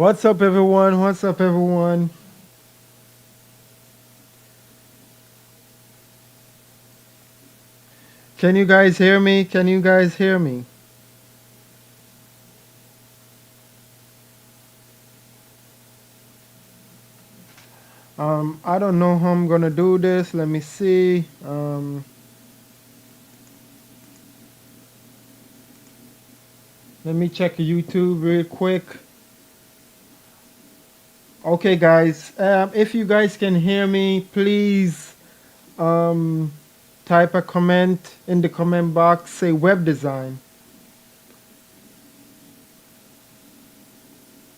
What's up, everyone? What's up, everyone? Can you guys hear me? Can you guys hear me? I don't know how I'm gonna do this. Let me see. Let me check YouTube real quick. Okay, guys. If you guys can hear me, please um, type a comment in the comment box. Say web design.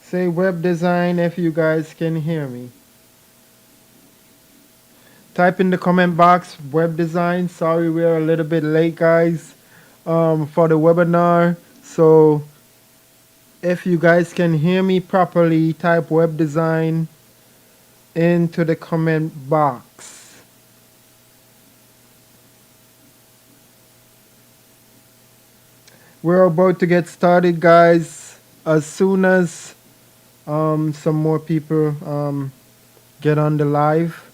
Say web design if you guys can hear me. Type in the comment box web design. Sorry, we're a little bit late, guys, for the webinar. So if you guys can hear me properly, type web design into the comment box. We're about to get started, guys. As soon as some more people get on the live.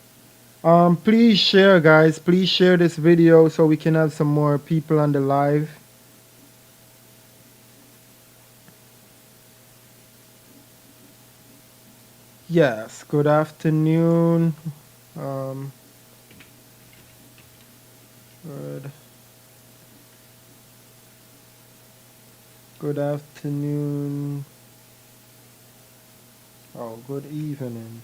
Please share, guys. Please share this video so we can have some more people on the live. Yes, good afternoon. Um, good, good afternoon. Oh, good evening.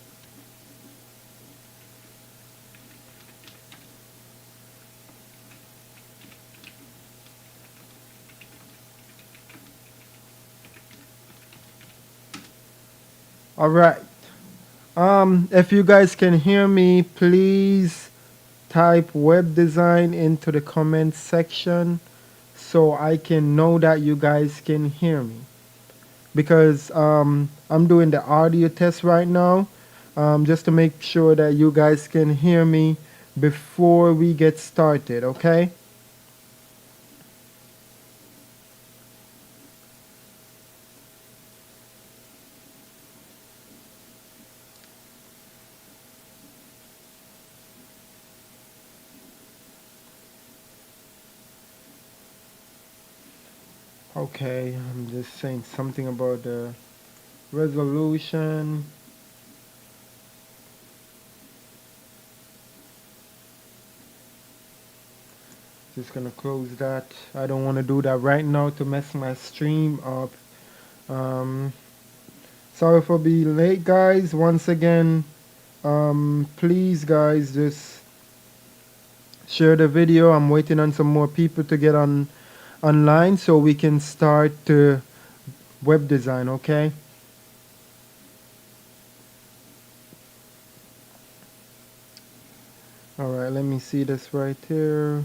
All right. If you guys can hear me, please type web design into the comment section so I can know that you guys can hear me. Because I'm doing the audio test right now, just to make sure that you guys can hear me before we get started, okay? Okay, I'm just saying something about the resolution. Just gonna close that. I don't want to do that right now to mess my stream up. Um, Sorry for being late, guys. Once again, please, guys, just share the video. I'm waiting on some more people to get on online so we can start web design. Okay. All right. Let me see this right here.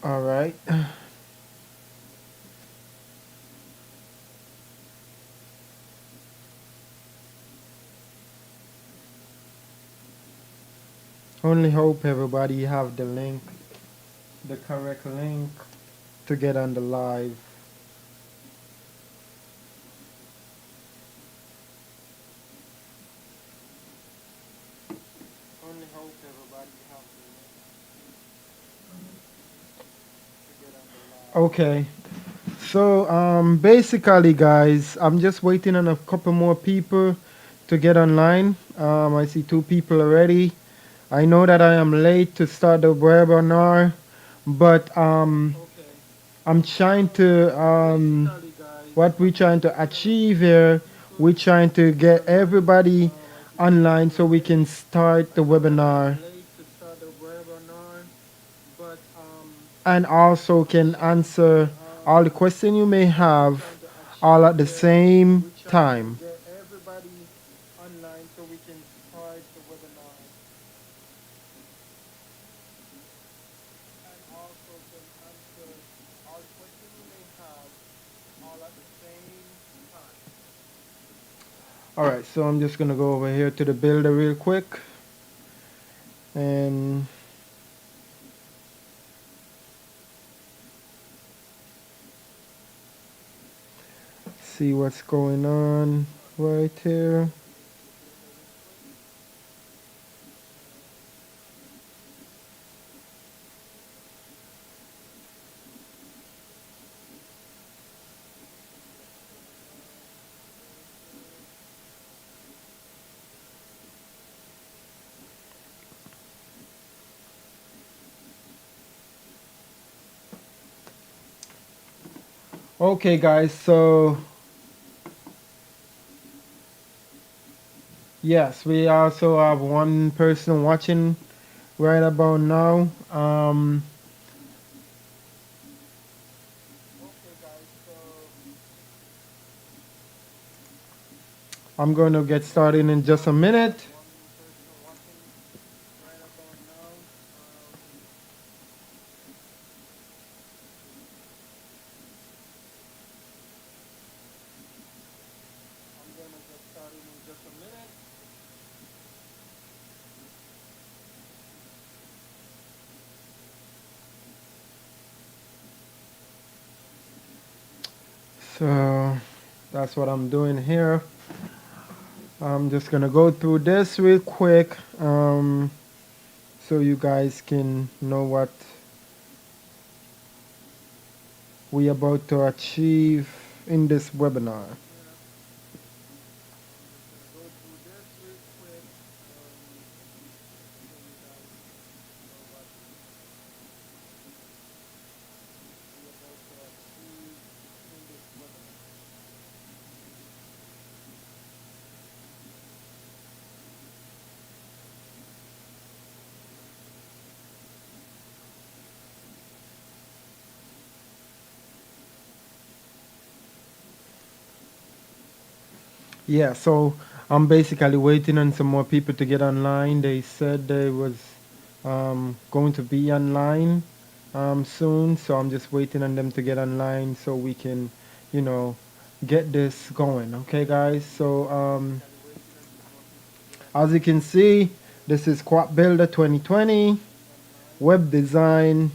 All right. Only hope everybody have the link, the correct link to get on the live. Only hope everybody have the link to get on the live. Okay. So basically, guys, I'm just waiting on a couple more people to get online. I see two people already. I know that I am late to start the webinar, but I'm trying to what we're trying to achieve here. We're trying to get everybody online so we can start the webinar, and also can answer all the questions you may have all at the same time. Alright, so I'm just gonna go over here to the builder real quick, and see what's going on right here. Okay, guys, so yes, we also have one person watching right about now. I'm going to get started in just a minute. So that's what I'm doing here. I'm just gonna go through this real quick, so you guys can know what we about to achieve in this webinar. Yeah, so I'm basically waiting on some more people to get online. They said they was going to be online soon, so I'm just waiting on them to get online so we can, you know, get this going. Okay, guys. So as you can see, this is Quack Builder 2020 web design.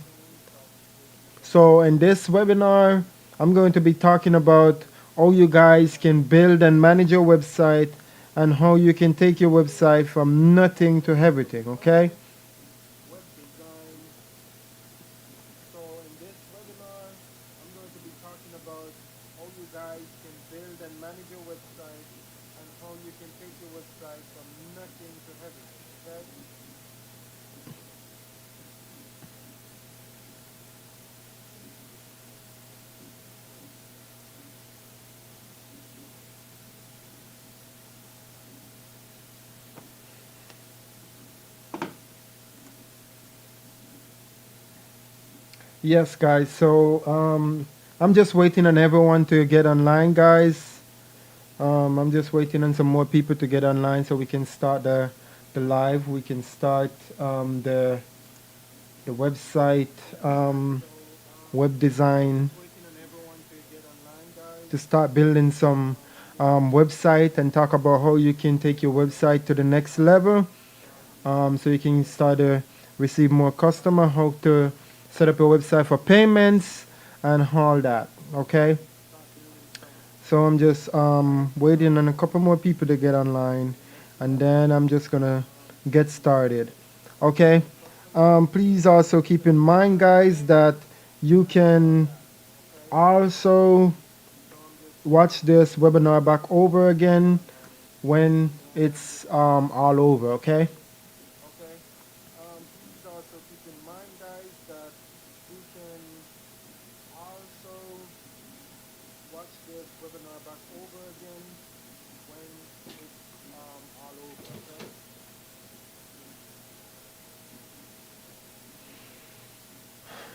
So in this webinar, I'm going to be talking about how you guys can build and manage your website and how you can take your website from nothing to everything, okay? Yes, guys. So I'm just waiting on everyone to get online, guys. I'm just waiting on some more people to get online so we can start the live. We can start the website web design to start building some website and talk about how you can take your website to the next level, so you can start to receive more customer, how to set up your website for payments and all that. Okay, so I'm just waiting on a couple more people to get online, and then I'm just gonna get started. Okay, please also keep in mind, guys, that you can also watch this webinar back over again when it's all over, okay?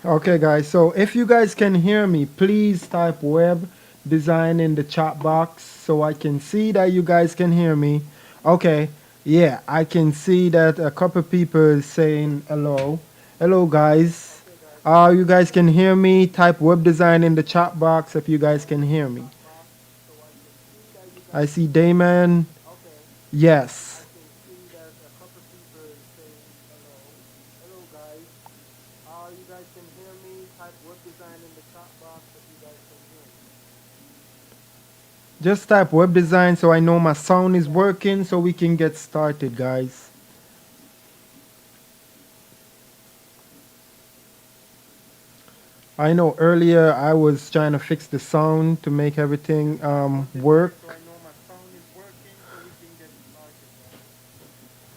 Okay, guys, so if you guys can hear me, please type web design in the chat box so I can see that you guys can hear me. Okay, yeah, I can see that a couple people is saying hello. Hello, guys. You guys can hear me. Type web design in the chat box if you guys can hear me. I see Damon. Yes. Just type web design so I know my sound is working so we can get started, guys. I know earlier I was trying to fix the sound to make everything work.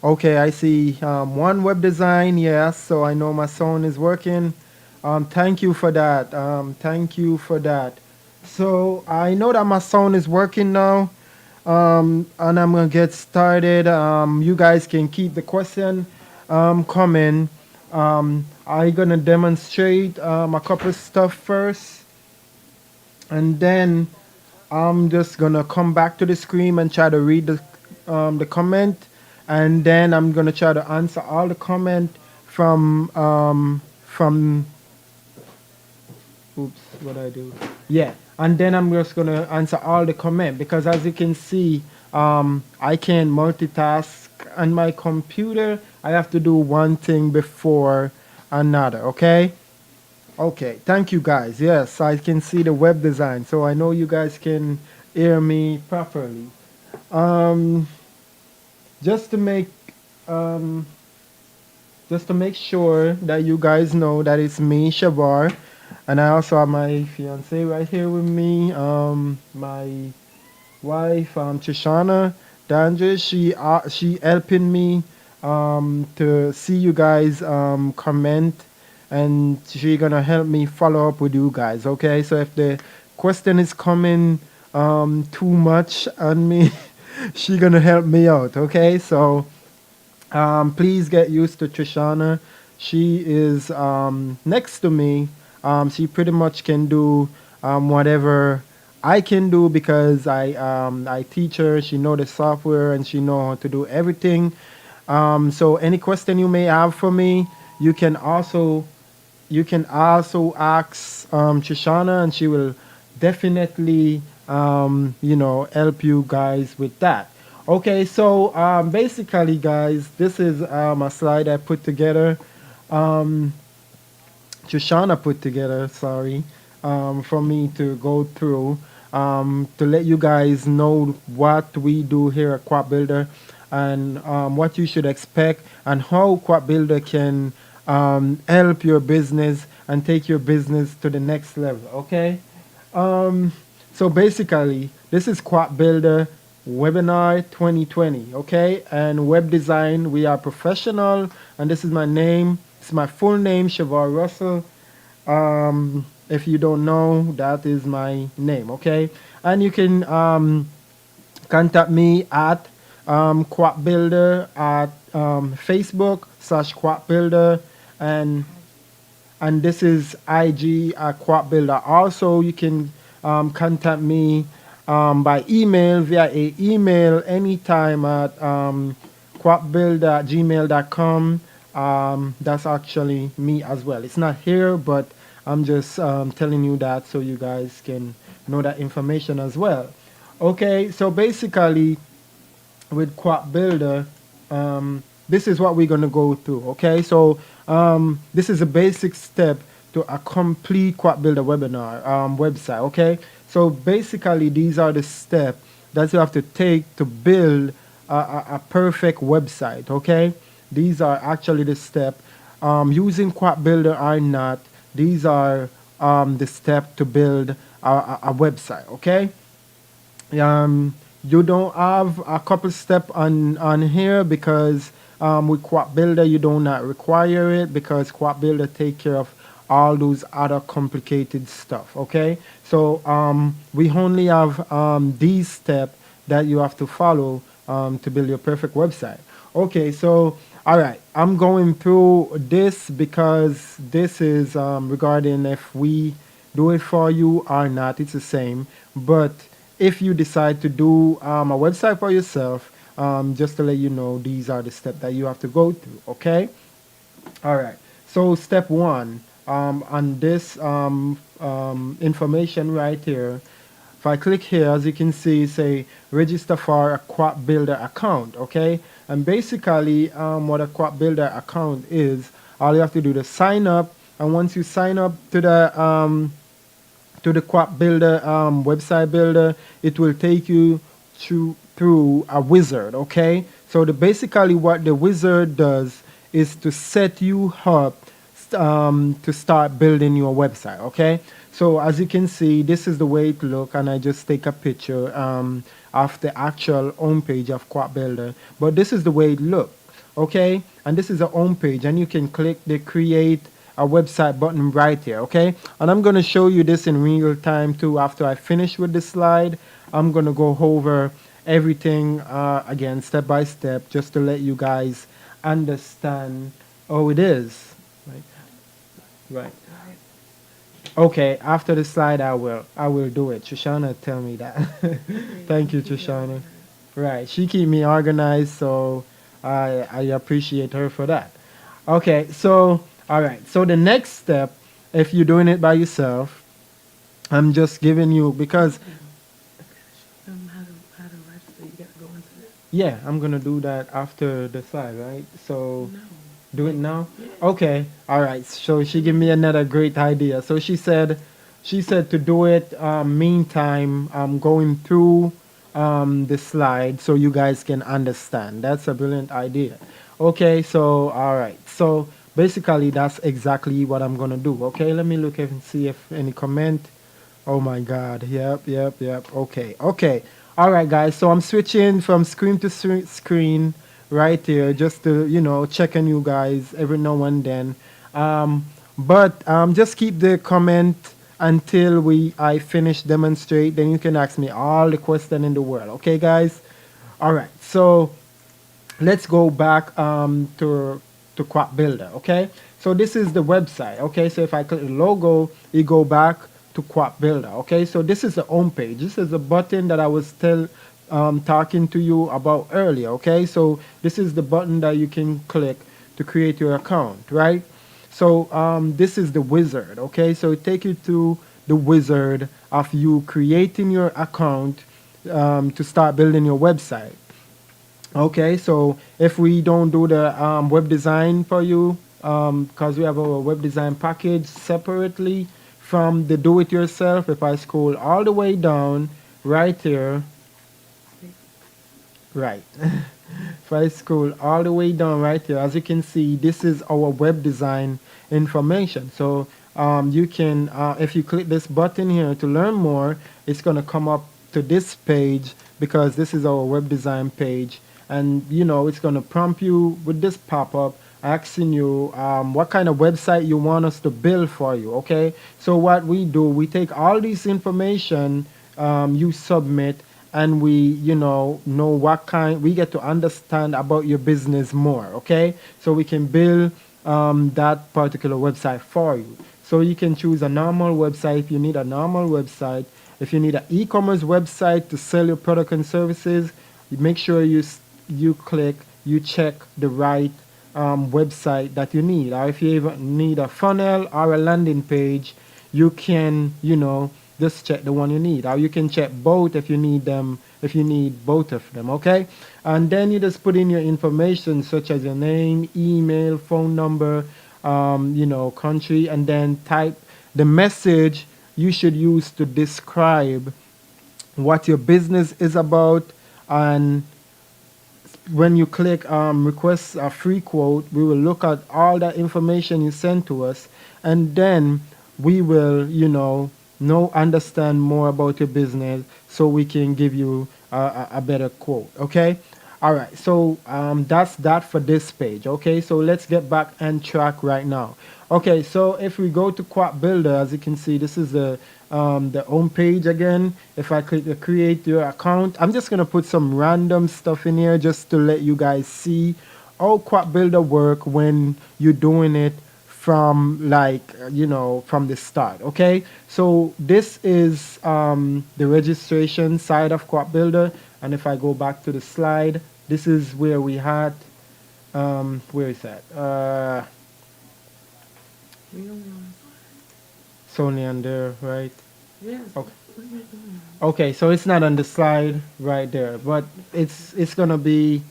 Okay, I see one web design, yes, so I know my sound is working. Thank you for that. Thank you for that. So I know that my sound is working now, and I'm gonna get started. You guys can keep the question coming. I'm gonna demonstrate a couple stuff first, and then I'm just gonna come back to the screen and try to read the comment, and then I'm gonna try to answer all the comment from oops, what I do? Yeah, and then I'm just gonna answer all the comment because as you can see, I can't multitask on my computer. I have to do one thing before another. Okay. Okay, thank you guys. Yes, I can see the web design, so I know you guys can hear me properly. Um, just to make um, just to make sure that you guys know that it's me, Shavar, and I also have my fiance right here with me. My wife, Trishana Dandre, she helping me to see you guys comment, and she gonna help me follow up with you guys. Okay, so if the question is coming too much on me, she gonna help me out. Okay, so please get used to Trishana. She is next to me. She pretty much can do whatever I can do because I teach her. She know the software and she know how to do everything. So any question you may have for me, you can also you can also ask Trishana, and she will definitely, help you guys with that. Okay, so basically, guys, this is a slide I put together. Um, Trishana put together, sorry, for me to go through to let you guys know what we do here at Quack Builder and what you should expect and how Quack Builder can help your business and take your business to the next level. Okay. Um, so basically, this is Quack Builder Webinar 2020, okay? And web design, we are professional, and this is my name. It's my full name, Shavar Russell. If you don't know, that is my name, okay? And you can contact me at Quack Builder at Facebook/Quack Builder, and this is IG at Quack Builder. Also, you can contact me by email via a email anytime at quackbuilder at gmail.com. That's actually me as well. It's not here, but I'm just telling you that so you guys can know that information as well. Okay, so basically, with Quack Builder, this is what we're going to go through. Okay, so this is a basic step to a complete Quack Builder webinar website. Okay, so basically these are the steps that you have to take to build a perfect website. Okay, these are actually the steps. Using Quack Builder or not, these are the steps to build a website. Okay, you don't have a couple step on here because with Quack Builder you do not require it because Quack Builder take care of all those other complicated stuff. Okay, so we only have these steps that you have to follow to build your perfect website. Okay, so all right, I'm going through this because this is regarding if we do it for you or not. It's the same, but if you decide to do a website for yourself, just to let you know, these are the steps that you have to go through. Okay. All right. So step one on this information right here. If I click here, as you can see, say register for a Quack Builder account. Okay. And basically, what a Quack Builder account is, all you have to do is sign up. And once you sign up to the Quack Builder website builder, it will take you through a wizard. Okay, so basically what the wizard does is to set you up to start building your website. Okay, so as you can see, this is the way it look, and I just take a picture of the actual home page of Quack Builder. But this is the way it look. Okay, and this is a home page, and you can click the create a website button right here. Okay, and I'm going to show you this in real time too. After I finish with the slide, I'm going to go over everything again step by step, just to let you guys understand how it is. Right. Right. Okay, after the slide, I will do it. Shoshana tell me that. Thank you, Shoshana. Right, she keep me organized, so I appreciate her for that. Okay, so all right, so the next step, if you're doing it by yourself, I'm just giving you because How to register, you gotta go into that. yeah, I'm gonna do that after the slide, right? So No. do it Like, now? yeah. Okay. All right. So she gave me another great idea. So she said to do it meantime I'm going through the slide so you guys can understand. That's a brilliant idea. Okay, so all right. So basically that's exactly what I'm gonna do. Okay, let me look and see if any comment. Oh my God. Yep, yep, yep. Okay, okay. All right, guys. So I'm switching from screen to screen right here just to, checking you guys every now and then. But just keep the comment until I finish demonstrate. Then you can ask me all the question in the world. Okay, guys? All right. So let's go back to Quack Builder. Okay, so this is the website. Okay, so if I click the logo, you go back to Quack Builder. Okay, so this is the home page. This is the button that I was still talking to you about earlier. Okay, so this is the button that you can click to create your account, right? So this is the wizard. Okay, so it take you to the wizard of you creating your account to start building your website. Okay, so if we don't do the web design for you, because we have our web design package separately from the do it yourself, if I scroll all the way down right here, right, if I scroll all the way down right here, as you can see, this is our web design information. So you can, if you click this button here to learn more, it's going to come up to this page because this is our web design page. And it's going to prompt you with this pop-up asking you what kind of website you want us to build for you. Okay, so what we do, we take all this information you submit, and we know what kind, we get to understand about your business more. Okay, so we can build that particular website for you. So you can choose a normal website if you need a normal website. If you need an e-commerce website to sell your product and services, you make sure you click, you check the right website that you need. Or if you even need a funnel or a landing page, you can just check the one you need. Or you can check both if you need them, if you need both of them. Okay, and then you just put in your information such as your name, email, phone number, country, and then type the message you should use to describe what your business is about. And when you click request a free quote, we will look at all that information you send to us, and then we will, know understand more about your business, so we can give you a better quote. Okay. All right. So that's that for this page. Okay. So let's get back and track right now. Okay. So if we go to Quack Builder, as you can see, this is the home page again. If I click the create your account, I'm just gonna put some random stuff in here just to let you guys see how Quack Builder work when you're doing it from from the start. Okay, so this is the registration side of Quack Builder, and if I go back to the slide, this is where we had where is that We don't want Sony on there, right? yes. Okay. What are you doing? Okay, so it's not on the slide right there, but it's gonna be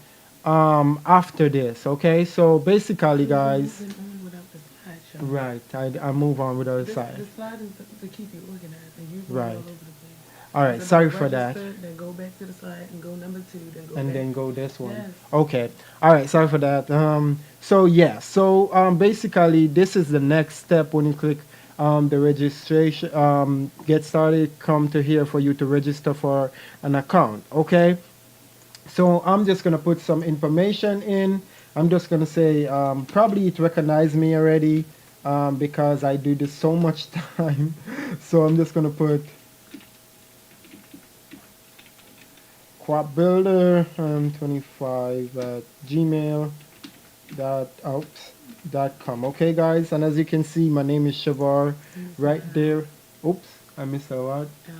after this. Okay, so basically, You've been guys, moving on without the slideshow. right? I move on with the other The side. slide is to keep you organized and you're going all Right. over the place. All It's right. about Sorry for that. register, then go back to the slide and go number two, then go And back. then go this one. Yes. Okay. All right. Sorry for that. So yeah. So basically, this is the next step when you click the registration. Get started. Come to here for you to register for an account. Okay. So I'm just gonna put some information in. I'm just gonna say probably it recognized me already because I do this so much time. So I'm just gonna put Quack Builder 25 at gmail dot com. Okay, guys, and as you can see, my name is Shavar You miss right the there. Oops, I missed a what? L.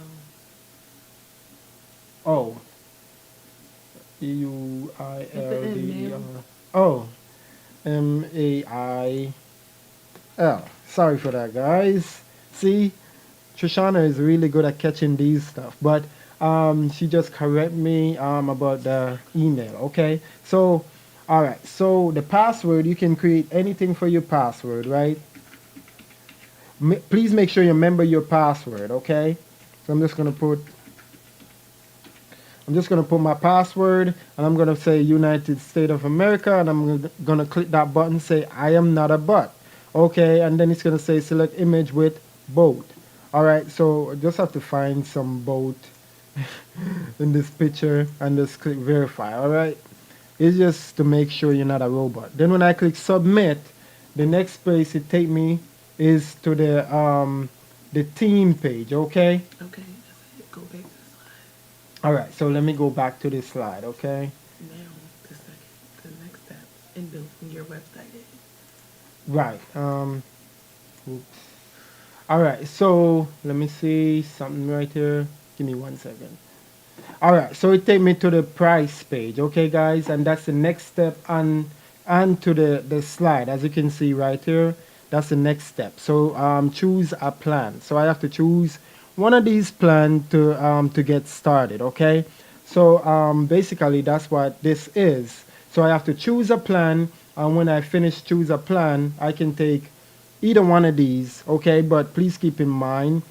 Oh, At the end, Uilder. ma'am. Oh, Mail. Sorry for that, guys. See, Trishana is really good at catching these stuff, but she just correct me about the email. Okay, so all right, so the password you can create anything for your password, right? Please make sure you remember your password. Okay, so I'm just gonna put my password and I'm gonna say United States of America and gonna click that button, say I am not a bot. Okay, and then it's gonna say select image with boat. Alright, so I just have to find some boat in this picture and just click verify. Alright. It's just to make sure you're not a robot. Then when I click submit, the next place it take me is to the team page, okay? Okay, that's it. Go back to the slide. All right, so let me go back to this slide, okay? Now, the next step in building your website is. Right. Oops. All right, so let me see something right here. Give me 1 second. All right, so it take me to the price page, okay, guys, and that's the next step and to the slide. As you can see right here, that's the next step. So choose a plan. So I have to choose one of these plans to get started, okay? So basically, that's what this is. So I have to choose a plan, and when I finish choose a plan, I can take either one of these, okay? But please keep in mind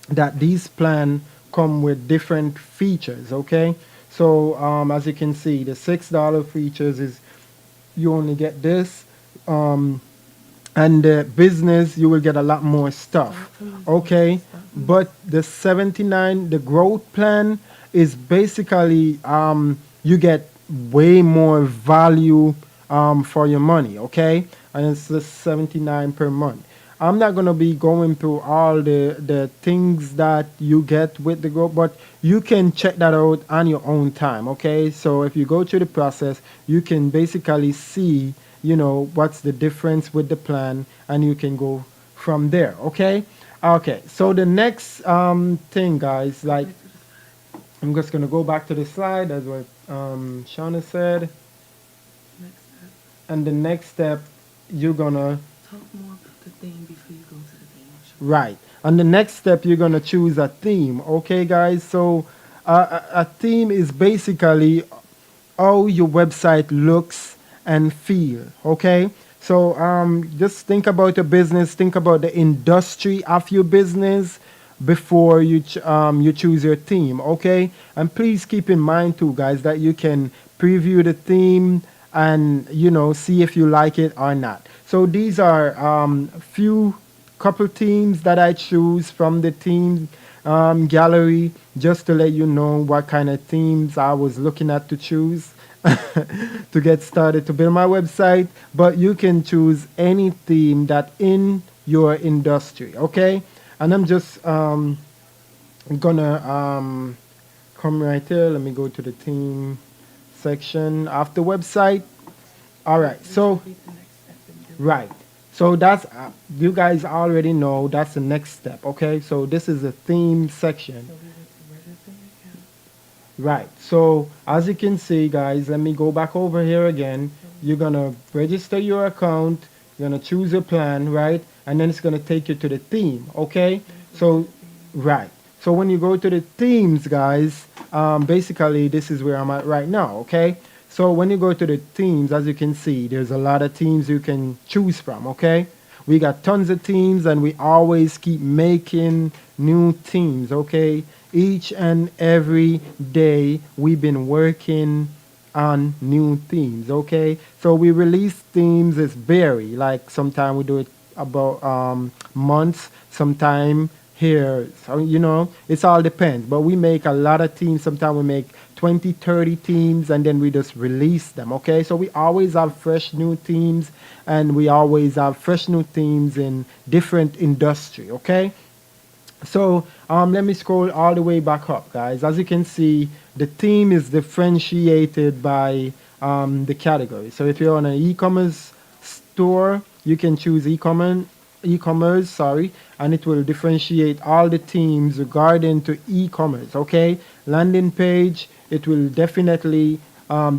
that these plan come with different features, okay? So as you can see, the $6 features is you only get this, um, and the business you will get a lot more Start stuff, from this one. okay? Start from this. But the 79, the growth plan is basically you get way more value for your money, okay? And it's just 79 per month. I'm not gonna be going through all the things that you get with the growth, but you can check that out on your own time, okay? So if you go through the process, you can basically see, what's the difference with the plan, and you can go from there, okay? Okay, so the next thing, guys, Go like back to the slide. I'm just gonna go back to the slide. That's what Shauna said, Next step. and the next step, you're gonna Talk more about the theme before you go to the theme. Sure. right. And the next step, you're gonna choose a theme, okay, guys? So a theme is basically how your website looks and feel, okay? So just think about your business, think about the industry of your business before you choose your theme, okay? And please keep in mind too, guys, that you can preview the theme and see if you like it or not. So these are few couple themes that I choose from the theme gallery, just to let you know what kind of themes I was looking at to choose to get started to build my website. But you can choose any theme that in your industry, okay? And I'm just gonna come right here. Let me go to the theme section of the website. All right, Which will so be the next step in building. right. So that's you guys already know that's the next step. Okay, so this is the theme section. So we went to register your account. Right. So as you can see, guys, let me go back over here again. So we You're gonna register your account. You're gonna choose a plan, right? And then it's gonna take you to the theme. Okay. then go to So the theme. right. So when you go to the themes, guys, basically this is where I'm at right now. Okay. So when you go to the themes, as you can see, there's a lot of themes you can choose from. Okay. We got tons of teams, and we always keep making new teams. Okay, each and every day we've been working on new themes. Okay, so we release themes is vary. Like sometimes we do it about months, sometime here. So it's all depends. But we make a lot of teams. Sometimes we make 20, 30 teams, and then we just release them. Okay, so we always have fresh new teams, and we always have fresh new themes in different industry. Okay, so let me scroll all the way back up, guys. As you can see, the theme is differentiated by the category. So if you're on an e-commerce store, you can choose e-commerce, sorry, and it will differentiate all the themes regarding to e-commerce. Okay, landing page, it will definitely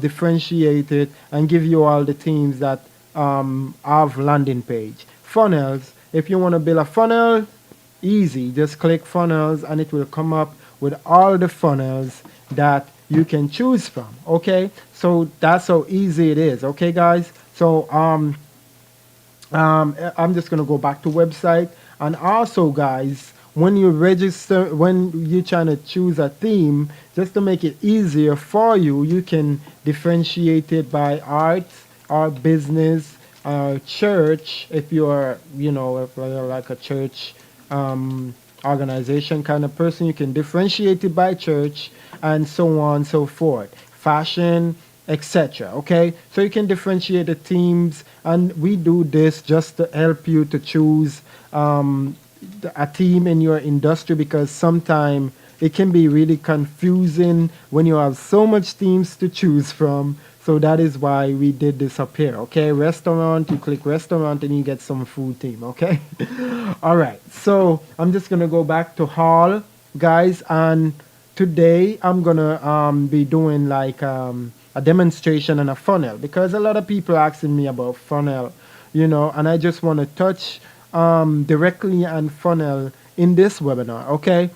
differentiate it and give you all the themes that have landing page. Funnels, if you want to build a funnel, easy. Just click funnels and it will come up with all the funnels that you can choose from. Okay, so that's how easy it is. Okay, guys. So I'm just gonna go back to website, and also, guys, when you register, when you're trying to choose a theme, just to make it easier for you, you can differentiate it by arts, art, business, church. If you're, if you're like a church organization kind of person, you can differentiate it by church, and so on and so forth. Fashion, etc. Okay, so you can differentiate the themes, and we do this just to help you to choose a theme in your industry, because sometimes it can be really confusing when you have so much themes to choose from. So that is why we did this up here. Okay, restaurant, you click restaurant and you get some food theme. Okay, all right. So I'm just gonna go back to hall, guys, and today I'm gonna be doing like a demonstration and a funnel, because a lot of people asking me about funnel, and I just want to touch directly on funnel in this webinar. Okay,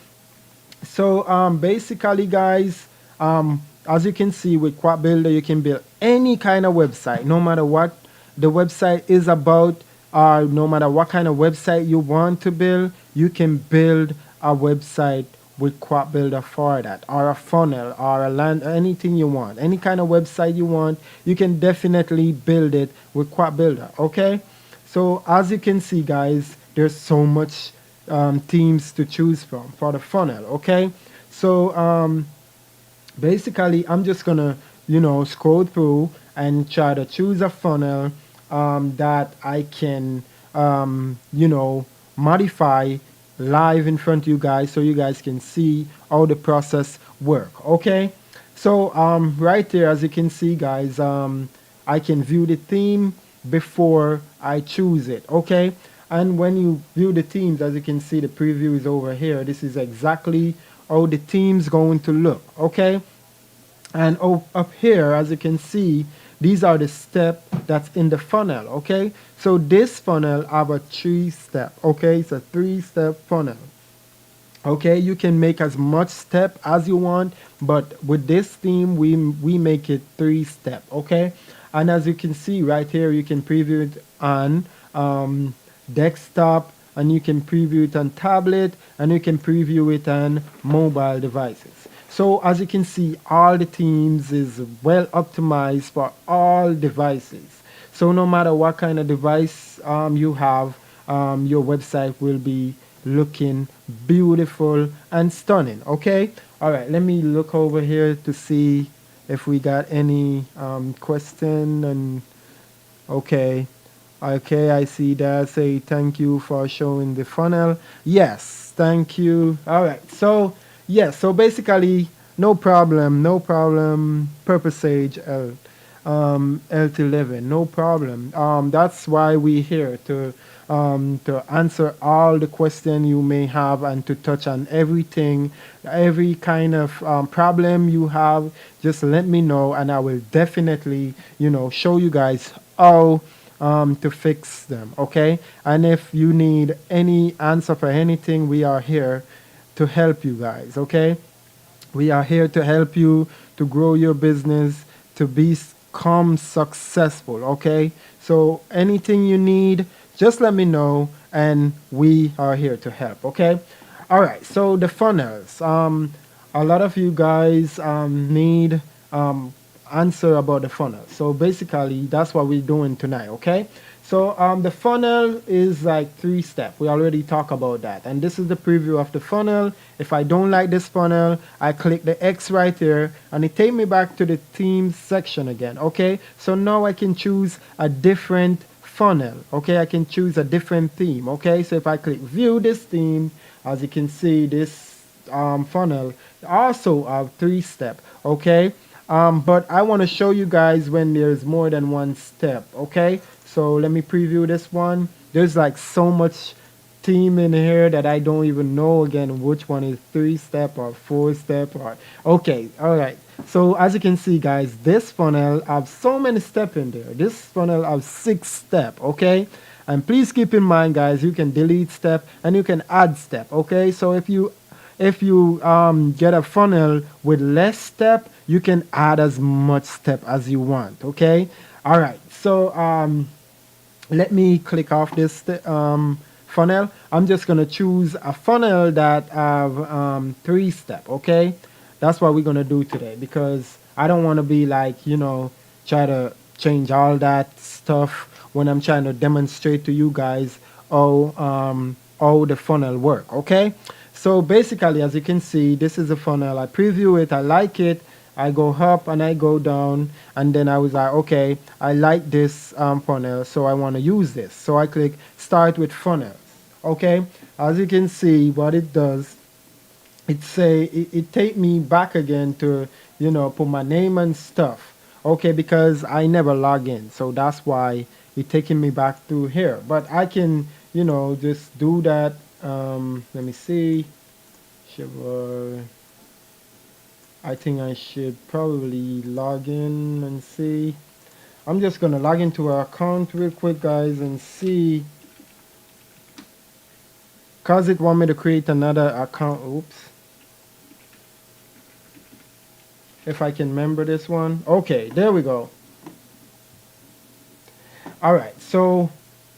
so basically, guys, as you can see with Quack Builder, you can build any kind of website, no matter what the website is about, or no matter what kind of website you want to build, you can build a website with Quack Builder for that, or a funnel, or a land, anything you want, any kind of website you want, you can definitely build it with Quack Builder. Okay, so as you can see, guys, there's so much themes to choose from for the funnel. Okay, so basically I'm just gonna scroll through and try to choose a funnel that I can modify live in front of you guys, so you guys can see how the process work. Okay, so right there, as you can see, guys, I can view the theme before I choose it. Okay, and when you view the themes, as you can see, the preview is over here. This is exactly how the theme's going to look. Okay, and up here, as you can see, these are the steps that's in the funnel. Okay, so this funnel have a 3-step. Okay, it's a 3-step funnel. Okay, you can make as much step as you want, but with this theme, we make it 3-step. Okay, and as you can see right here, you can preview it on desktop, and you can preview it on tablet, and you can preview it on mobile devices. So as you can see, all the themes is well optimized for all devices. So no matter what kind of device you have, your website will be looking beautiful and stunning. Okay, all right, let me look over here to see if we got any question. And okay, okay, I see that. Say thank you for showing the funnel. Yes, thank you. All right, so yes, so basically, no problem, no problem. Purpose Age L, L11, no problem. That's why we're here to answer all the question you may have, and to touch on everything, every kind of problem you have. Just let me know, and I will definitely, show you guys how to fix them. Okay, and if you need any answer for anything, we are here to help you guys. Okay, we are here to help you to grow your business, to be become successful. Okay, so anything you need, just let me know, and we are here to help. Okay, all right. So the funnels. A lot of you guys need um, answer about the funnel. So basically, that's what we're doing tonight. Okay. So the funnel is like three step. We already talked about that, and this is the preview of the funnel. If I don't like this funnel, I click the X right here, and it take me back to the themes section again. Okay. So now I can choose a different funnel. Okay, I can choose a different theme. Okay, so if I click view this theme, as you can see, this funnel also have three step. Okay, but I want to show you guys when there's more than one step. Okay, so let me preview this one. There's like so much theme in here that I don't even know again which one is three step or four step or okay, all right. So as you can see guys, this funnel have so many step in there. This funnel have six step, okay? And please keep in mind guys, you can delete step and you can add step, okay? So if you get a funnel with less step, you can add as much step as you want, okay? All right. So let me click off this funnel. I'm just gonna choose a funnel that have three step. Okay, that's what we're gonna do today because I don't want to be like try to change all that stuff when I'm trying to demonstrate to you guys how the funnel work. Okay, so basically as you can see, this is a funnel. I preview it. I like it. I go up and I go down, and then I was like, okay, I like this funnel, so I want to use this. So I click start with funnels. Okay, as you can see, what it does, it take me back again to put my name and stuff. Okay, because I never log in, so that's why it taking me back through here. But I can just do that. Let me see. Should, I think I should probably log in and see. I'm just gonna log into our account real quick, guys, and see. Cause it want me to create another account. Oops. If I can remember this one. Okay, there we go. All right, so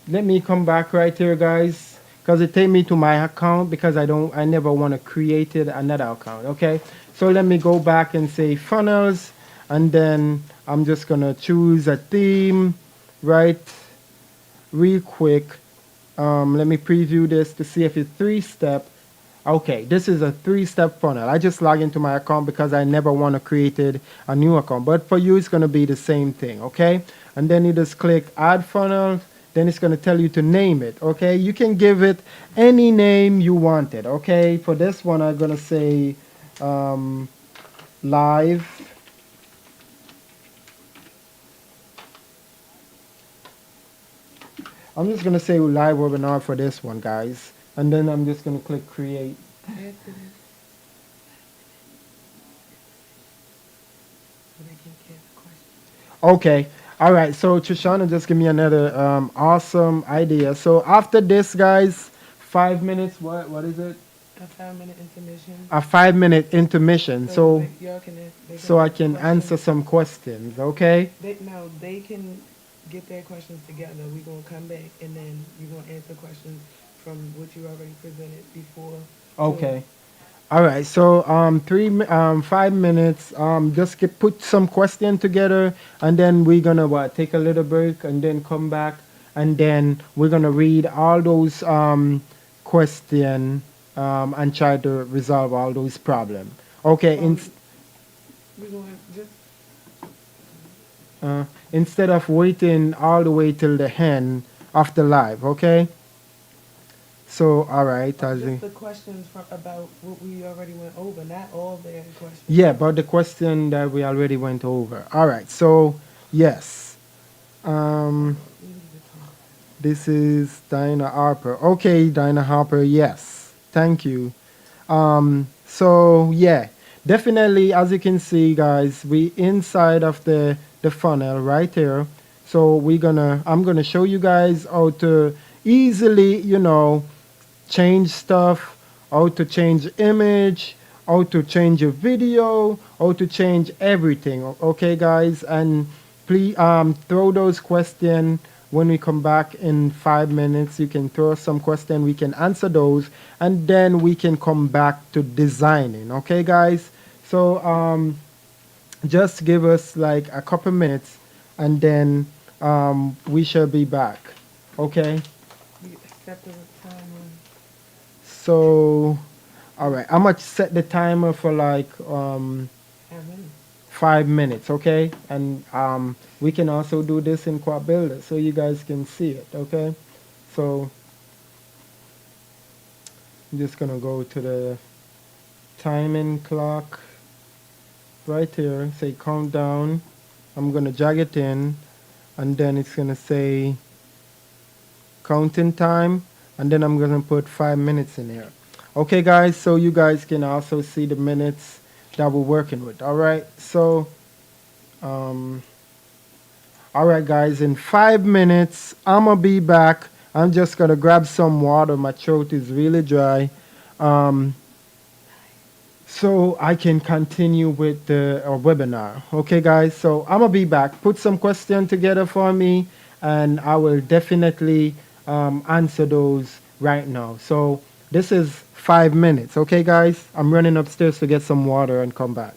let me come back right here, guys, because it take me to my account because I never want to create another account. Okay, so let me go back and say funnels, and then I'm just gonna choose a theme, right, real quick. Let me preview this to see if it's three step. Okay, this is a three-step funnel. I just log into my account because I never want to create a new account. But for you, it's going to be the same thing, okay? And then you just click add funnel. Then it's going to tell you to name it, okay? You can give it any name you wanted, okay? For this one, I'm going to say live. I'm just going to say live webinar for this one, guys. And then I'm just going to click create. After this, so they can get the question. Okay. All right. So Trishana just give me another awesome idea. So after this, guys, 5 minutes. What is it? A 5 minute intermission. A 5 minute intermission. So y'all can they so I ask can questions. answer some questions. Okay. They can get their questions together. We're gonna come back and then you're gonna answer questions from what you already presented before. Okay. All right. So 5 minutes. Just put some question together, and then we're gonna take a little break, and then come back, and then we're gonna read all those question and try to resolve all those problems. Okay. We're gonna just Instead of waiting all the way till the end of the live. Okay. So all right. just the questions from about what we already went over, not all their questions. Yeah, but the question that we already went over. All right. So yes. Um. We need to talk. This is Dinah Harper. Okay, Dinah Harper, yes. Thank you. So yeah, definitely as you can see guys, we inside of the funnel right here. So I'm gonna show you guys how to easily, change stuff, how to change image, how to change your video, how to change everything. Okay guys, and please throw those questions when we come back in 5 minutes. You can throw some question, we can answer those, and then we can come back to designing. Okay, guys. So just give us like a couple minutes, and then we shall be back. Okay. You set the timer. So all right, I'm gonna set the timer for like 5 minutes. 5 minutes, okay? And we can also do this in Quad Builder so you guys can see it, okay? So I'm just gonna go to the timing clock right here, say countdown. I'm gonna drag it in, and then it's gonna say counting time, and then I'm gonna put 5 minutes in here. Okay, guys, so you guys can also see the minutes that we're working with. All right, so um, all right, guys, in 5 minutes, I'm going to be back. I'm just going to grab some water. My throat is really dry. Um, so I can continue with the webinar. Okay, guys, so I'm going to be back. Put some questions together for me, and I will definitely answer those right now. So this is 5 minutes. Okay, guys, I'm running upstairs to get some water and come back.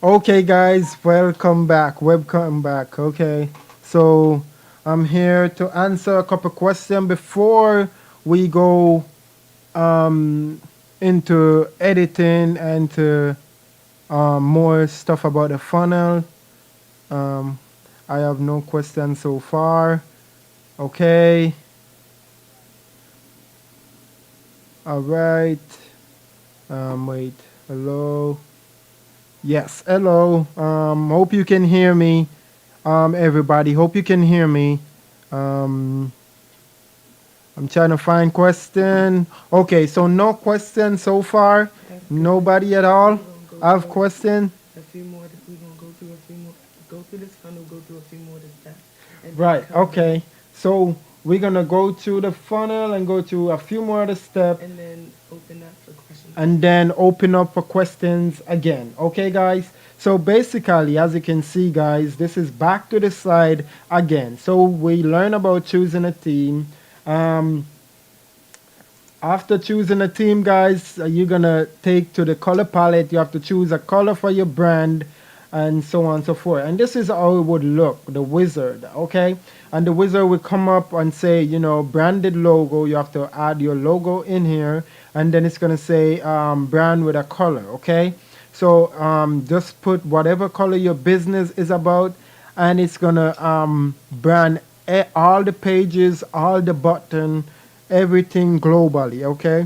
Okay, guys, welcome back. Welcome back. Okay, so I'm here to answer a couple questions before we go um, into editing and to more stuff about the funnel. Um, I have no questions so far. Okay, all right. Wait. Hello. Yes, hello. Hope you can hear me. Everybody, hope you can hear me. Um, I'm trying to find question. Okay, so no question so far. That's good. Nobody at We're all gonna go have through question. a few more. We're gonna go through a few more. Go through this funnel. Go through a few more of the steps, and then Right. come back, Okay. So we're gonna go through the funnel and go through a few more of the steps and then open up for questions and again. then open up for questions again. Okay, guys? So basically, as you can see, guys, this is back to the slide again. So we learn about choosing a team. Um, After choosing a team, guys, you're gonna take to the color palette. You have to choose a color for your brand and so on and so forth. And this is how it would look, the wizard, okay? And the wizard will come up and say, branded logo. You have to add your logo in here, and then it's gonna say brand with a color, okay? So just put whatever color your business is about, and it's gonna brand all the pages, all the button, everything globally, okay?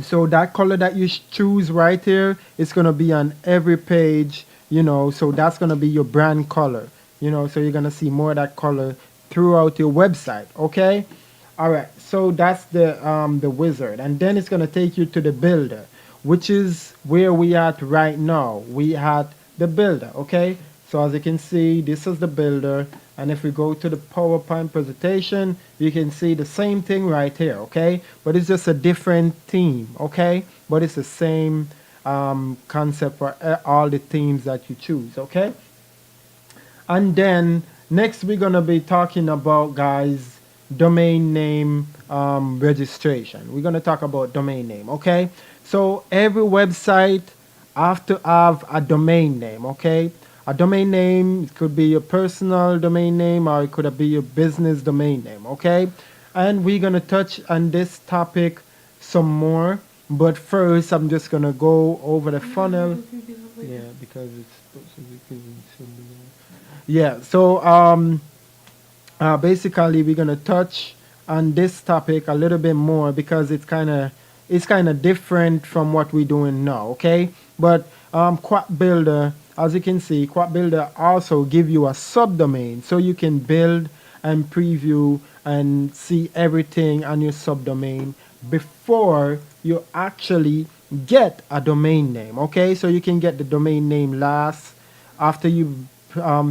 So that color that you choose right here is going to be on every page, so that's going to be your brand color, so you're going to see more of that color throughout your website, okay? All right, so that's the wizard, and then it's going to take you to the builder, which is where we at right now. We at the builder, okay? So as you can see, this is the builder, and if we go to the PowerPoint presentation, you can see the same thing right here, okay? But it's just a different theme, okay? But it's the same concept for all the themes that you choose, okay? And then next we're gonna be talking about, guys, domain name registration. We're gonna talk about domain name, okay? So every website have to have a domain name, okay? A domain name, it could be your personal domain name or it could be your business domain name, okay? And we're gonna touch on this topic some more. But first, I'm just gonna go over the funnel. Yeah, because it's supposed to be. Yeah, so basically we're gonna touch on this topic a little bit more because it's kind of different from what we're doing now. Okay, but Quack Builder, as you can see, Quack Builder also give you a subdomain so you can build and preview and see everything on your subdomain before you actually get a domain name. Okay, so you can get the domain name last after you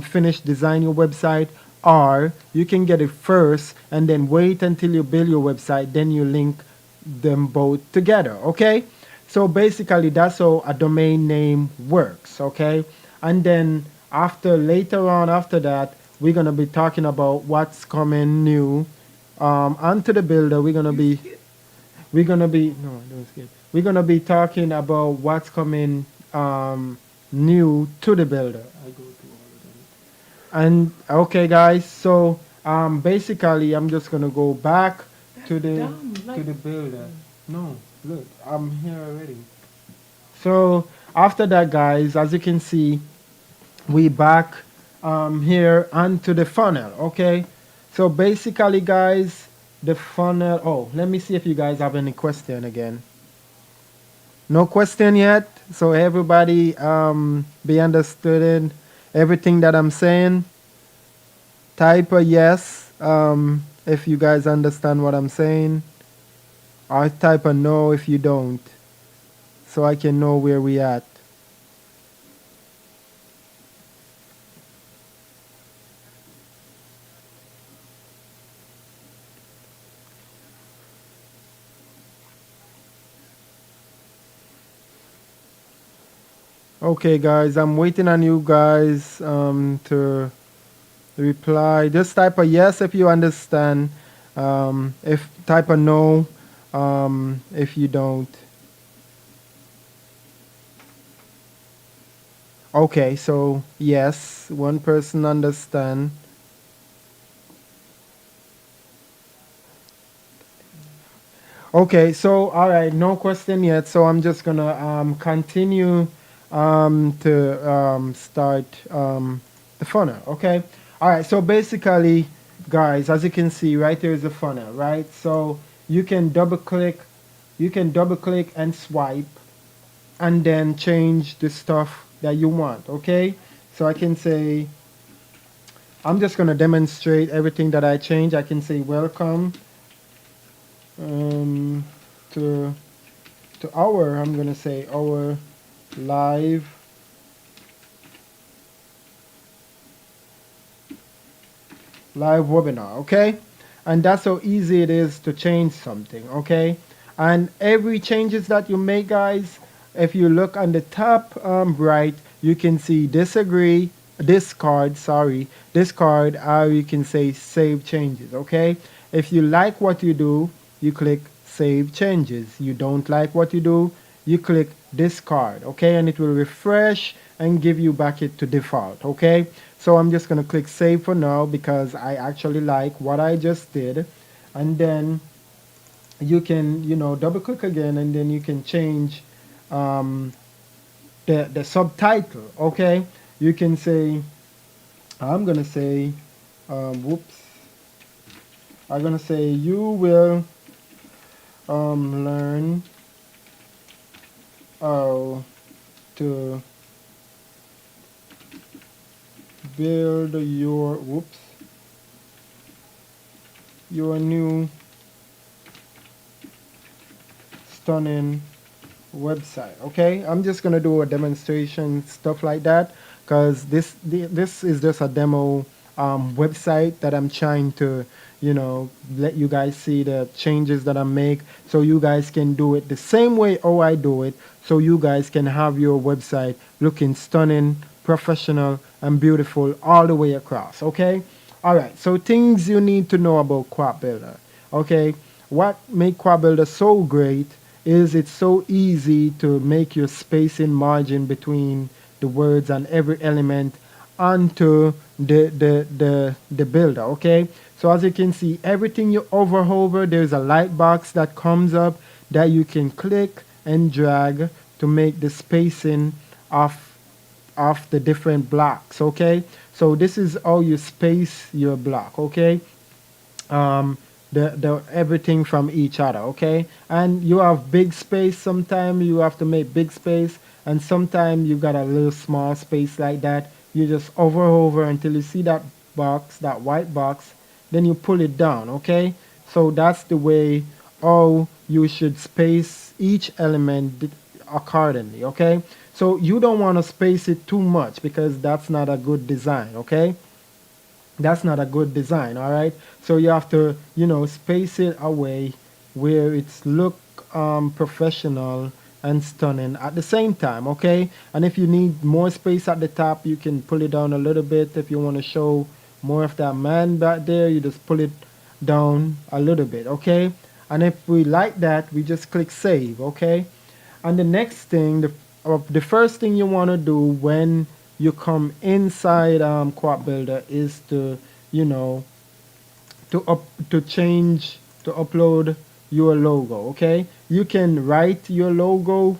finish design your website, or you can get it first and then wait until you build your website, then you link them both together. Okay, so basically that's how a domain name works. Okay, and then later on after that, we're going to be talking about what's coming new onto the builder. We're gonna be no, don't skip. We're gonna be talking about what's coming new to the builder. I go to all of them. And okay, guys. So basically, I'm just gonna go back That's to the dumb. to Like, the builder. No, look, I'm here already. So after that, guys, as you can see, we back here onto the funnel. Okay. So basically, guys, the funnel. Oh, let me see if you guys have any question again. No question yet. So everybody be understood in everything that I'm saying. Type a yes if you guys understand what I'm saying. Or type a no if you don't. So I can know where we at. Okay guys, I'm waiting on you guys to reply. Just type a yes if you understand. If type a no if you don't. Okay, so yes, one person understand. Okay, so all right, no question yet. So I'm just gonna continue to start the funnel. Okay, all right. So basically, guys, as you can see, right there is a funnel, right? So you can double click and swipe, and then change the stuff that you want. Okay, so I can say I'm just gonna demonstrate everything that I change. I can say welcome um, to our, I'm gonna say our live webinar. Okay, and that's how easy it is to change something. Okay, and every changes that you make, guys, if you look on the top right, you can see disagree, discard, sorry, discard, or you can say save changes. Okay, if you like what you do, you click save changes. You don't like what you do, you click discard. Okay, and it will refresh and give you back it to default. Okay, so I'm just gonna click save for now because I actually like what I just did. And then you can, double click again, and then you can change um, the subtitle. Okay, you can say, I'm gonna say, whoops, I'm gonna say you will learn how to build your, whoops, your new stunning website. Okay, I'm just gonna do a demonstration stuff like that because this is just a demo website that I'm trying to, let you guys see the changes that I make, so you guys can do it the same way how I do it, so you guys can have your website looking stunning, professional, and beautiful all the way across. Okay, all right. So things you need to know about Quad Builder. Okay, what make Quad Builder so great is it's so easy to make your spacing margin between the words and every element onto the builder. Okay, so as you can see, everything you hover, there's a light box that comes up that you can click and drag to make the spacing of the different blocks. Okay, so this is how you space your block. Okay, um, the everything from each other. Okay, and you have big space. Sometimes you have to make big space, and sometimes you got a little small space like that. You just over until you see that box, that white box, then you pull it down. Okay, so that's the way how you should space each element accordingly. Okay, so you don't want to space it too much because that's not a good design. Okay, that's not a good design. All right, so you have to, space it away where it's look professional and stunning at the same time. Okay, and if you need more space at the top, you can pull it down a little bit. If you want to show more of that man back there, you just pull it down a little bit. Okay, and if we like that, we just click save. Okay, and the next thing, the first thing you want to do when you come inside Quad Builder is to, you know, to change, to upload your logo. Okay, you can write your logo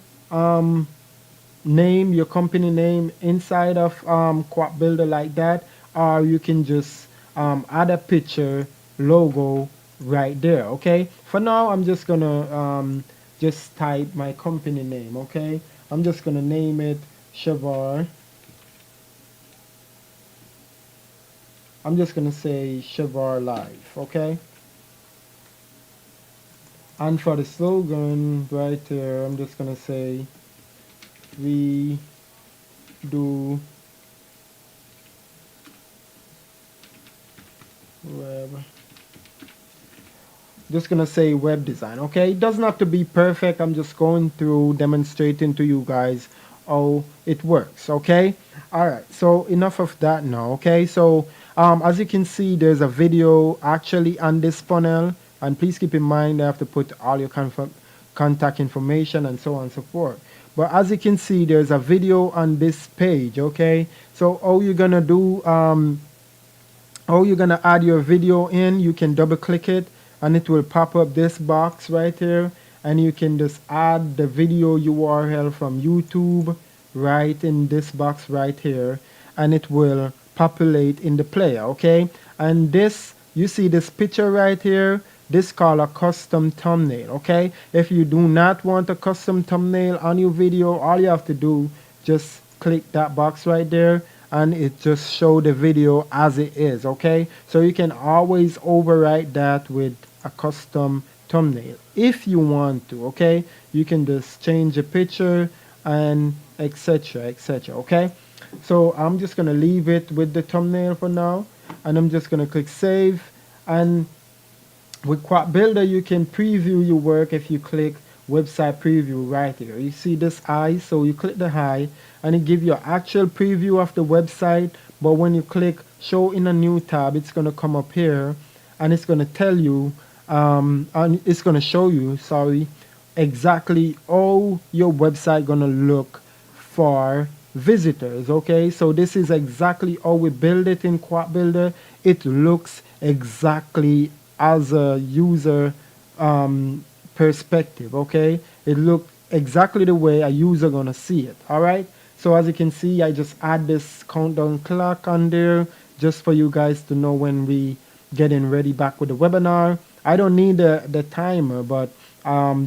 name, your company name inside of Quad Builder like that, or you can just add a picture logo right there. Okay, for now I'm just gonna just type my company name. Okay, I'm just gonna name it Shavar. I'm just gonna say Shavar Live. Okay, and for the slogan right there, I'm just gonna say we do web, just gonna say web design. Okay, it doesn't have to be perfect. I'm just going through demonstrating to you guys how it works. Okay, all right, so enough of that now. Okay, so as you can see, there's a video actually on this funnel, and please keep in mind I have to put all your contact information and so on and so forth. But as you can see, there's a video on this page, okay? So all you're gonna do, oh, you're gonna add your video in, you can double click it and it will pop up this box right here, and you can just add the video URL from YouTube right in this box right here, and it will populate in the player, okay? And this, you see this picture right here, this called a custom thumbnail, okay? If you do not want a custom thumbnail on your video, all you have to do, just click that box right there and it just show the video as it is, okay? So you can always overwrite that with a custom thumbnail if you want to, okay? You can just change the picture and etc, etc, okay? So I'm just gonna leave it with the thumbnail for now, and I'm just gonna click save. And with Quack Builder, you can preview your work if you click website preview right here. You see this eye, so you click the eye and it gives you an actual preview of the website. But when you click show in a new tab, it's going to come up here and it's going to tell you, and it's going to show you, sorry, exactly how your website going to look for visitors, okay? So this is exactly how we build it in Quack Builder. It looks exactly as a user um, perspective, okay? It look exactly the way a user gonna see it, all right? So as you can see, I just add this countdown clock on there just for you guys to know when we getting ready back with the webinar. I don't need the timer, but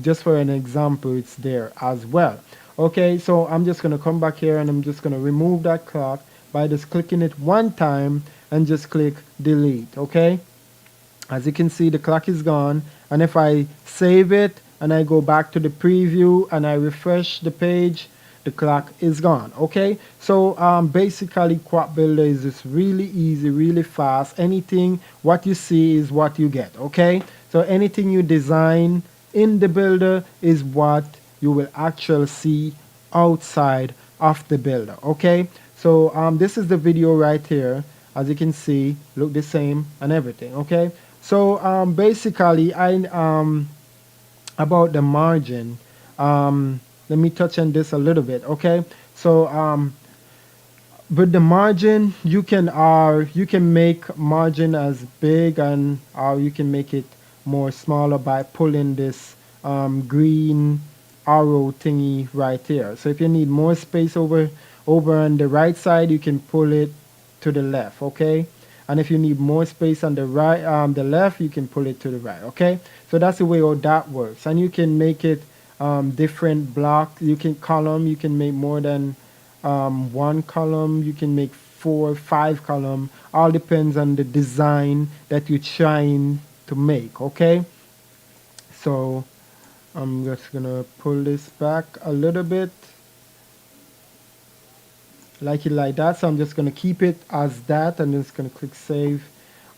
just for an example, it's there as well. Okay, so I'm just gonna come back here and I'm just gonna remove that clock by just clicking it one time and just click delete, okay? As you can see, the clock is gone, and if I save it and I go back to the preview and I refresh the page, the clock is gone, okay? So basically Quack Builder is just really easy, really fast. Anything what you see is what you get, okay? So anything you design in the builder is what you will actually see outside of the builder, okay? So this is the video right here. As you can see, look the same and everything, okay? So basically, about the margin, let me touch on this a little bit, okay? So with the margin, you can make margin as big, and or you can make it more smaller by pulling this green arrow thingy right here. So if you need more space over on the right side, you can pull it to the left, okay? And if you need more space on the right, the left, you can pull it to the right, okay? So that's the way all that works. And you can make it different blocks. You can column. You can make more than one column. You can make 4, 5 column. All depends on the design that you're trying to make, okay? So I'm just gonna pull this back a little bit, like it like that. So I'm just gonna keep it as that and just gonna click save.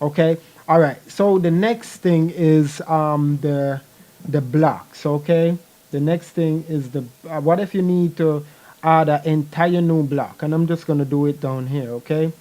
Okay, all right. So the next thing is the blocks, okay? The next thing is the what if you need to add an entire new block, and I'm just gonna do it down here, okay?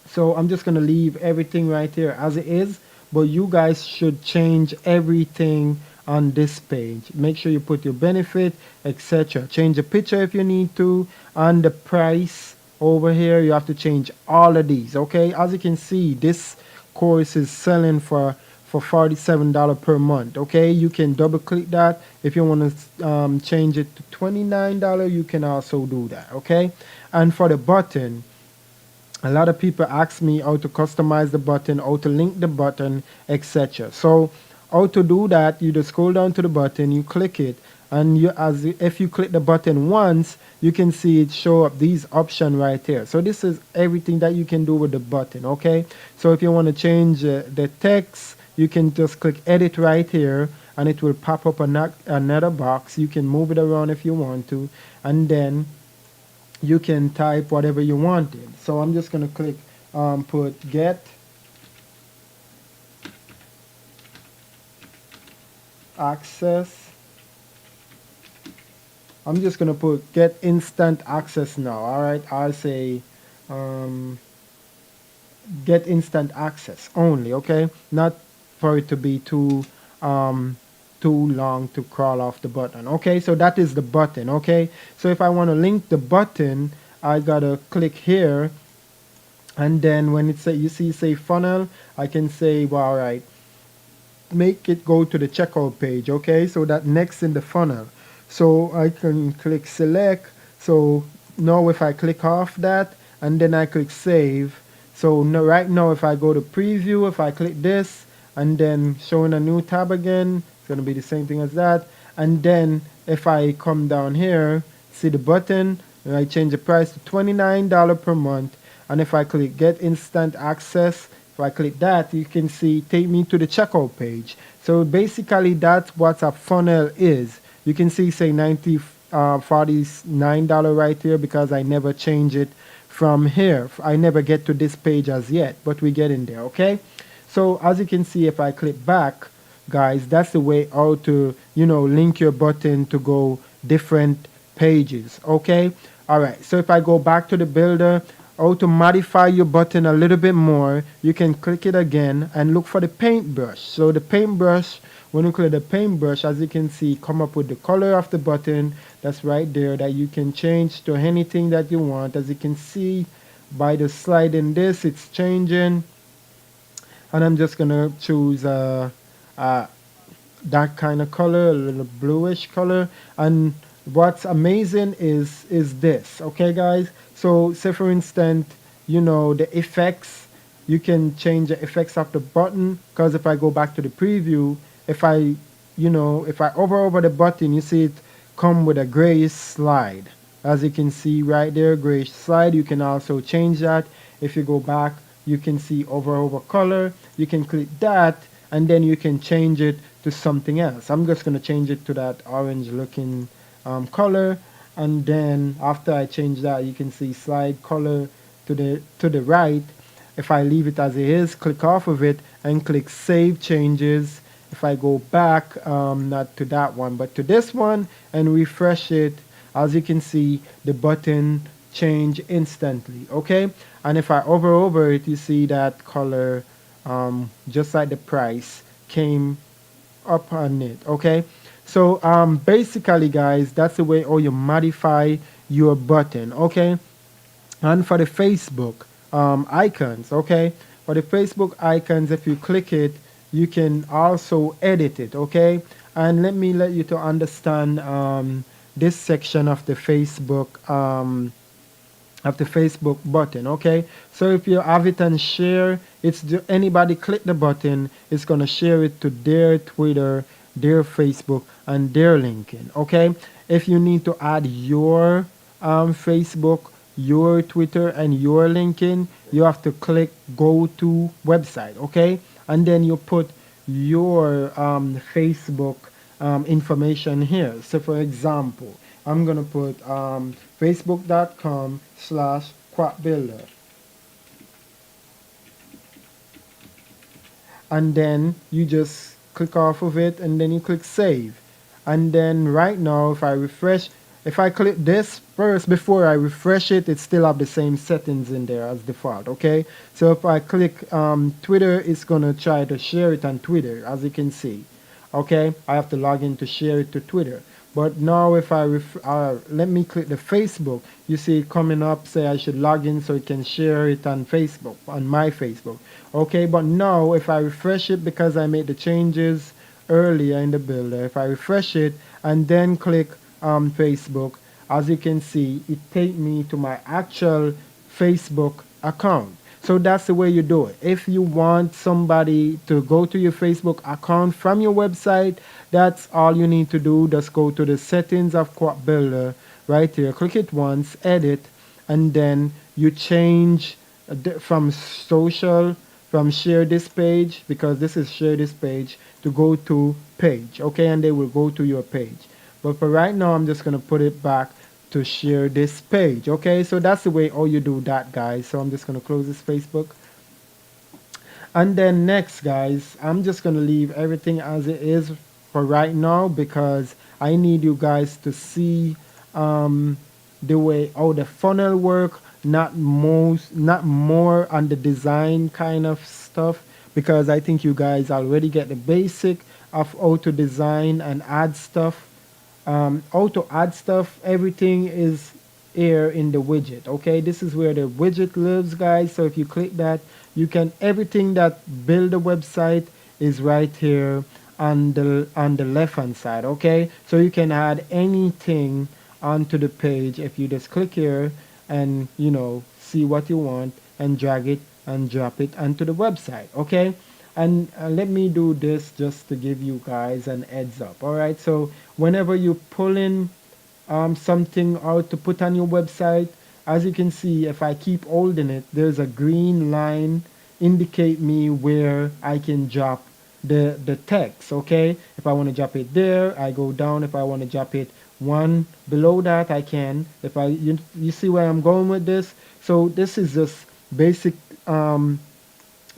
So I'm just gonna leave everything right here as it is, but you guys should change everything on this page. Make sure you put your benefit, etc. Change the picture if you need to, and the price over here you have to change all of these, okay? As you can see, this course is selling for $47 per month, okay? You can double click that. If you want to change it to $29, you can also do that, okay? And for the button, a lot of people ask me how to customize the button, how to link the button, etc. So how to do that, you just scroll down to the button, you click it, and if you click the button once, you can see it show up these options right here. So this is everything that you can do with the button, okay? So if you want to change the text, you can just click edit right here and it will pop up another box. You can move it around if you want to, and then you can type whatever you wanted. So I'm just going to click put get access. I'm just going to put get instant access now. All right, I'll say um, get instant access only, okay? Not for it to be too too long to crawl off the button. Okay, so that is the button. Okay, so if I want to link the button, I gotta click here, and then when it say, you see say funnel, I can say, well, all right, make it go to the checkout page. Okay, so that next in the funnel, so I can click select. So now if I click off that and then I click save, so no, right now if I go to preview, if I click this and then showing a new tab again, it's going to be the same thing as that. And then if I come down here, see the button, and I change the price to $29 per month, and if I click get instant access, if I click that, you can see take me to the checkout page. So basically that's what a funnel is. You can see say $49 right here because I never change it from here. I never get to this page as yet, but we get in there. Okay, so as you can see, if I click back, guys, that's the way how to, link your button to go different pages. Okay, all right, so if I go back to the builder, how to modify your button a little bit more, you can click it again and look for the paintbrush. So the paintbrush, when you click the paintbrush, as you can see, come up with the color of the button that's right there that you can change to anything that you want. As you can see by the slide in this, it's changing, and I'm just gonna choose a that kind of color, a little bluish color. And what's amazing is this. Okay, guys, so say for instance, the effects, you can change the effects of the button, because if I go back to the preview, if I if I hover over the button, you see it come with a gray slide. As you can see right there, gray slide. You can also change that. If you go back, you can see over color. You can click that, and then you can change it to something else. I'm just going to change it to that orange looking color, and then after I change that, you can see slide color to the right. If I leave it as it is, click off of it and click save changes. If I go back, not to that one but to this one, and refresh it, as you can see the button change instantly. Okay, and if I hover over it, you see that color, just like the price came up on it. Okay, so basically guys, that's the way how you modify your button. Okay, and for the Facebook icons, okay, for the Facebook icons, if you click it, you can also edit it. Okay, and let you to understand this section of the Facebook button. Okay, so if you have it and share, anybody click the button, it's gonna share it to their Twitter, their Facebook, and their LinkedIn. Okay, if you need to add your Facebook, your Twitter, and your LinkedIn, you have to click go to website. Okay, and then you put your Facebook information here. So for example, I'm gonna put facebook.com/quackbuilder, and then you just click off of it and then you click save. And then right now, if I refresh, if I click this first before I refresh it, it still have the same settings in there as default. Okay, so if I click Twitter, it's gonna try to share it on Twitter, as you can see. Okay, I have to log in to share it to Twitter. But now if I let me click the Facebook, you see it coming up, say I should log in so it can share it on Facebook, on my Facebook. Okay, but now if I refresh it, because I made the changes earlier in the builder, if I refresh it and then click Facebook, as you can see, it take me to my actual Facebook account. So that's the way you do it. If you want somebody to go to your Facebook account from your website, that's all you need to do. Just go to the settings of Quack Builder right here. Click it once, edit, and then you change from social, from share this page, because this is share this page, to go to page. Okay, and they will go to your page. But for right now, I'm just going to put it back to share this page. Okay, so that's the way how you do that, guys. So I'm just going to close this Facebook, and then next, guys, I'm just going to leave everything as it is for right now, because I need you guys to see the way how the funnel work, not more on the design kind of stuff, because I think you guys already get the basic of how to design and add stuff. How to add stuff, everything is here in the widget. Okay, this is where the widget lives, guys. So if you click that, you can, everything that build a website is right here on the left hand side. Okay, so you can add anything onto the page if you just click here and see what you want and drag it and drop it onto the website. Okay, and let me do this just to give you guys an heads up. All right, so whenever you pull in something out to put on your website, as you can see, if I keep holding it, there's a green line indicate me where I can drop the text. Okay, if I want to drop it there, I go down. If I want to drop it one below that, I can. If I you see where I'm going with this. So this is just basic um,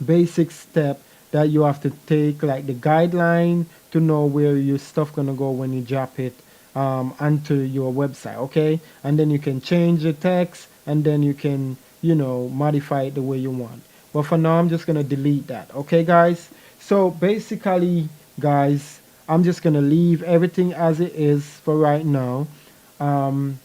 basic step that you have to take, like the guideline to know where your stuff gonna go when you drop it onto your website. Okay, and then you can change the text, and then you can modify it the way you want. But for now, I'm just gonna delete that. Okay, guys. So basically, guys, I'm just gonna leave everything as it is for right now. Um,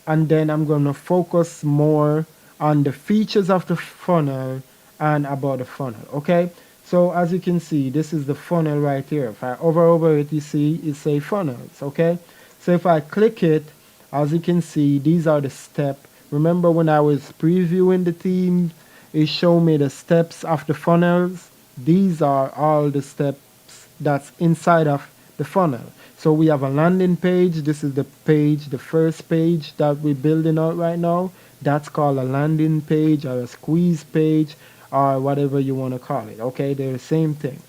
and then I'm going to focus more on the features of the funnel and about the funnel. Okay, so as you can see, this is the funnel right here. If I hover over it, you see it say funnels. Okay, so if I click it, as you can see, these are the steps. Remember when I was previewing the theme, it showed me the steps of the funnels. These are all the steps that's inside of the funnel. So we have a landing page. This is the page, the first page that we're building out right now. That's called a landing page or a squeeze page or whatever you want to call it. Okay, they're the same thing.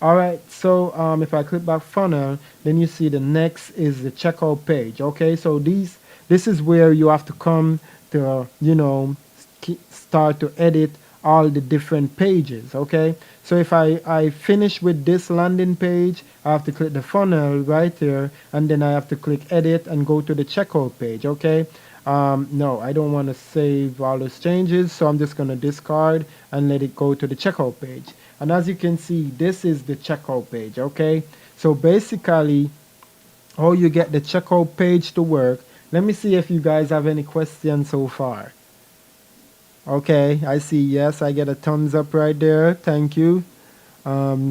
All right, so if I click back funnel, then you see the next is the checkout page. Okay, so this is where you have to come to start to edit all the different pages. Okay, so if I finish with this landing page, I have to click the funnel right there, and then I have to click edit and go to the checkout page. Okay, no, I don't want to save all those changes, so I'm just going to discard and let it go to the checkout page. And as you can see, this is the checkout page. Okay, so basically how you get the checkout page to work. Let me see if you guys have any questions so far. Okay, I see. Yes, I get a thumbs up right there. Thank you.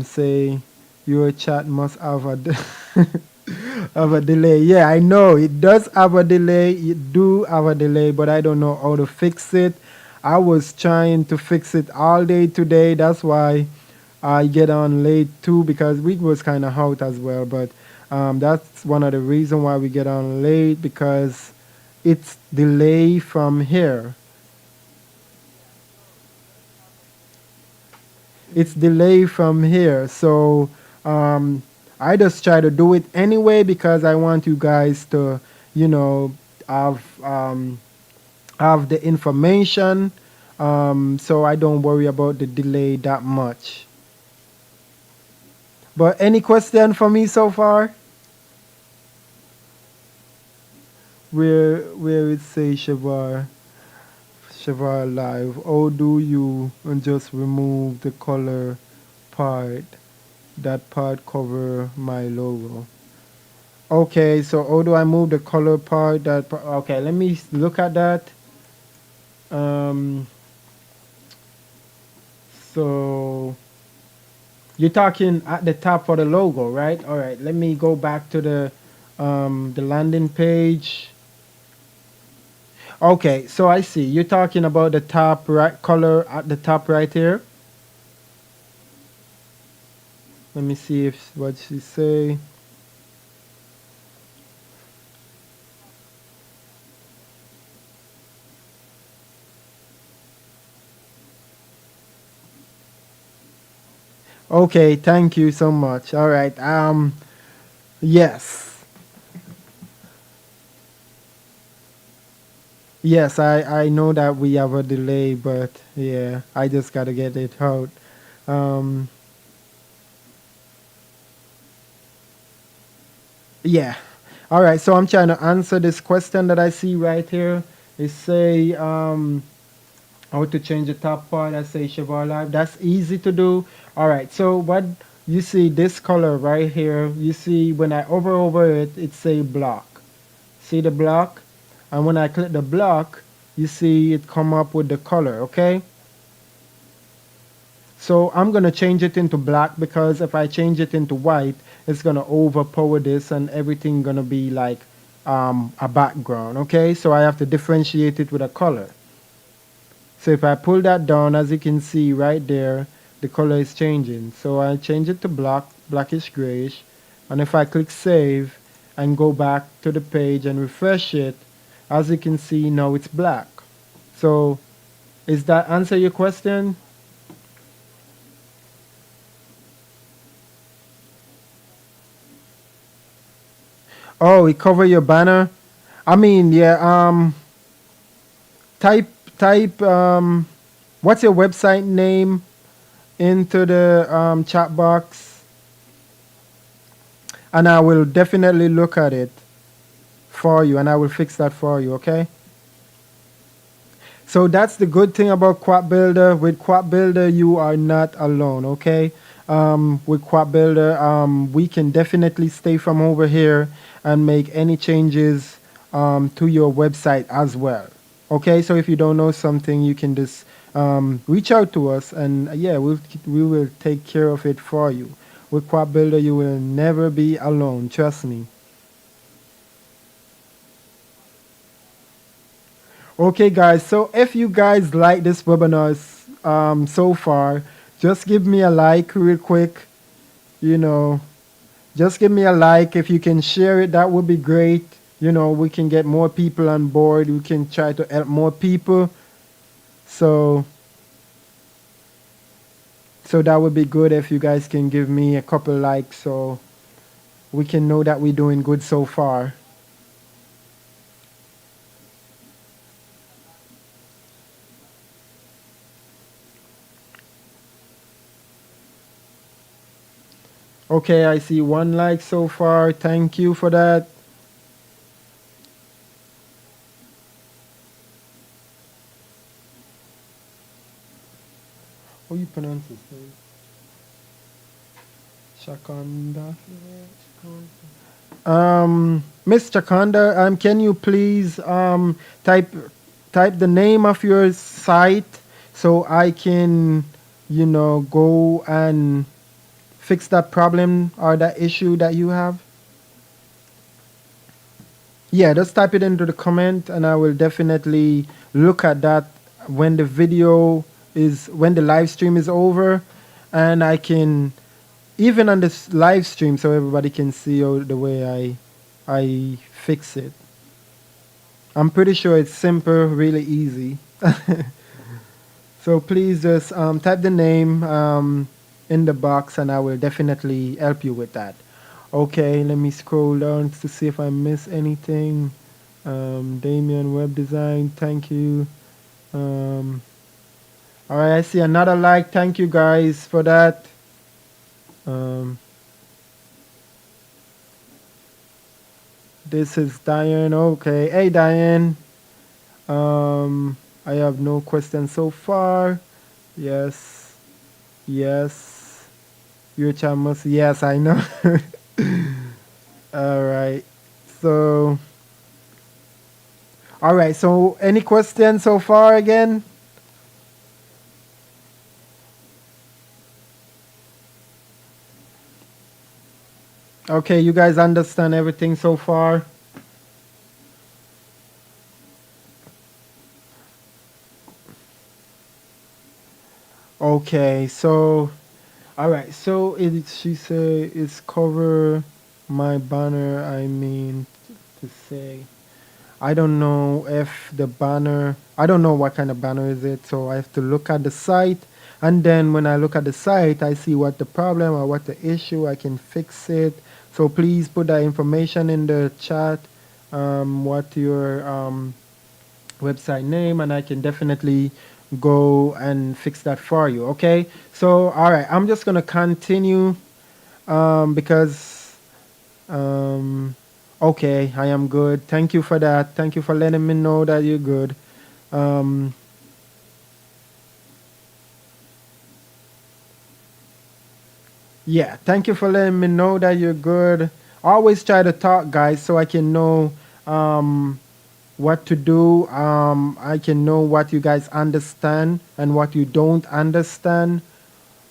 Say your chat must have a have a delay. Yeah, I know it does have a delay. It do have a delay, but I don't know how to fix it. I was trying to fix it all day today. That's why I get on late too, because we was kind of out as well. But that's one of the reason why we get on late, because it's delay from here. It's delay from here. So um, I just try to do it anyway because I want you guys to, you know, have have the information. So I don't worry about the delay that much. But any question for me so far? Where it say Shavar live? How do you just remove the color part? That part cover my logo. Okay, so how do I move the color part? Okay, let me look at that. Um, so you're talking at the top for the logo, right? All right, let me go back to the landing page. Okay, so I see you're talking about the top right color at the top right here. Let me see if what she say. Okay, thank you so much. All right. Yes. Yes, I know that we have a delay, but yeah, I just gotta get it out. Um, yeah. All right. So I'm trying to answer this question that I see right here. It say how to change the top part. I say Shavar Live. That's easy to do. All right. So what you see this color right here. You see when I hover over it, it say block. See the block? And when I click the block, you see it come up with the color, okay? So I'm gonna change it into black because if I change it into white, it's gonna overpower this and everything gonna be like a background, okay? So I have to differentiate it with a color. So if I pull that down, as you can see right there, the color is changing. So I change it to black, blackish grayish. And if I click save and go back to the page and refresh it, as you can see now it's black. So is that answer your question? Oh, it cover your banner? I mean, yeah, type type what's your website name into the chat box and I will definitely look at it for you and I will fix that for you, okay? So that's the good thing about Quack Builder. With Quack Builder, you are not alone, okay? With Quack Builder, we can definitely stay from over here and make any changes to your website as well. Okay, so if you don't know something, you can just reach out to us, and yeah, we will take care of it for you. With Quack Builder, you will never be alone. Trust me. Okay, guys. So if you guys like this webinar so far, just give me a like real quick. You know, just give me a like. If you can share it, that would be great. You know, we can get more people on board. We can try to help more people. So, so that would be good if you guys can give me a couple likes so we can know that we're doing good so far. Okay, I see one like so far. Thank you for that. How you pronounce this name? Shakanda. Miss Chakanda, can you please type the name of your site so I can, go and fix that problem or that issue that you have? Yeah, just type it into the comment and I will definitely look at that when the video when the live stream is over and I can even on this live stream so everybody can see the way I fix it. I'm pretty sure it's simple, really easy. So please just type the name in the box and I will definitely help you with that. Okay, let me scroll down to see if I miss anything. Damien Web Design, thank you. Um, all right, I see another like. Thank you guys for that. Um, this is Diane. Okay, hey Diane. I have no questions so far. Yes, yes. Your child must. Yes, I know. All right. So, all right. So, any questions so far again? Okay, you guys understand everything so far? Okay, so all right, so she say it's cover my banner. I mean to say, I don't know if the banner. I don't know what kind of banner is it. So I have to look at the site, and then when I look at the site, I see what the problem or what the issue. I can fix it. So please put that information in the chat. What your website name, and I can definitely go and fix that for you. Okay. So all right, I'm just gonna continue because okay, I am good. Thank you for that. Thank you for letting me know that you're good. Um, Yeah, thank you for letting me know that you're good. Always try to talk, guys, so I can know um, what to do. I can know what you guys understand and what you don't understand.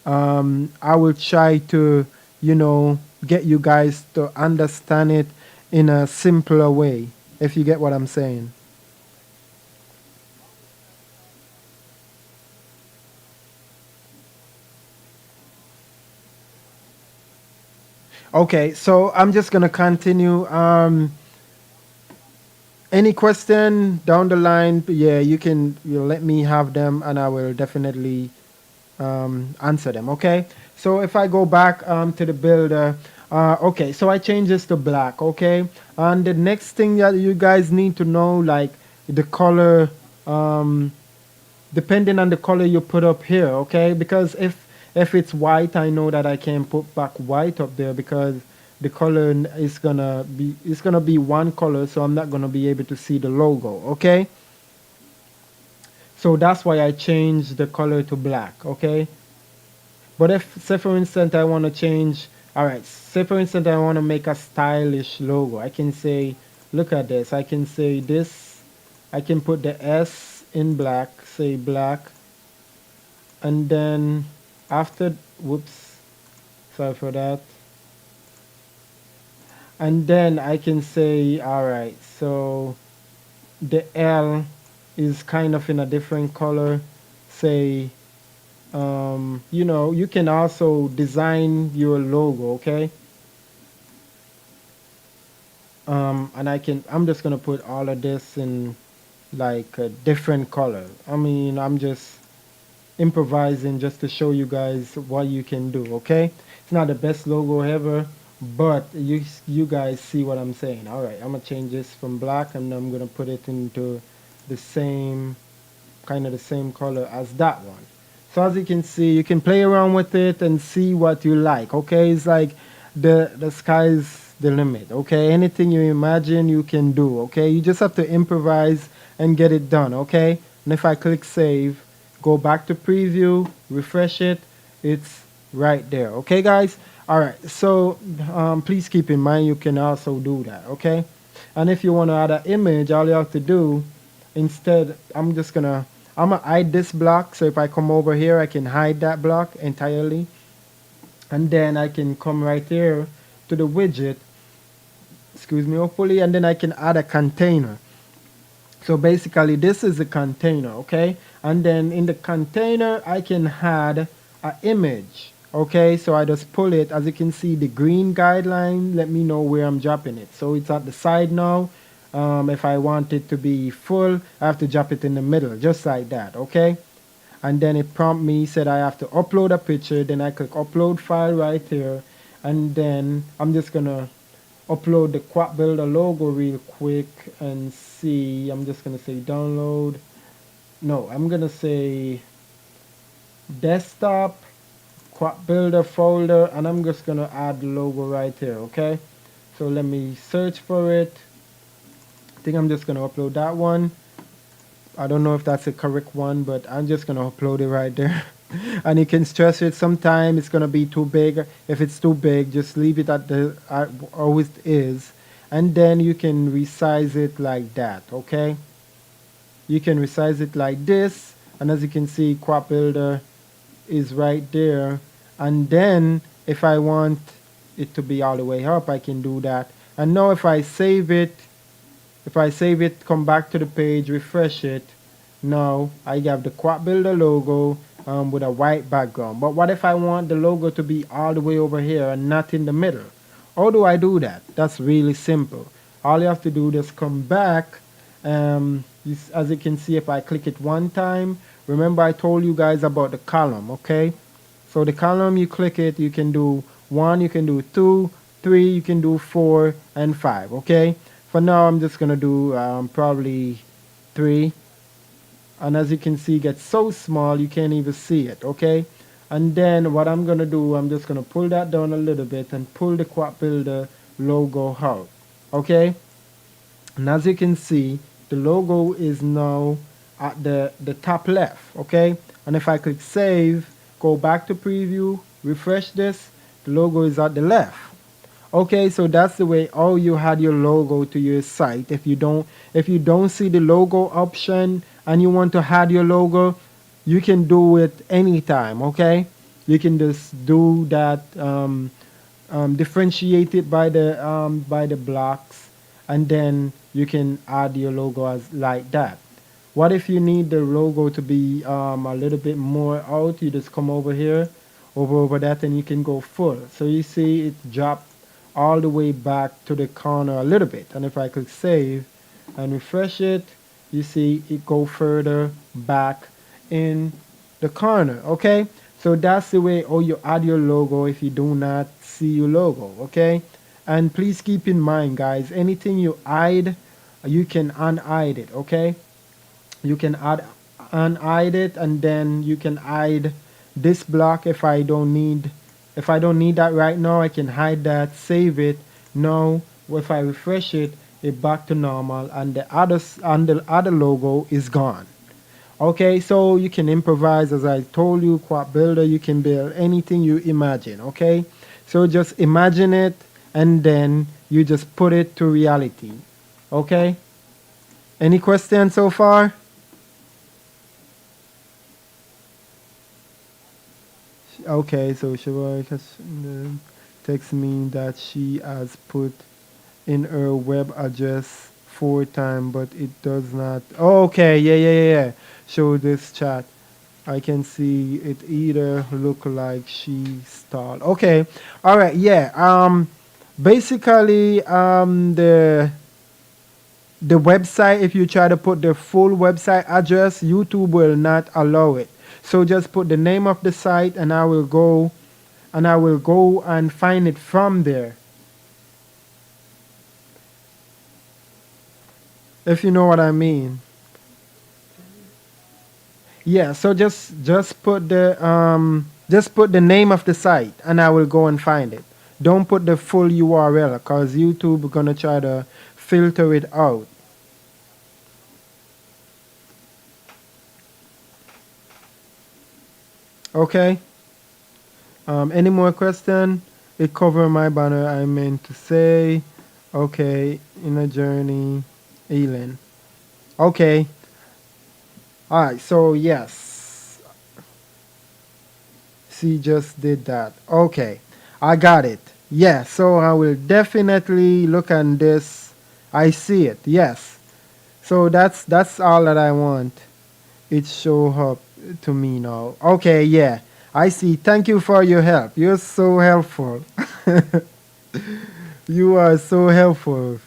I will try to, you know, get you guys to understand it in a simpler way, if you get what I'm saying. Okay, so I'm just gonna continue. Any question down the line? Yeah, you let me have them, and I will definitely answer them. Okay. So if I go back to the builder, okay. So I change this to black. Okay. And the next thing that you guys need to know, like the color, um, depending on the color you put up here. Okay. Because if it's white, I know that I can put back white up there because the color is gonna be it's gonna be one color, so I'm not gonna be able to see the logo. Okay. So that's why I changed the color to black. Okay. But if, say for instance, I want to change, all right, say for instance, I want to make a stylish logo. I can say, look at this. I can say this, I can put the S in black, say black, and then after, whoops, sorry for that. And then I can say, all right, so the L is kind of in a different color, say, you can also design your logo, okay? And I'm just gonna put all of this in like a different color. I mean, I'm just improvising just to show you guys what you can do. Okay, it's not the best logo ever, but you guys see what I'm saying. All right, I'm gonna change this from black, and I'm gonna put it into the same kind of the same color as that one. So as you can see, you can play around with it and see what you like. Okay, it's like the sky's the limit. Okay, anything you imagine, you can do. Okay, you just have to improvise and get it done. Okay, and if I click save, go back to preview, refresh it, it's right there. Okay, guys. All right. So please keep in mind you can also do that. Okay, and if you want to add an image, all you have to do instead, I'm gonna hide this block. So if I come over here, I can hide that block entirely, and then I can come right here to the widget. Excuse me, hopefully, and then I can add a container. So basically, this is a container, okay? And then in the container, I can add an image, okay? So I just pull it. As you can see, the green guideline let me know where I'm dropping it. So it's at the side now. If I want it to be full, I have to drop it in the middle, just like that, okay? And then it prompt me, said I have to upload a picture. Then I click upload file right here, and then I'm just gonna upload the Quack Builder logo real quick and see. I'm just gonna say download. No, I'm gonna say desktop Quack Builder folder, and I'm just gonna add the logo right here. Okay, so let me search for it. I think I'm just gonna upload that one. I don't know if that's the correct one, but I'm just gonna upload it right there. And you can stress it. Sometime it's gonna be too big. If it's too big, just leave it at the always is, and then you can resize it like that. Okay, you can resize it like this, and as you can see, Crop Builder is right there. And then if I want it to be all the way up, I can do that. And now if I save it, come back to the page, refresh it, now I have the Quad Builder logo with a white background. But what if I want the logo to be all the way over here and not in the middle? How do I do that? That's really simple. All you have to do is come back. As you can see, if I click it one time, remember I told you guys about the column, okay? So the column, you click it, you can do one, you can do two, three, you can do four, and five, okay? For now, I'm just gonna do probably three. And as you can see, it gets so small you can't even see it, okay? And then what I'm gonna do, I'm just gonna pull that down a little bit and pull the Quad Builder logo out, okay? And as you can see, the logo is now at the top left, okay? And if I click save, go back to preview, refresh this, The logo is at the left. Okay, so that's the way how you had your logo to your site. If you don't see the logo option and you want to add your logo, you can do it anytime. Okay, you can just do that. Differentiate it by the blocks, and then you can add your logo as like that. What if you need the logo to be a little bit more out? You just come over here, over that, and you can go full. So you see it dropped all the way back to the corner a little bit. And if I click save and refresh it, you see it go further back in the corner. Okay, so that's the way how you add your logo if you do not see your logo. Okay, and please keep in mind, guys, anything you hide, you can unhide it. Okay, you can add unhide it, and then you can hide this block. If I don't need that right now, I can hide that, save it. Now if I refresh it, it back to normal, and the other logo is gone. Okay, so you can improvise. As I told you, Quad Builder, you can build anything you imagine. Okay, so just imagine it, and then you just put it to reality. Okay, any questions so far? Okay, so Shiva has text me that she has put in her web address 4 times, but it does not. Oh, okay, yeah, yeah, yeah, yeah. Show this chat. I can see it either look like she stalled. Okay, all right, yeah. Basically, the website, if you try to put the full website address, YouTube will not allow it. So just put the name of the site, and I will go and find it from there. If you know what I mean. Yeah, so just put the name of the site, and I will go and find it. Don't put the full URL, cause YouTube gonna try to filter it out. Okay. Any more question? It cover my banner. I meant to say. Okay, in a journey, Elin. Okay. All right. So yes, she just did that. Okay, I got it. Yes. So I will definitely look at this. I see it. Yes. So that's all that I want. It show up to me now. Okay. Yeah. I see. Thank you for your help. You're so helpful. You are so helpful.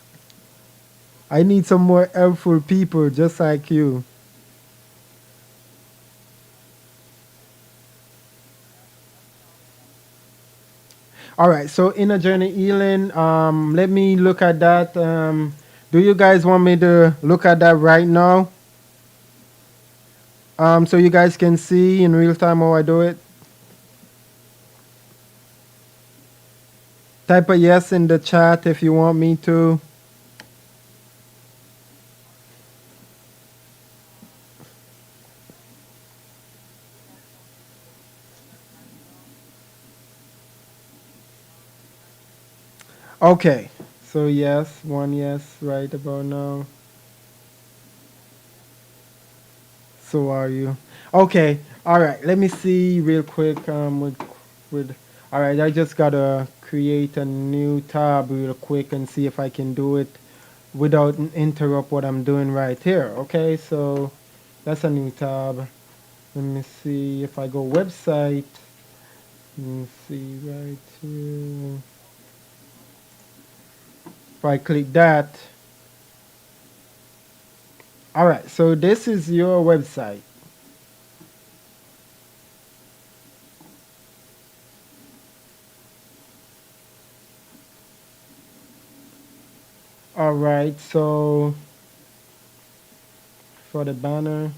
I need some more helpful people just like you. All right, so inner journey Elin, let me look at that. Do you guys want me to look at that right now? So you guys can see in real time how I do it. Type a yes in the chat if you want me to. Okay, so yes, one yes right about now. So are you? Okay. All right. Let me see real quick. With. All right. I just gotta create a new tab real quick and see if I can do it without interrupt what I'm doing right here. Okay. So that's a new tab. Let me see if I go website. Let me see right here. If I click that. All right. So this is your website. All right. So for the banner.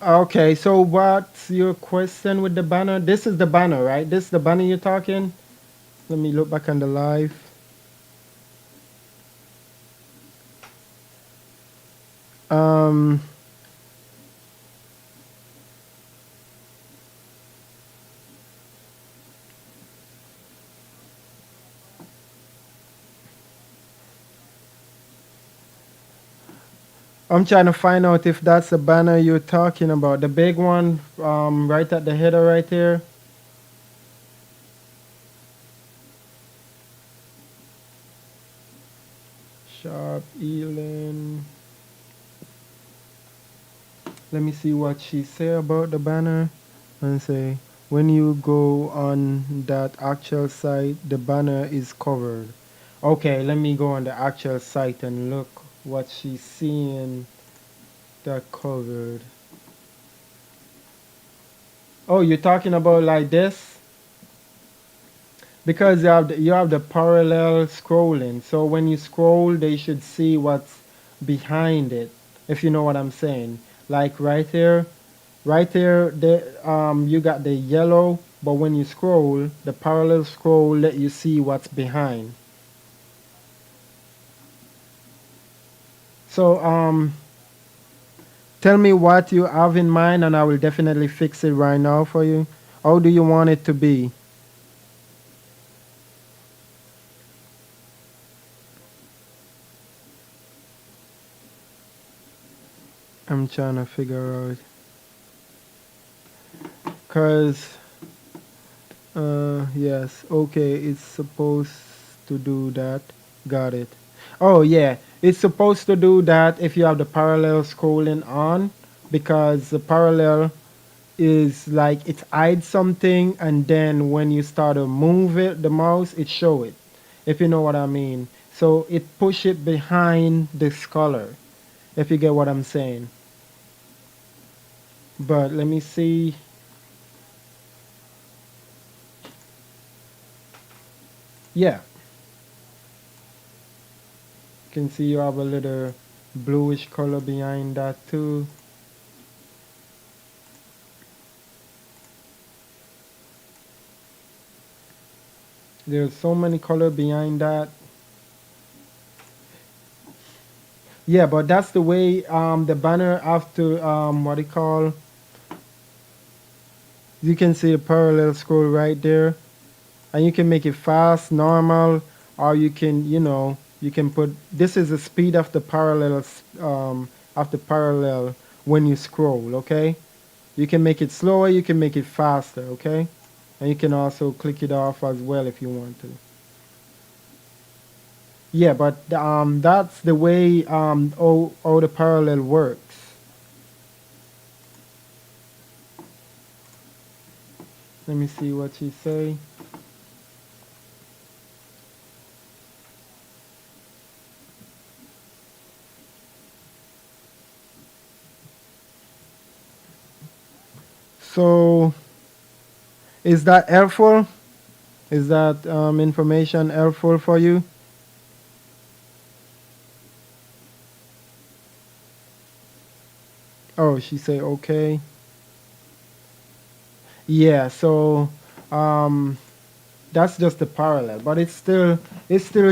Okay, so what's your question with the banner? This is the banner, right? This is the banner you're talking? Let me look back on the live. Um, I'm trying to find out if that's the banner you're talking about. The big one, right at the header right there. Sharp Elin. Let me see what she say about the banner. And say, when you go on that actual site, the banner is covered. Okay, let me go on the actual site and look what she's seeing that covered. Oh, you're talking about like this? Because you have the parallel scrolling. So when you scroll, they should see what's behind it, if you know what I'm saying. Like right there, you got the yellow, but when you scroll, the parallel scroll let you see what's behind. So tell me what you have in mind, and I will definitely fix it right now for you. How do you want it to be? I'm trying to figure out. Cause yes, okay, it's supposed to do that. Got it. Oh yeah, it's supposed to do that if you have the parallel scrolling on, because the parallel is like it hides something, and then when you start to move it, the mouse, it show it. If you know what I mean. So it push it behind this color, if you get what I'm saying. But let me see. Yeah, you can see you have a little bluish color behind that too. There's so many color behind that. Yeah, but that's the way the banner have to what do you call? You can see a parallel scroll right there, and you can make it fast, normal, or you can you can put this is the speed of the parallel when you scroll. Okay, you can make it slower, you can make it faster. Okay, and you can also click it off as well if you want to. Yeah, but that's the way all the parallel works. Let me see what she say. So, is that helpful? Is that information helpful for you? Oh, she say okay. Yeah. So, um, that's just the parallel, but it still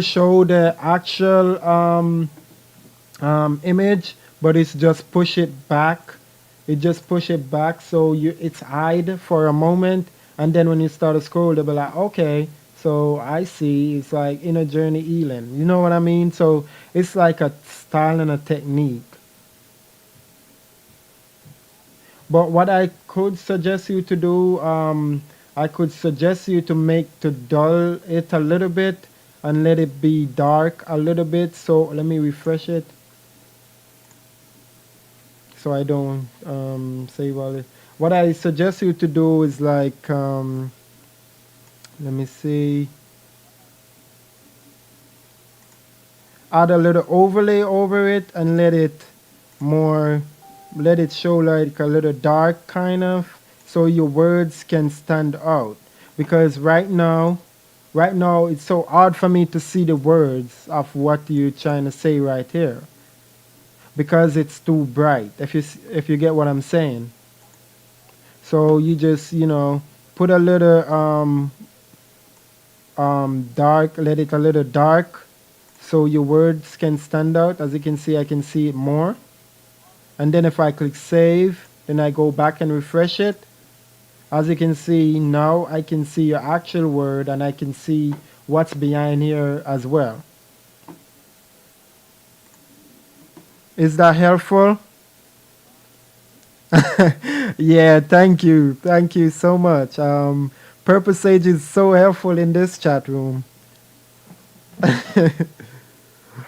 show the actual image, but it's just push it back. It just push it back so it's hide for a moment, and then when you start to scroll, they'll be like, okay, so I see. It's like inner journey Elin. You know what I mean? So it's like a style and a technique. But what I could suggest you to do, I could suggest you to make to dull it a little bit and let it be dark a little bit. So let me refresh it so I don't save all it. What I suggest you to do is like, let me see, add a little overlay over it and more, let it show like a little dark kind of, so your words can stand out. Because right now it's so hard for me to see the words of what you're trying to say right here because it's too bright. If you get what I'm saying. So you just put a little dark, let it a little dark, so your words can stand out. As you can see, I can see it more. And then if I click save, then I go back and refresh it. As you can see now, I can see your actual word and I can see what's behind here as well. Is that helpful? Yeah, thank you so much. Purple Sage is so helpful in this chat room.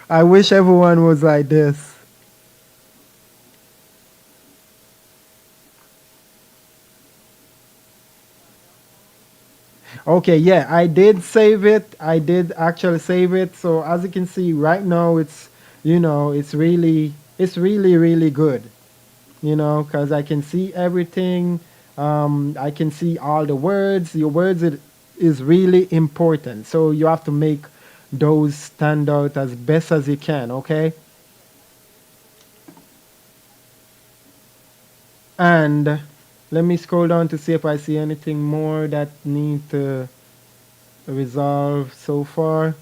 I wish everyone was like this. Okay, yeah, I did save it. I did actually save it. So as you can see right now, it's really, really good. Because I can see everything. I can see all the words. Your words is really important. So you have to make those stand out as best as you can. Okay, and let me scroll down to see if I see anything more that need to resolve so far.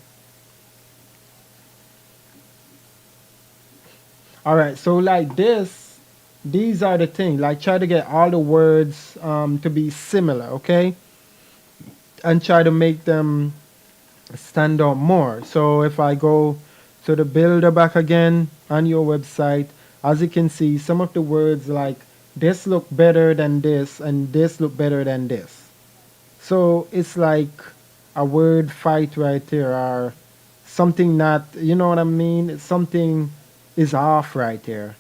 All right, so like this, these are the things. Like try to get all the words to be similar, okay, and try to make them stand out more. So if I go to the builder back again on your website, as you can see, some of the words like this look better than this, and this look better than this. So it's like a word fight right there, or something not. You know what I mean? Something is off right there.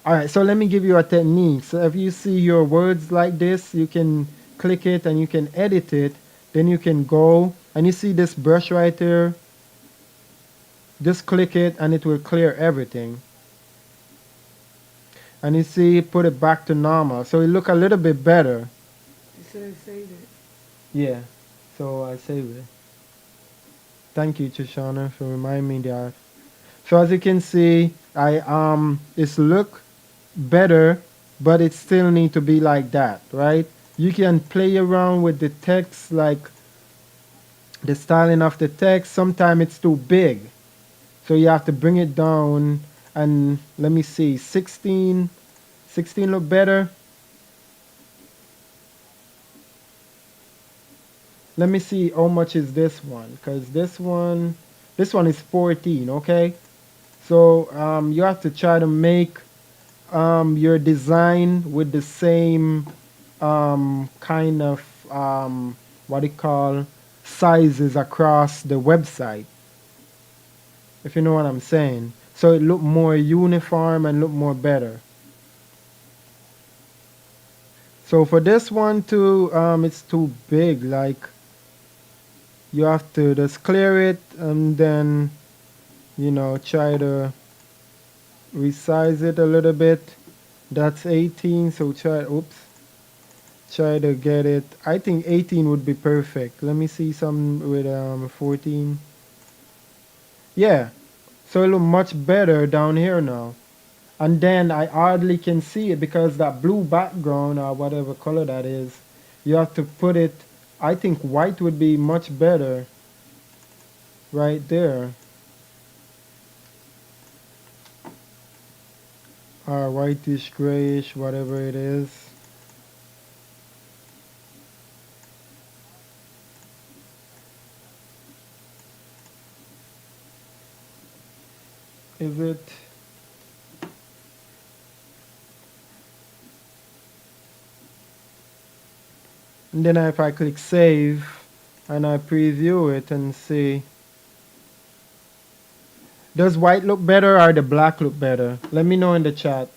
All right, so let me give you a technique. So if you see your words like this, you can click it and you can edit it. Then you can go and you see this brush right there. Just click it and it will clear everything. And you see, put it back to normal. So it look a little bit better. You said save it. Yeah. So I save it. Thank you, Shoshana, for reminding me that. So as you can see, it's look better, but it still need to be like that, right? You can play around with the text, like the styling of the text. Sometimes it's too big, so you have to bring it down. And let me see, 16 look better. Let me see how much is this one, because this one is 14. Okay, so you have to try to make your design with the same kind of what you call sizes across the website, if you know what I'm saying. So it look more uniform and look more better. So for this one too, it's too big. Like you have to just clear it and then try to resize it a little bit. That's 18. So try to get it. I think 18 would be perfect. Let me see some with 14. Yeah, so it look much better down here now. And then I hardly can see it because that blue background or whatever color that is, you have to put it. I think white would be much better right there, or whitish grayish, whatever it is. Is it? And then if I click save and I preview it and see, does white look better or the black look better? Let me know in the chat.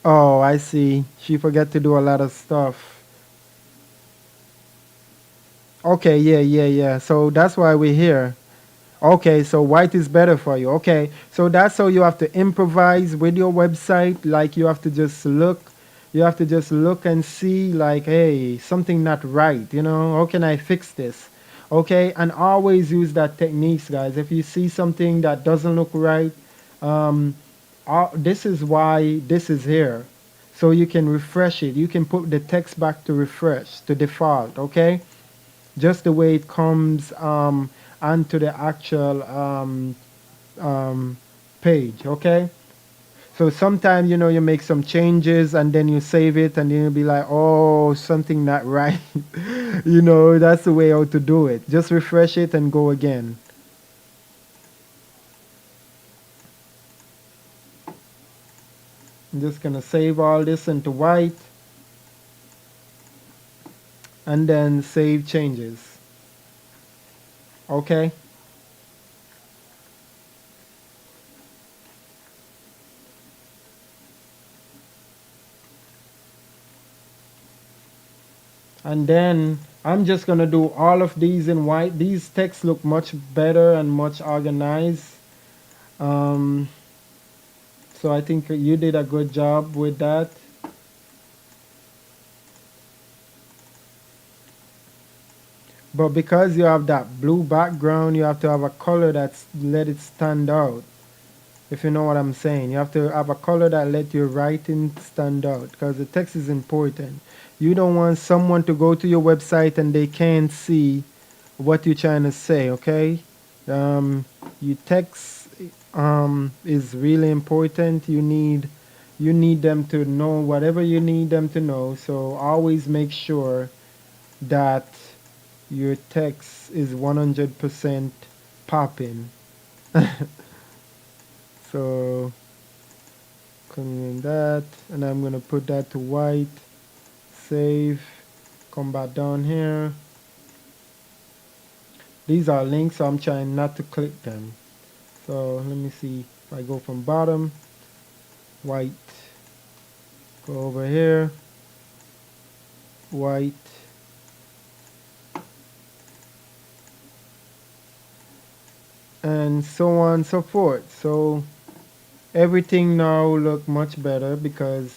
Oh, I see. She forgot to do a lot of stuff. Okay, yeah, yeah, yeah. So that's why we're here. Okay, so white is better for you. Okay, so that's how you have to improvise with your website. Like you have to just look and see, like, hey, something not right. How can I fix this? Okay, and always use that techniques, guys. If you see something that doesn't look right, um, this is why this is here. So you can refresh it. You can put the text back to refresh to default. Okay, just the way it comes onto the actual um, page. Okay, So sometimes, you make some changes and then you save it and then you'll be like, oh, something not right. That's the way how to do it. Just refresh it and go again. I'm just gonna save all this into white and then save changes. Okay? And then I'm just gonna do all of these in white. These texts look much better and much organized. Um, so I think you did a good job with that. But because you have that blue background, you have to have a color that's let it stand out. If you know what I'm saying, you have to have a color that let your writing stand out because the text is important. You don't want someone to go to your website and they can't see what you're trying to say. Okay, your text is really important. You need them to know whatever you need them to know. So always make sure that your text is 100% popping. So clean that, and I'm gonna put that to white. Save. Come back down here. These are links, so I'm trying not to click them. So let me see if I go from bottom, white, go over here, white, and so on and so forth. So everything now look much better because,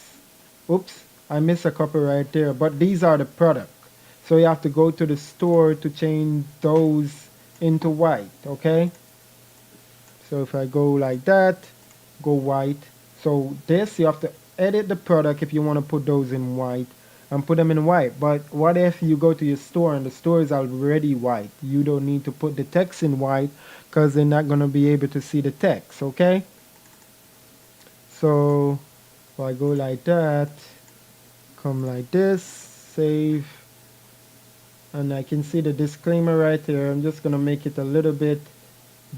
oops, I missed a couple right there. But these are the product. So you have to go to the store to change those into white, okay? So if I go like that, go white. So this, you have to edit the product if you want to put those in white and put them in white. But what if you go to your store and the store is already white? You don't need to put the text in white because they're not going to be able to see the text, okay? So if I go like that, come like this, save, and I can see the disclaimer right there. I'm just going to make it a little bit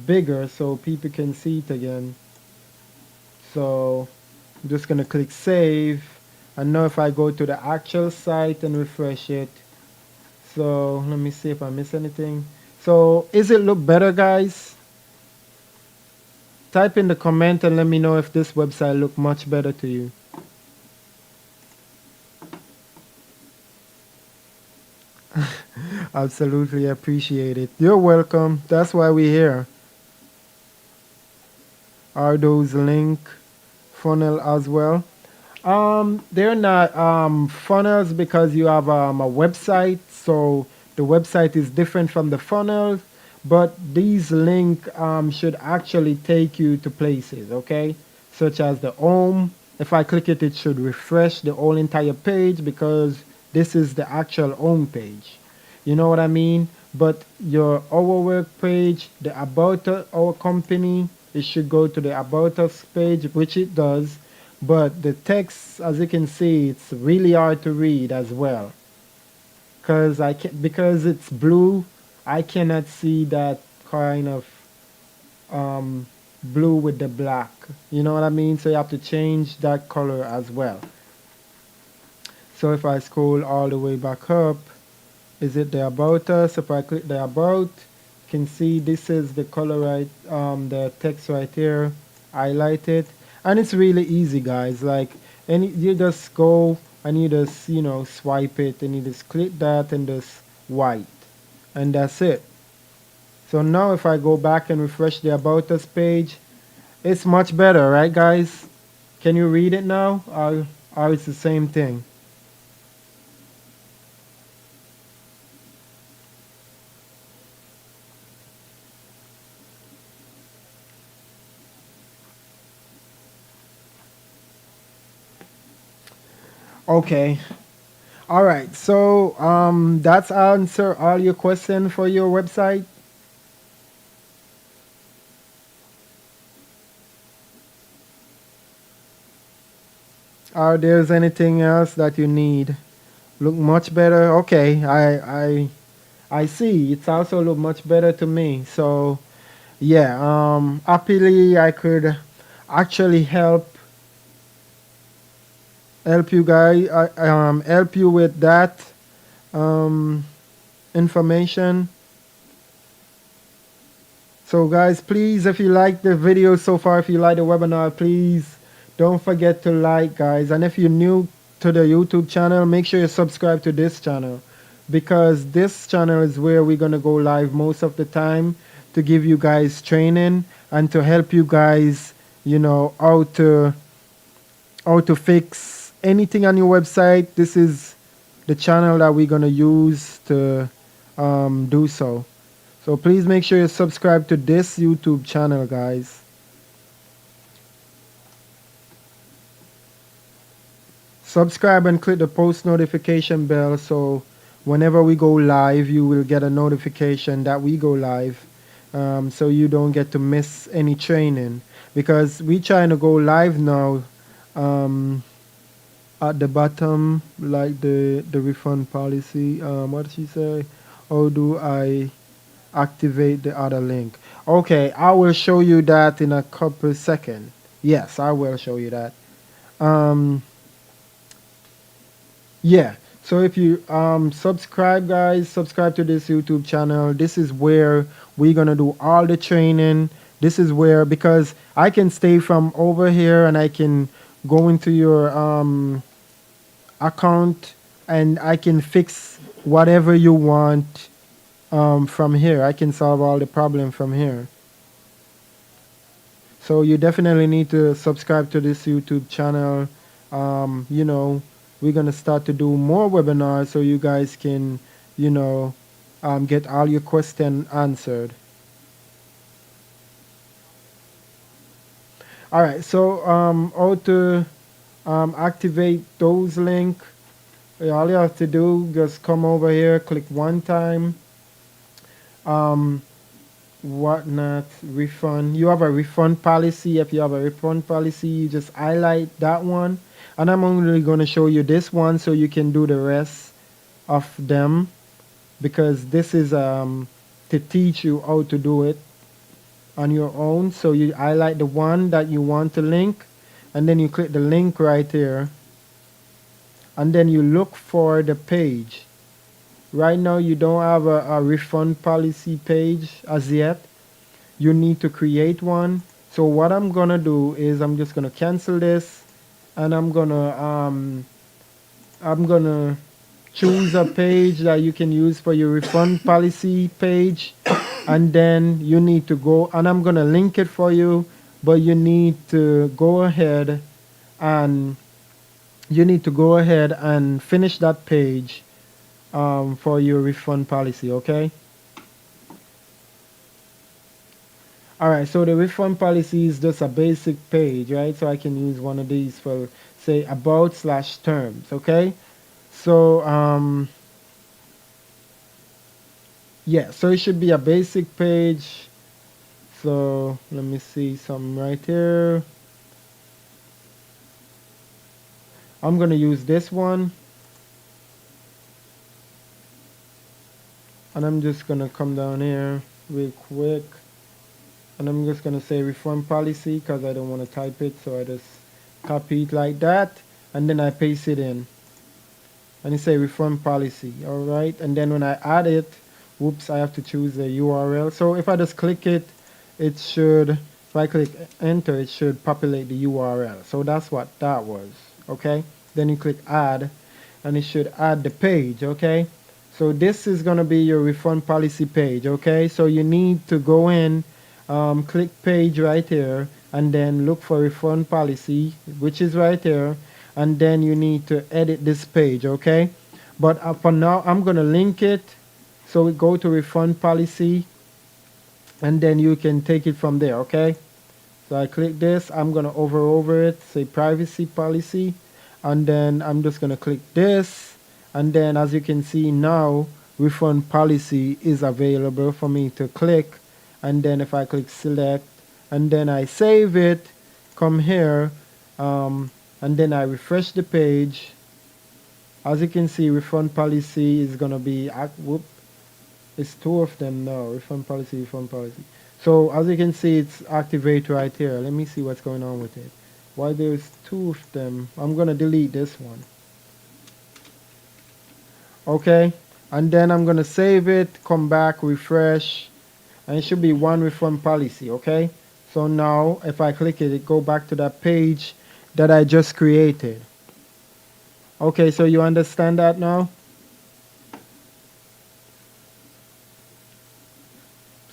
bigger so people can see it again. So I'm just gonna click save, and now if I go to the actual site and refresh it, so let me see if I miss anything. So is it look better, guys? Type in the comment and let me know if this website look much better to you. Absolutely appreciate it. You're welcome. That's why we're here. Are those link funnel as well? They're not funnels because you have a website, so the website is different from the funnels. But these link should actually take you to places, okay? Such as the home. If I click it, it should refresh the whole entire page because this is the actual home page. You know what I mean? But your our work page, the about our company, it should go to the about us page, which it does. But the text, as you can see, it's really hard to read as well. Because it's blue, I cannot see that kind of um, blue with the black. You know what I mean? So you have to change that color as well. So if I scroll all the way back up, is it the about us? If I click the about, you can see this is the color right, the text right here, highlight it, and it's really easy, guys. Like, and you just go and you just swipe it and you just click that and just white, and that's it. So now if I go back and refresh the about us page, it's much better, right, guys? Can you read it now, or it's the same thing? Okay. All right, so that's answer all your question for your website. Or there's anything else that you need? Look much better. Okay, I see. It's also look much better to me. So yeah, happily I could actually help you guys. Help you with that um information. So guys, please, if you like the video so far, if you like the webinar, please don't forget to like, guys. And if you're new to the YouTube channel, make sure you subscribe to this channel, because this channel is where we're gonna go live most of the time to give you guys training and to help you guys, how to fix anything on your website. This is the channel that we're gonna use to do so. So please make sure you subscribe to this YouTube channel, guys. Subscribe and click the post notification bell so whenever we go live, you will get a notification that we go live, so you don't get to miss any training. Because we trying to go live now, um, at the bottom, like the refund policy. What did she say? How do I activate the other link? Okay, I will show you that in a couple seconds. Yes, I will show you that. Um, yeah. So if you subscribe, guys, subscribe to this YouTube channel. This is where we're gonna do all the training. This is where, because I can stay from over here and I can go into your account and I can fix whatever you want from here. I can solve all the problem from here. So you definitely need to subscribe to this YouTube channel. We're gonna start to do more webinars so you guys can, you know, get all your questions answered. All right. So how to activate those link? All you have to do, just come over here, click one time. Um, Whatnot refund. You have a refund policy. If you have a refund policy, you just highlight that one. And I'm only going to show you this one so you can do the rest of them, because this is to teach you how to do it on your own. So you highlight the one that you want to link, and then you click the link right here, and then you look for the page. Right now you don't have a refund policy page as yet. You need to create one. So what I'm gonna do is I'm just gonna cancel this, and I'm gonna choose a page that you can use for your refund policy page, and then you need to go, and I'm gonna link it for you, but and you need to go ahead and finish that page for your refund policy. Okay. All right, so the refund policy is just a basic page, right? So I can use one of these for, say, about/terms, okay? So, yeah, so it should be a basic page. So let me see some right here. I'm gonna use this one, and I'm just gonna come down here real quick, and I'm just gonna say refund policy because I don't want to type it, so I just copy it like that, and then I paste it in. And it say refund policy, all right? And then when I add it, whoops, I have to choose the URL. So if I just click it, if I click enter, it should populate the URL. So that's what that was, okay? Then you click add, and it should add the page, okay? So this is gonna be your refund policy page, okay? So you need to go in, click page right here, and then look for refund policy, which is right here, and then you need to edit this page, okay? But for now, I'm gonna link it. So we go to refund policy, and then you can take it from there, okay? So I click this, I'm gonna over it, say privacy policy, and then I'm just gonna click this, and then as you can see now, refund policy is available for me to click, and then if I click select, and then I save it, come here, and then I refresh the page. As you can see, refund policy is gonna be whoop. It's two of them now. Refund policy, refund policy. So as you can see, it's activate right here. Let me see what's going on with it. Why there's two of them? I'm gonna delete this one. Okay, and then I'm gonna save it. Come back, refresh, and it should be one refund policy. Okay. So now if I click it, it go back to that page that I just created. Okay, so you understand that now?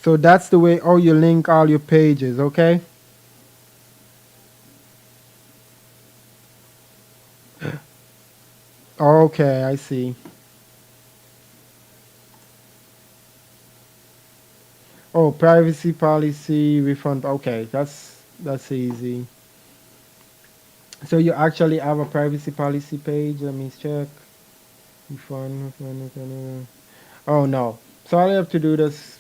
So that's the way how you link all your pages, okay? Okay, I see. Oh, privacy policy, refund. Okay, that's easy. So you actually have a privacy policy page. Let me check. Refund. Oh no. So all you have to do is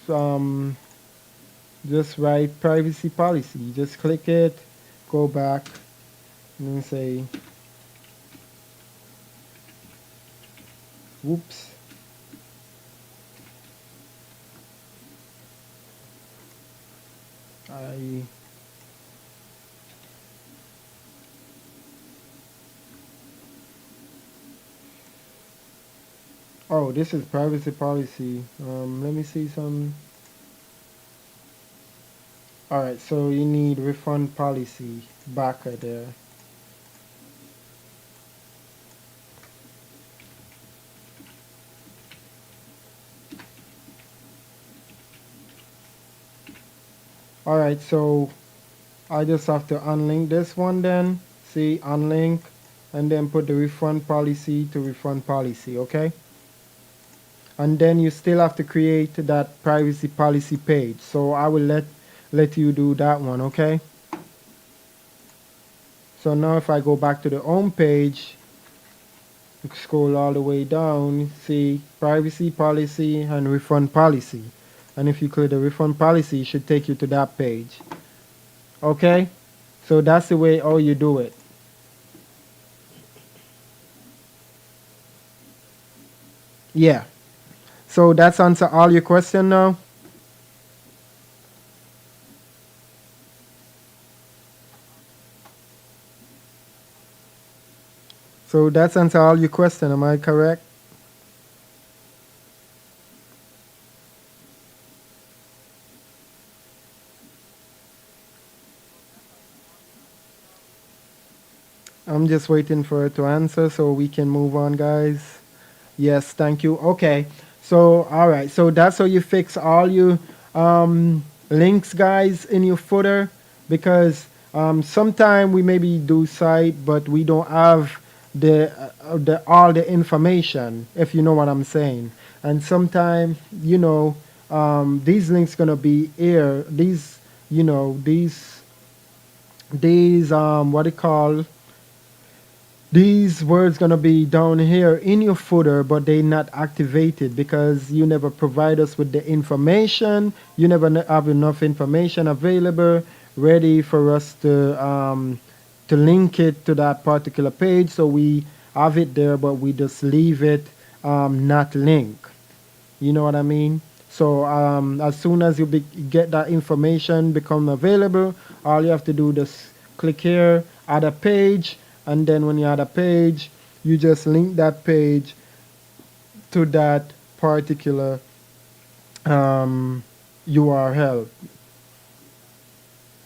just write privacy policy. Just click it, go back, and then say, whoops. I Oh, this is privacy policy. Let me see some. All right, so you need refund policy back right there. All right, so I just have to unlink this one then. See, unlink, and then put the refund policy to refund policy, okay? And then you still have to create that privacy policy page. So I will let you do that one, okay? So now if I go back to the home page, scroll all the way down, see privacy policy and refund policy. And if you click the refund policy, it should take you to that page. Okay? So that's the way how you do it. Yeah. So that's answer all your question now. So that's answer all your question. Am I correct? I'm just waiting for it to answer so we can move on, guys. Yes, thank you. Okay. So, all right. So that's how you fix all your links, guys, in your footer because sometime we maybe do site, but we don't have the all the information, if you know what I'm saying. And sometime, these links gonna be here. These what they call these words gonna be down here in your footer, but they not activated because you never provide us with the information. You never have enough information available ready for us to link it to that particular page. So we have it there, but we just leave it not link. You know what I mean? So as soon as you get that information become available, all you have to do is click here, add a page, and then when you add a page, you just link that page to that particular URL.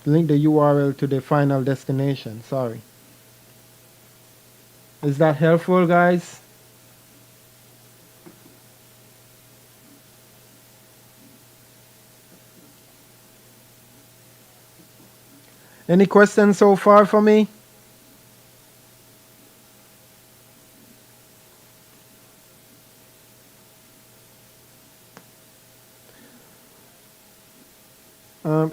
Link the URL to the final destination. Sorry. Is that helpful, guys? Any questions so far for me?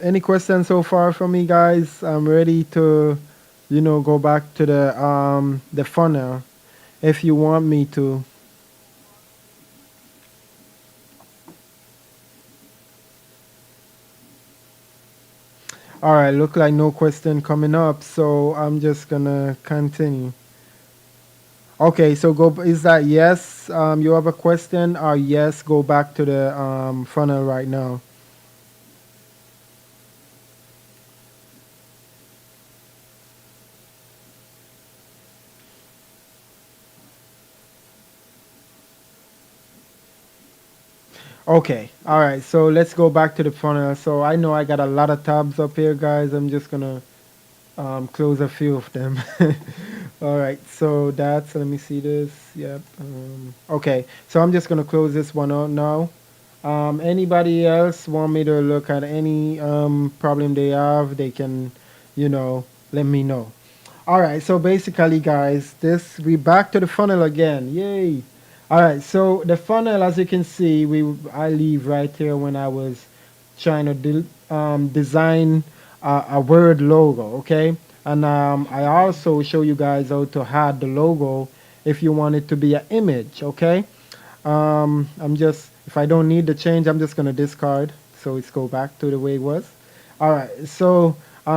Any questions so far from me, guys? I'm ready to, go back to the funnel if you want me to. All right, look like no question coming up, so I'm just gonna continue. Okay, so go. Is that yes? You have a question, or yes? Go back to the funnel right now. Okay, all right. So let's go back to the funnel. So I know I got a lot of tabs up here, guys. I'm just gonna close a few of them. All right, so that's, let me see this. Yep. Okay, so I'm just gonna close this one out now. Anybody else want me to look at any problem they have? They can, you know, let me know. All right, so basically, guys, this we back to the funnel again. Yay! All right, so the funnel, as you can see, I leave right here when I was trying to design a word logo, okay? And I also show you guys how to add the logo if you want it to be an image, okay? I'm just, if I don't need the change, I'm just gonna discard. So it's go back to the way it was. All right. So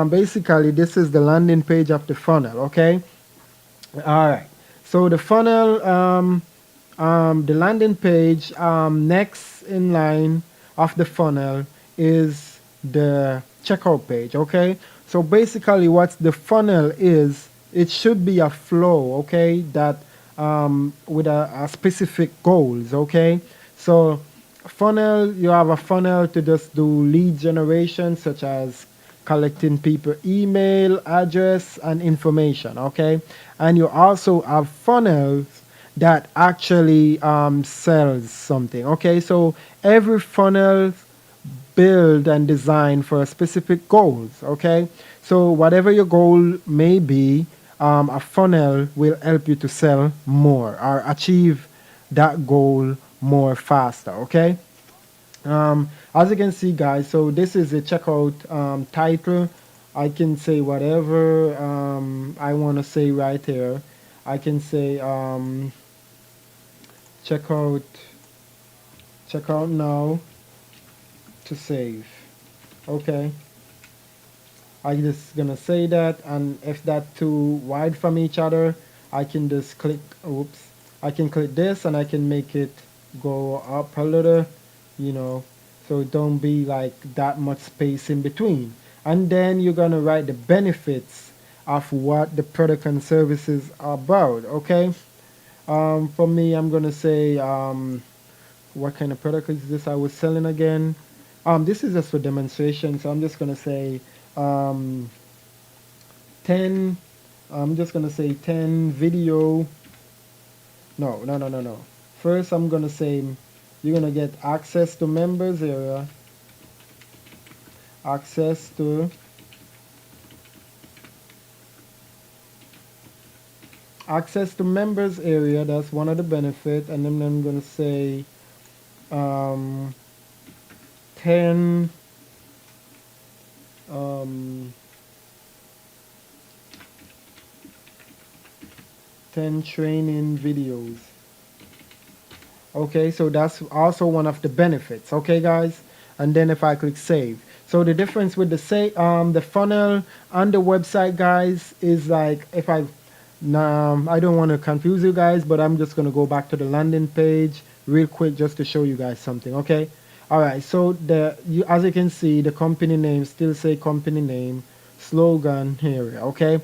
basically, this is the landing page of the funnel. Okay. All right. So the funnel, the landing page, next in line of the funnel is the checkout page. Okay. So basically, what the funnel is, it should be a flow. Okay. That with a specific goals. Okay. So funnel, you have a funnel to just do lead generation, such as collecting people email address and information, okay? And you also have funnels that actually sells something, okay? So every funnel build and design for specific goals, okay? So whatever your goal may be, a funnel will help you to sell more or achieve that goal more faster, okay? As you can see, guys, so this is a checkout title. I can say whatever I want to say right here. I can say checkout, checkout now to save. Okay, I just gonna say that, and if that too wide from each other, I can just click. Oops, I can click this, and I can make it go up a little, you know, so it don't be like that much space in between. And then you're gonna write the benefits of what the product and services are about. Okay. For me, I'm gonna say what kind of product is this I was selling again. This is just for demonstration, so I'm just gonna say um, 10. I'm just gonna say 10 video. No, no, no, no, no. First, I'm gonna say you're gonna get access to members area, access to members area. That's one of the benefit, and then I'm gonna say um, 10 um, 10 training videos. Okay, so that's also one of the benefits. Okay, guys, and then if I click save, so the difference with the funnel on the website, guys, is like if I don't want to confuse you guys, but I'm just gonna go back to the landing page real quick just to show you guys something. Okay, all right. So as you can see, the company name still say company name, slogan here. Okay,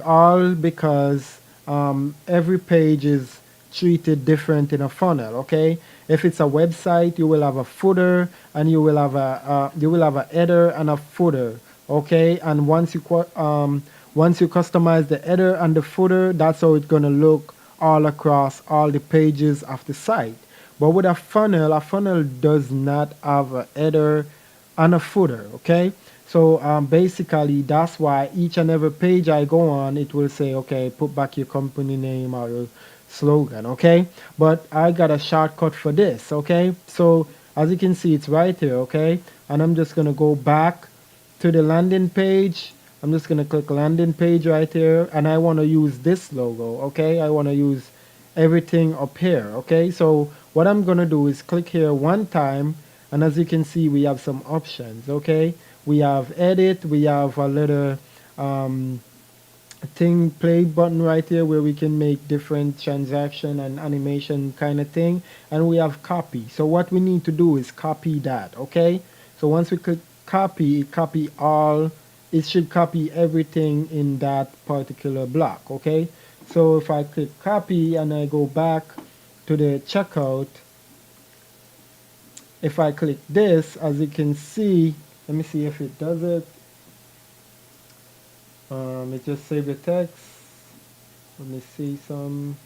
all because every page is treated different in a funnel. Okay, if it's a website, you will have a footer and you will have a header and a footer. Okay, and once you customize the header and the footer, that's how it's gonna look all across all the pages of the site. But with a funnel does not have a header and a footer. Okay, so basically that's why each and every page I go on, it will say, okay, put back your company name or your slogan. Okay, but I got a shortcut for this. Okay, so as you can see, it's right here. Okay, and I'm just gonna go back to the landing page. I'm just gonna click landing page right here, and I want to use this logo. Okay, I want to use everything up here. Okay, so what I'm gonna do is click here one time, and as you can see, we have some options. Okay, We have edit. We have a little um, thing play button right here where we can make different transaction and animation kind of thing, and we have copy. So what we need to do is copy that. Okay, so once we click copy, it copy all, it should copy everything in that particular block. Okay, so if I click copy and I go back to the checkout, if I click this, as you can see, let me see if it does it. It just saved the text. Let me see some.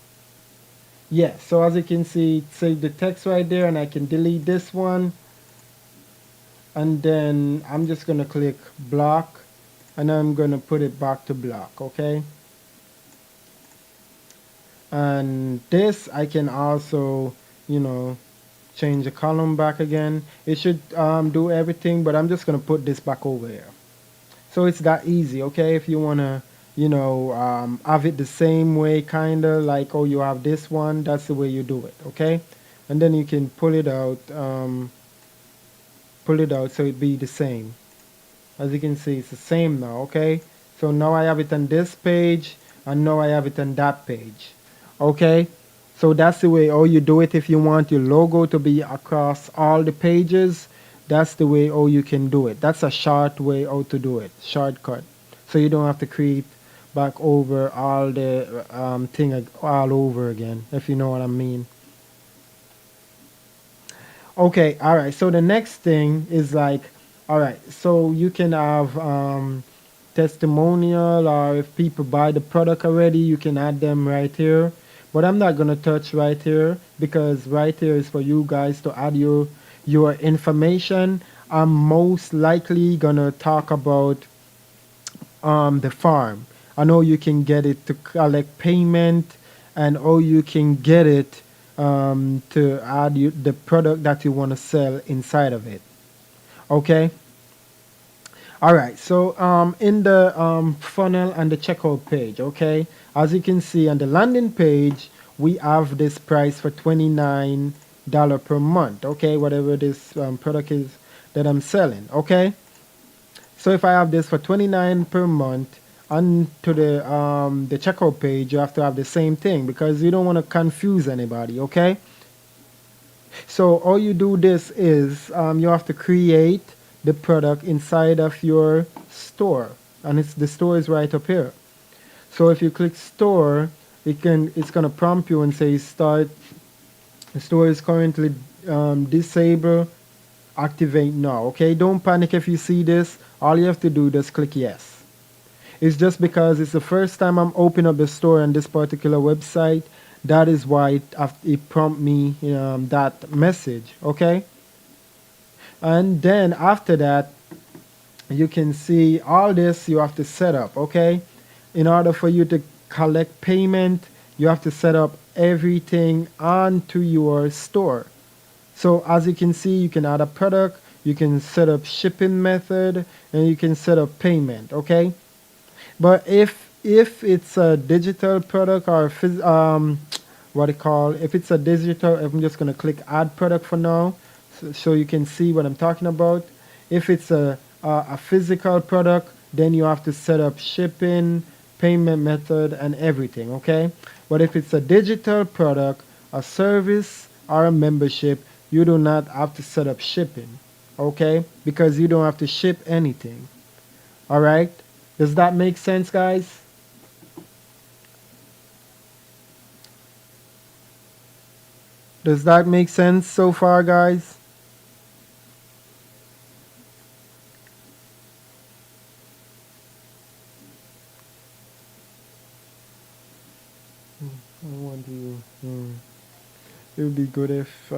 Yeah, so as you can see, it saved the text right there, and I can delete this one. And then I'm just gonna click block, and I'm gonna put it back to block, okay? And this I can also, you know, change the column back again. It should do everything, but I'm just gonna put this back over here. So it's that easy, okay? If you wanna, have it the same way, kinda like oh you have this one, that's the way you do it, okay? And then you can pull it out so it be the same. As you can see, it's the same now, okay? So now I have it on this page, and now I have it on that page, okay? So that's the way how you do it. If you want your logo to be across all the pages, that's the way how you can do it. That's a short way how to do it, shortcut. So you don't have to create back over all the all over again, if you know what I mean. Okay, all right. So the next thing is like, all right. So you can have testimonial, or if people buy the product already, you can add them right here. But I'm not gonna touch right here because right here is for you guys to add your information. I'm most likely gonna talk about the farm. I know you can get it to collect payment, and or you can get it to add the product that you want to sell inside of it. Okay. All right. So in the funnel and the checkout page, okay, as you can see on the landing page, we have this price for $29 per month. Okay, whatever this product is that I'm selling. Okay. So if I have this for 29 per month, on to the checkout page, you have to have the same thing because you don't want to confuse anybody, okay? So all you do this is you have to create the product inside of your store, and the store is right up here. So if you click store, it's gonna prompt you and say start. The store is currently disabled. Activate now. Okay, don't panic if you see this. All you have to do is just click yes. It's just because it's the first time I'm opening up the store on this particular website. That is why it prompt me that message. Okay, and then after that, you can see all this you have to set up. Okay, in order for you to collect payment, you have to set up everything onto your store. So as you can see, you can add a product, you can set up shipping method, and you can set up payment. Okay, but if it's a digital product or what it call, if it's a digital, I'm just gonna click add product for now, so you can see what I'm talking about. If it's a physical product, then you have to set up shipping, payment method, and everything. Okay, but if it's a digital product, a service, or a membership, you do not have to set up shipping. Okay, because you don't have to ship anything. All right, does that make sense, guys? Does that make sense so far, guys? I want you. It would be good if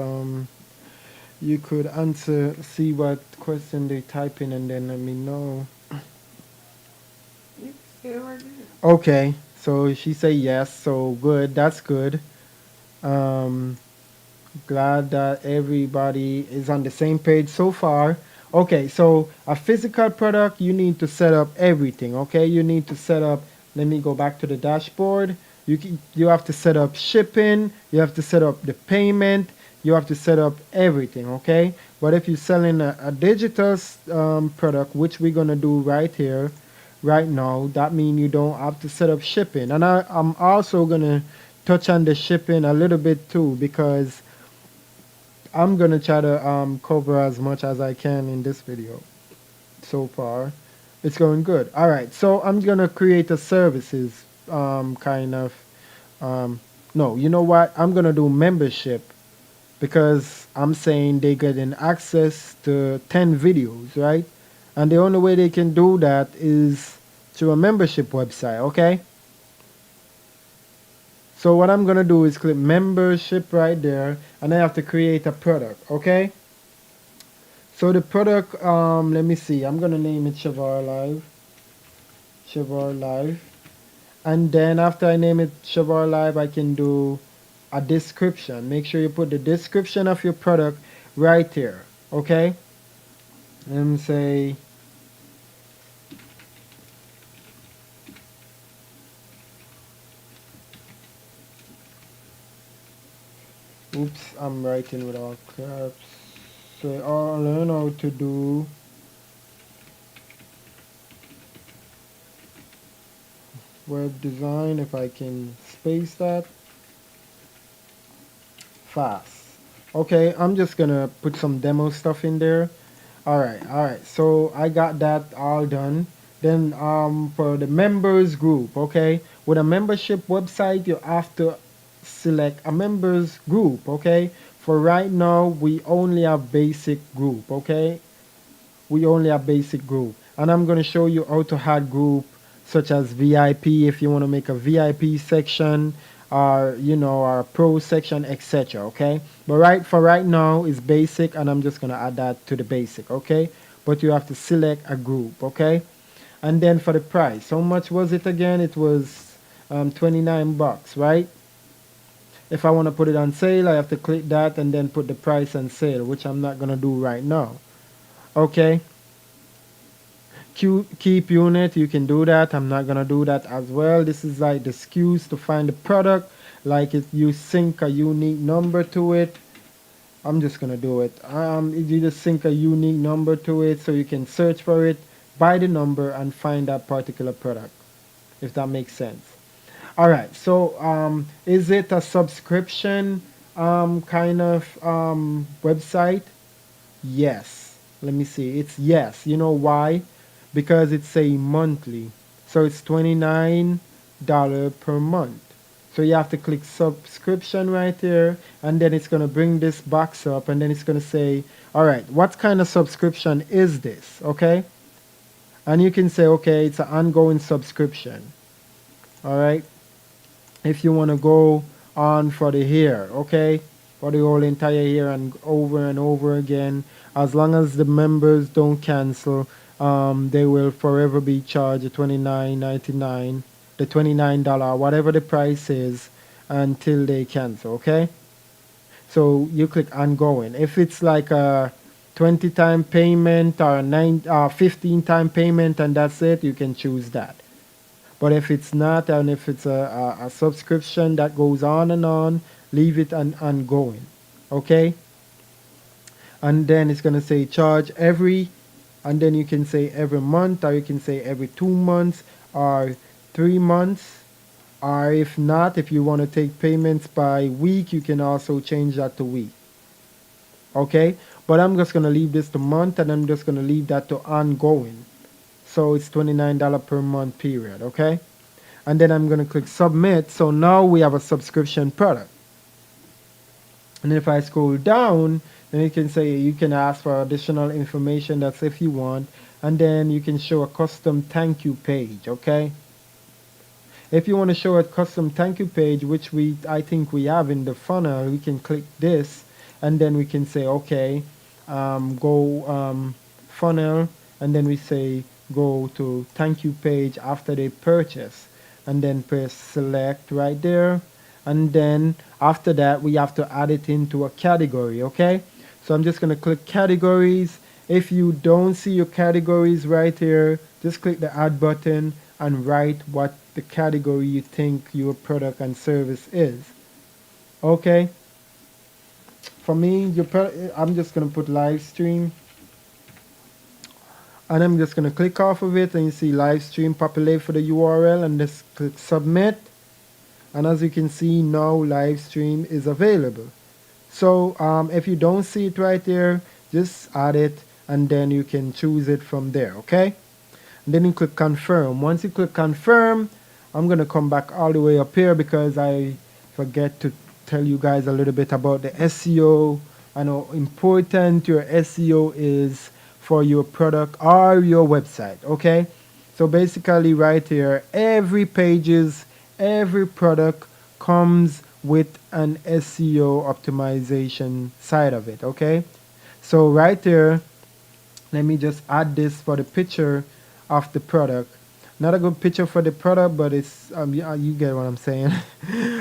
you could answer, see what question they type in, and then let me know. You can say it right there. Okay, so she say yes, so good. That's good. Um, Glad that everybody is on the same page so far. Okay, so a physical product, you need to set up everything. Okay, you need to set up. Let me go back to the dashboard. You have to set up shipping. You have to set up the payment. you have to set up everything, okay? But if you're selling a digital product, which we're gonna do right here, right now, that means you don't have to set up shipping. And I'm also gonna touch on the shipping a little bit too, because I'm gonna try to cover as much as I can in this video. So far, it's going good. All right, so I'm gonna create a services kind of um, no, you know what? I'm gonna do membership because I'm saying they get an access to 10 videos, right? And the only way they can do that is through a membership website, okay? So what I'm gonna do is click membership right there, and I have to create a product, okay? So the product, let me see, I'm gonna name it Shavar Live, and then after I name it Shavar Live, I can do a description. Make sure you put the description of your product right here, okay? And say, oops, I'm writing without caps. Say, oh, learn how to do web design, if I can space that, fast. Okay, I'm just gonna put some demo stuff in there. All right. So I got that all done. Then for the members group, okay? With a membership website, you have to select a members group, okay? For right now, we only have basic group, okay? We only have basic group. And I'm going to show you how to add group such as VIP if you want to make a VIP section or our pro section, etc. Okay, but right now is basic, and I'm just going to add that to the basic. Okay, but you have to select a group. Okay, and then for the price, how much was it again? It was 29 bucks, right? If I want to put it on sale, I have to click that and then put the price on sale, which I'm not going to do right now. Okay, keep unit, you can do that. I'm not gonna do that as well. This is like the SKUs to find the product. Like if you sync a unique number to it, I'm just gonna do it. If you just sync a unique number to it, so you can search for it by the number and find that particular product, if that makes sense. All right, so is it a subscription kind of website? Yes. Let me see. It's yes. You know why? Because it's a monthly. So it's $29 per month. So you have to click subscription right there, and then it's going to bring this box up, and then it's going to say, all right, what kind of subscription is this? Okay? And you can say, okay, it's an ongoing subscription. All right? If you want to go on for the year, okay, for the whole entire year and over again, as long as the members don't cancel, they will forever be charged $29.99, the $29, whatever the price is, until they cancel. Okay, so you click ongoing. If it's like a 20 time payment or 15 time payment and that's it, you can choose that. But if it's not, and if it's a subscription that goes on, leave it ongoing. Okay? And then it's going to say charge every, and then you can say every month, or you can say every 2 months, or 3 months. Or if not, if you want to take payments by week, you can also change that to week. Okay? But I'm just going to leave this to month, and I'm just going to leave that to ongoing. So it's $29 per month period. Okay? And then I'm going to click submit. So now we have a subscription product. And if I scroll down, then you can say you can ask for additional information. That's if you want. And then you can show a custom thank you page. Okay. If you want to show a custom thank you page, which I think we have in the funnel, we can click this, and then we can say okay, go funnel, and then we say go to thank you page after they purchase, and then press select right there, and then after that we have to add it into a category. Okay, so I'm just going to click categories. If you don't see your categories right here, just click the add button and write what the category you think your product and service is. Okay, For me, I'm just gonna put live stream, and I'm just gonna click off of it, and you see live stream populate for the URL, and just click submit. And as you can see now, live stream is available. So if you don't see it right there, just add it, and then you can choose it from there. Okay. And then you click confirm. Once you click confirm, I'm gonna come back all the way up here because I forget to tell you guys a little bit about the SEO and how important your SEO is for your product or your website. Okay, so basically right here, every product comes with an SEO optimization side of it. Okay, so right there, let me just add this for the picture of the product. Not a good picture for the product, but it's you get what I'm saying.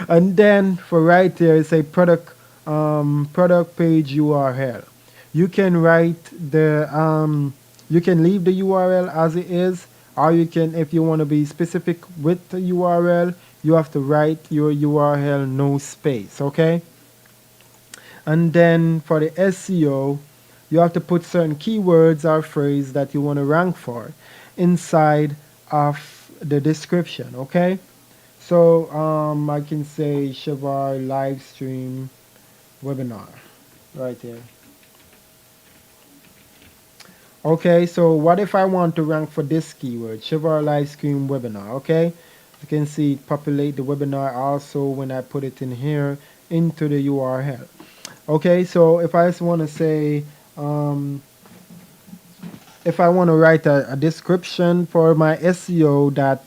And then for right there, it's a product page URL. You can write you can leave the URL as it is, or you can, if you want to be specific with the URL, you have to write your URL no space. Okay. And then for the SEO, you have to put certain keywords or phrase that you want to rank for inside of the description. Okay. So I can say Shavar live stream webinar right there. Okay, so what if I want to rank for this keyword, Shavar live stream webinar? Okay, you can see it populate the webinar also when I put it in here into the URL. Okay, so if I just want to say, um, if I want to write a description for my SEO that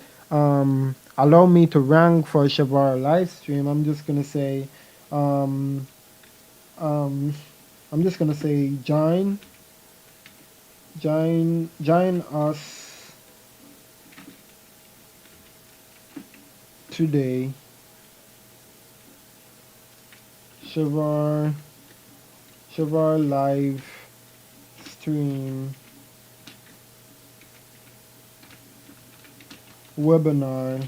allow me to rank for Shavar live stream, I'm just gonna say, um, um, I'm just gonna say join us today, Shavar live stream webinar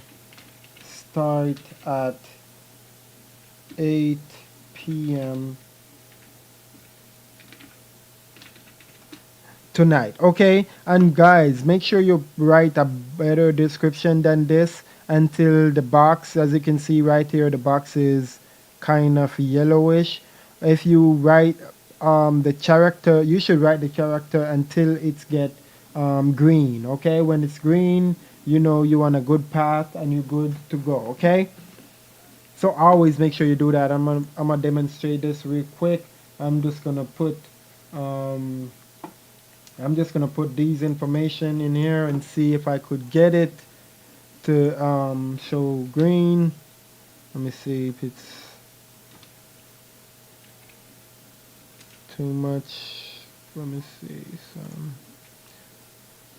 start at 8 p.m. tonight. Okay, and guys, make sure you write a better description than this until the box, as you can see right here, the box is kind of yellowish. If you write the character, you should write the character until it's get green. Okay, when it's green, you know you're on a good path and you're good to go. Okay, so always make sure you do that. I'm gonna demonstrate this real quick. I'm just gonna put um, I'm just gonna put these information in here and see if I could get it to show green. Let me see if it's too much. Let me see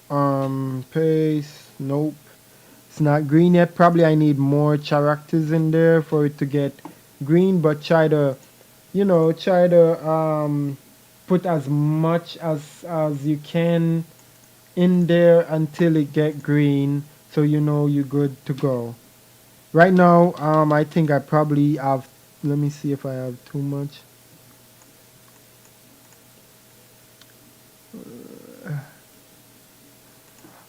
some paste. Nope, it's not green yet. Probably I need more characters in there for it to get green. But try to, try to put as much as you can in there until it get green, so you know you're good to go. Right now, I think I probably have. Let me see if I have too much.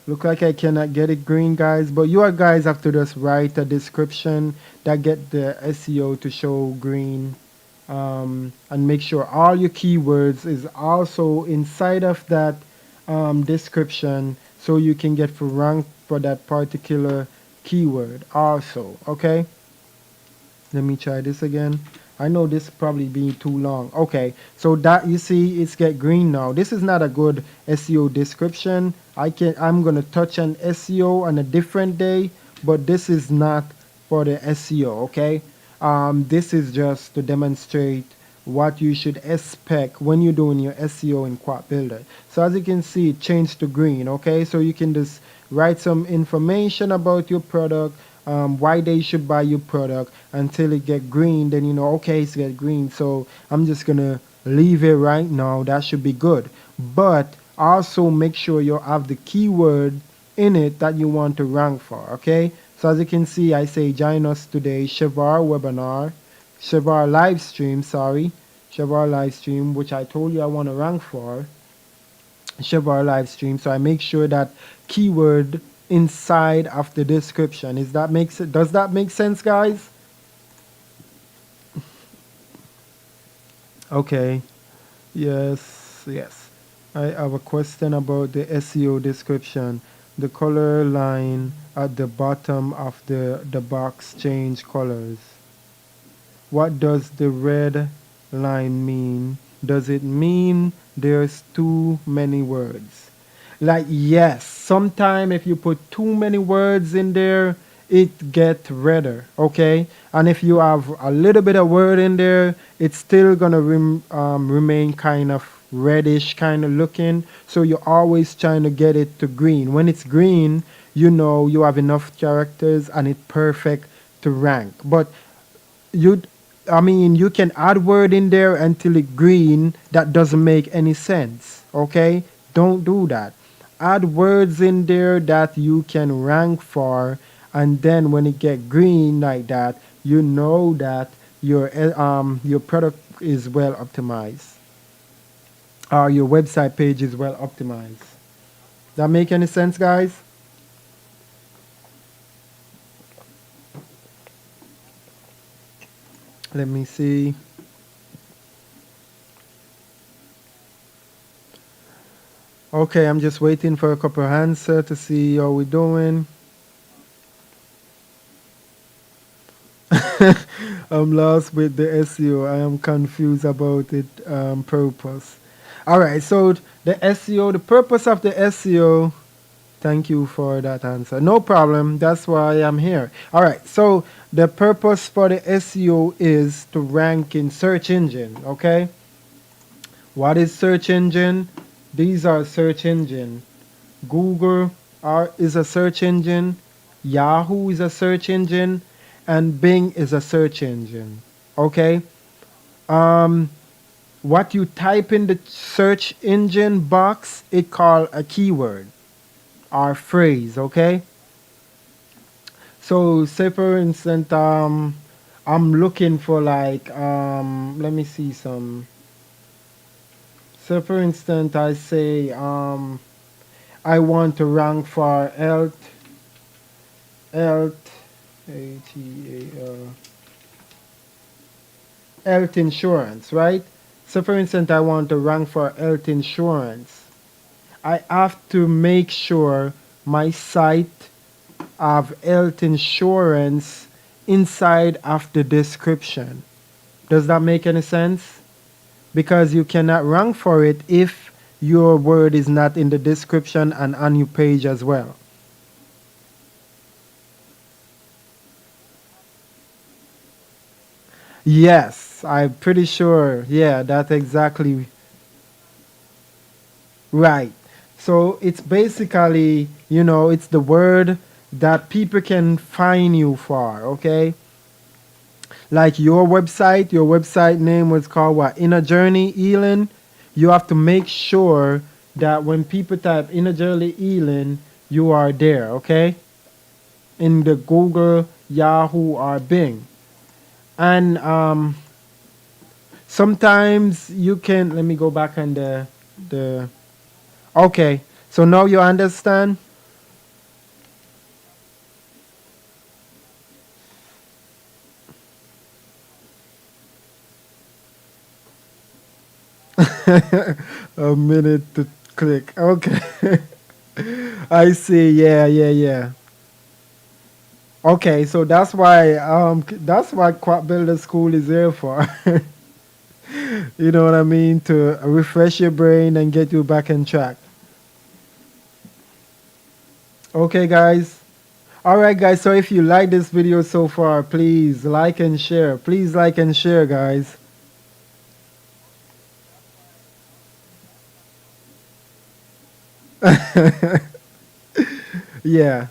Look like I cannot get it green, guys. But you guys have to just write a description that get the SEO to show green, and make sure all your keywords is also inside of that description, so you can get for rank for that particular keyword also. Okay, let me try this again. I know this probably being too long. Okay, so that you see it's get green now. This is not a good SEO description. I'm gonna touch on SEO on a different day, but this is not for the SEO. Okay, this is just to demonstrate what you should expect when you're doing your SEO in Quack Builder. So as you can see, it changed to green. Okay, so you can just write some information about your product, why they should buy your product until it get green. Then you know, okay, it's get green. So I'm just gonna leave it right now. That should be good. But also make sure you have the keyword in it that you want to rank for. Okay. So as you can see, I say join us today, Shavar webinar, Shavar live stream. Sorry, Chevrolet live stream, which I told you I want to rank for. Chevrolet live stream. So I make sure that keyword inside of the description. Is that makes it? Does that make sense, guys? Okay. Yes. Yes. I have a question about the SEO description. The color line at the bottom of the box change colors. What does the red line mean? Does it mean there's too many words? Like, yes, sometime if you put too many words in there, it get redder, okay? And if you have a little bit of word in there, it's still gonna remain kind of reddish kind of looking. So you're always trying to get it to green. When it's green, you know you have enough characters and it's perfect to rank. But you I mean you can add word in there until it green. That doesn't make any sense, okay? Don't do that. Add words in there that you can rank for, and then when it get green like that, you know that your product is well optimized, or your website page is well optimized. That make any sense, guys? Let me see. Okay, I'm just waiting for a couple of answers to see how we doing. I'm lost with the SEO. I am confused about it purpose. All right, so the SEO, the purpose of the SEO. Thank you for that answer. No problem. That's why I'm here. All right, so the purpose for the SEO is to rank in search engine. Okay, what is search engine? These are search engine. Google is a search engine, Yahoo is a search engine, and Bing is a search engine. Okay? Um, what you type in the search engine box, it called a keyword or phrase. Okay? So, say for instance, I'm looking for like, let me see some. So, for instance, I say, I want to rank for health, health insurance, right? So, for instance, I want to rank for health insurance. I have to make sure my site have health insurance inside of the description. Does that make any sense? Because you cannot rank for it if your word is not in the description and on your page as well. Yes, I'm pretty sure. Yeah, that's exactly right. So it's basically, it's the word that people can find you for, okay? Like your website name was called what? Inner Journey Elin. You have to make sure that when people type Inner Journey Elin, you are there, okay? In the Google, Yahoo, or Bing. And sometimes you can, let me go back on the okay. So now you understand? A minute to click. Okay. I see. Yeah, yeah, yeah. Okay, so that's why Quack Builder School is here for. You know what I mean? To refresh your brain and get you back on track. Okay, guys. All right, guys. So if you like this video so far, please like and share. Please like and share, guys. Yeah.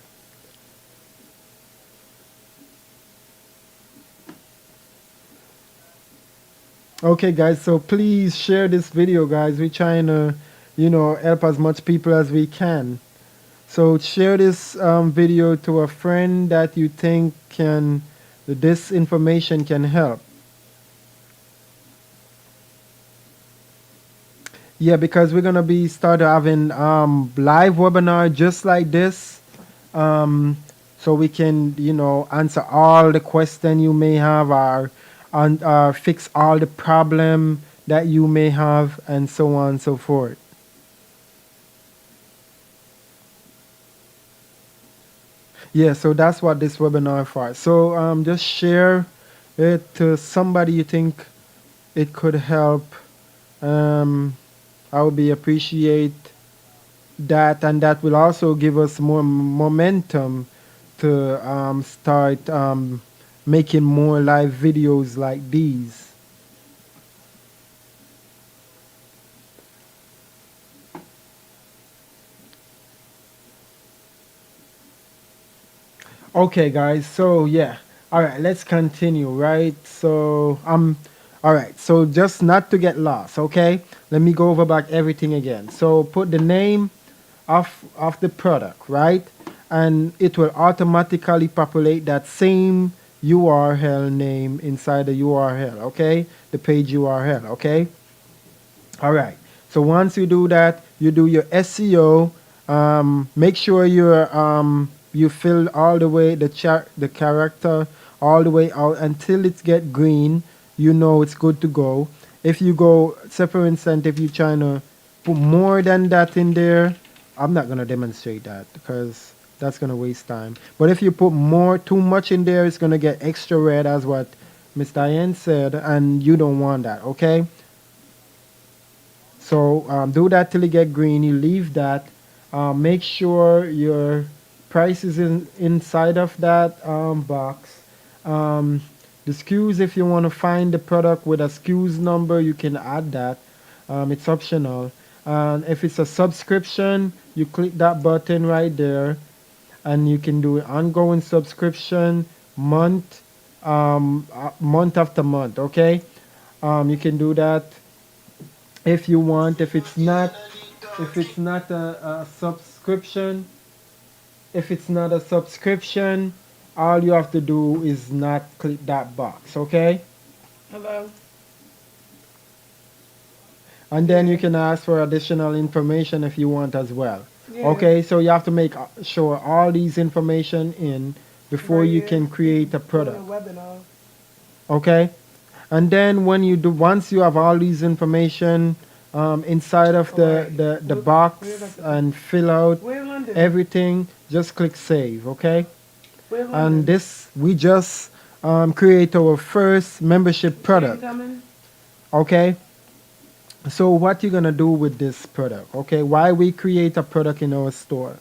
Okay, guys. So please share this video, guys. We're trying to, help as much people as we can. So share this video to a friend that you think this information can help. Yeah, because we're gonna be start having live webinar just like this, um, so we can answer all the question you may have, or and fix all the problem that you may have, and so on and so forth. Yeah, so that's what this webinar for. So just share it to somebody you think it could help. Um, I would be appreciate that, and that will also give us more momentum to start making more live videos like these. Okay, guys. So yeah. All right. Let's continue. Right. So All right. So just not to get lost. Okay. Let me go over back everything again. So put the name of the product, right? And it will automatically populate that same URL name inside the URL. Okay. The page URL. Okay. All right. So once you do that, you do your SEO. Make sure you fill all the way the character all the way out until it get green. You know it's good to go. If you go, say for instance, if you're trying to put more than that in there, I'm not gonna demonstrate that because that's gonna waste time. But if you put too much in there, it's gonna get extra red, as what Miss Diane said, and you don't want that. Okay. So do that till you get green. You leave that. Make sure your price is inside of that box. Um, the SKUs, if you want to find the product with a SKUs number, you can add that. It's optional. And if it's a subscription, you click that button right there, and you can do ongoing subscription month, month after month. Okay, you can do that if you want. If it's not a subscription, if it's not a subscription, all you have to do is not click that box. Okay, Hello? and then you Yeah. can ask for additional information if you want as well. Yeah. Okay, so you have to make sure all these information in before Right you here. can You create a doing a product. webinar. Okay, and then once you have all these information inside of All the, right. the We're box about to be. and fill out We're in London. everything, just click save. Okay, We're in and London. this we just create our first membership She ain't product. coming? Okay, so what you're gonna do with this product? Okay, why we create a product in our store?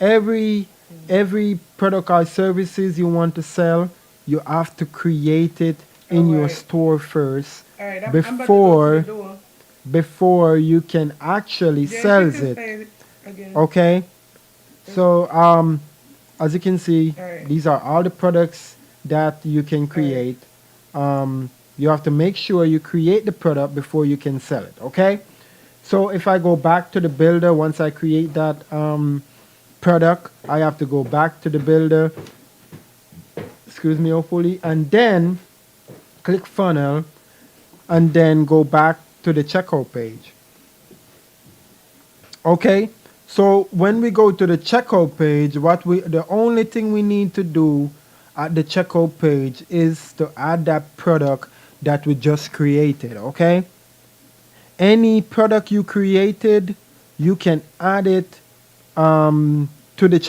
every every product or services you want to sell, you have to create it All in your right. store first All right. I'm about to go to the before door. before you can actually Yeah, she sells can it. stay again. Okay, It's, so as you can see, all right. these are all the products that you can All right. create. You have to make sure you create the product before you can sell it. Okay, so if I go back to the builder, once I create that product, I have to go back to the builder, excuse me, hopefully, and then click funnel, and then go back to the checkout page. Okay, so when we go to the checkout page, the only thing we need to do at the checkout page is to add that product that we just created. Okay, any product you created, you can add it to the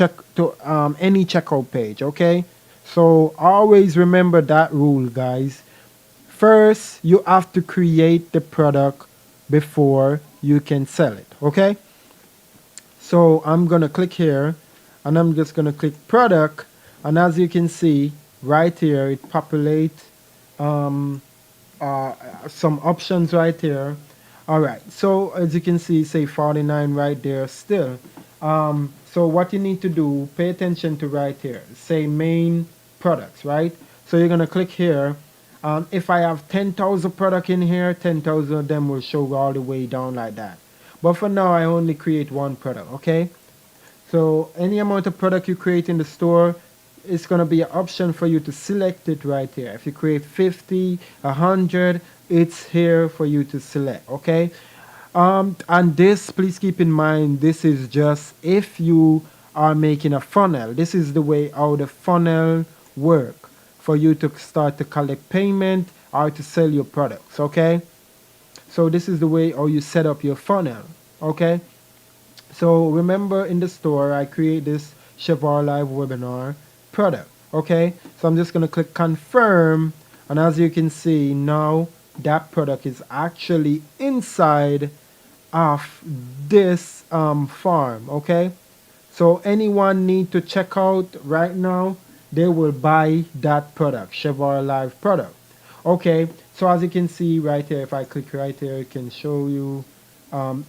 any checkout page. Okay, so always remember that rule, guys. First, you have to create the product before you can sell it. Okay, so I'm gonna click here, and I'm just gonna click product, and as you can see right here, it populates um, uh, some options right here. All right, so as you can see, say 49 right there still. So what you need to do, pay attention to right here, say main products, right? So you're gonna click here. If I have 10,000 product in here, 10,000 of them will show all the way down like that. But for now, I only create one product, okay? So any amount of product you create in the store, it's going to be an option for you to select it right here. If you create 50, 100, it's here for you to select, okay? And this, please keep in mind, this is just if you are making a funnel. This is the way how the funnel work for you to start to collect payment or to sell your products. Okay, so this is the way how you set up your funnel. Okay, so remember in the store, I create this Chevron Live webinar product. Okay, so I'm just gonna click confirm, and as you can see now, that product is actually inside of this farm. Okay, so anyone need to check out right now, they will buy that product, Chevron Live product. Okay, so as you can see right here, if I click right here, it can show you.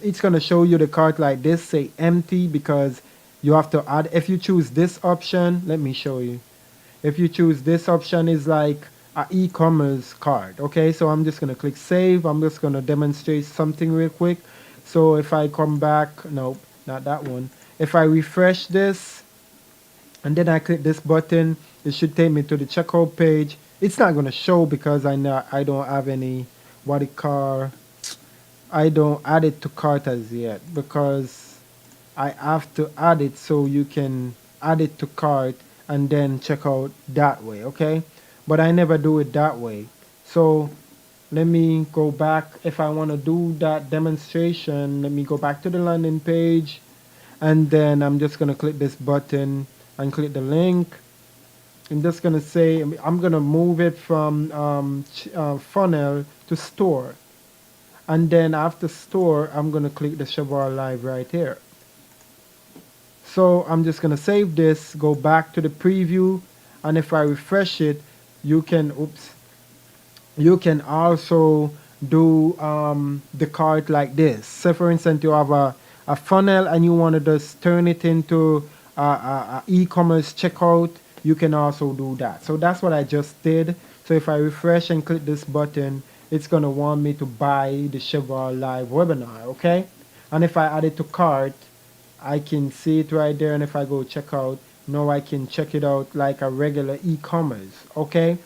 It's gonna show you the cart like this, say empty, because you have to add. If you choose this option, let me show you. If you choose this option, is like a e-commerce card. Okay, so I'm just gonna click save. I'm just gonna demonstrate something real quick. So if I come back, nope, not that one. If I refresh this and then I click this button, it should take me to the checkout page. It's not gonna show because I don't have any what it call, I don't add it to cart as yet because I have to add it so you can add it to cart and then check out that way, okay? But I never do it that way. So let me go back. If I want to do that demonstration, let me go back to the landing page, and then I'm just going to click this button and click the link. I'm just going to say, I'm going to move it from funnel to store. And then after store, I'm going to click the Chevron Live right here. So I'm just going to save this, go back to the preview, and if I refresh it, you can, oops, you can also do the cart like this. Say for instance, you have a funnel and you want to just turn it into a e-commerce checkout, you can also do that. So that's what I just did. So if I refresh and click this button, it's going to want me to buy the Chevron Live webinar, okay? And if I add it to cart, I can see it right there, and if I go check out, now I can check it out like a regular e-commerce, okay?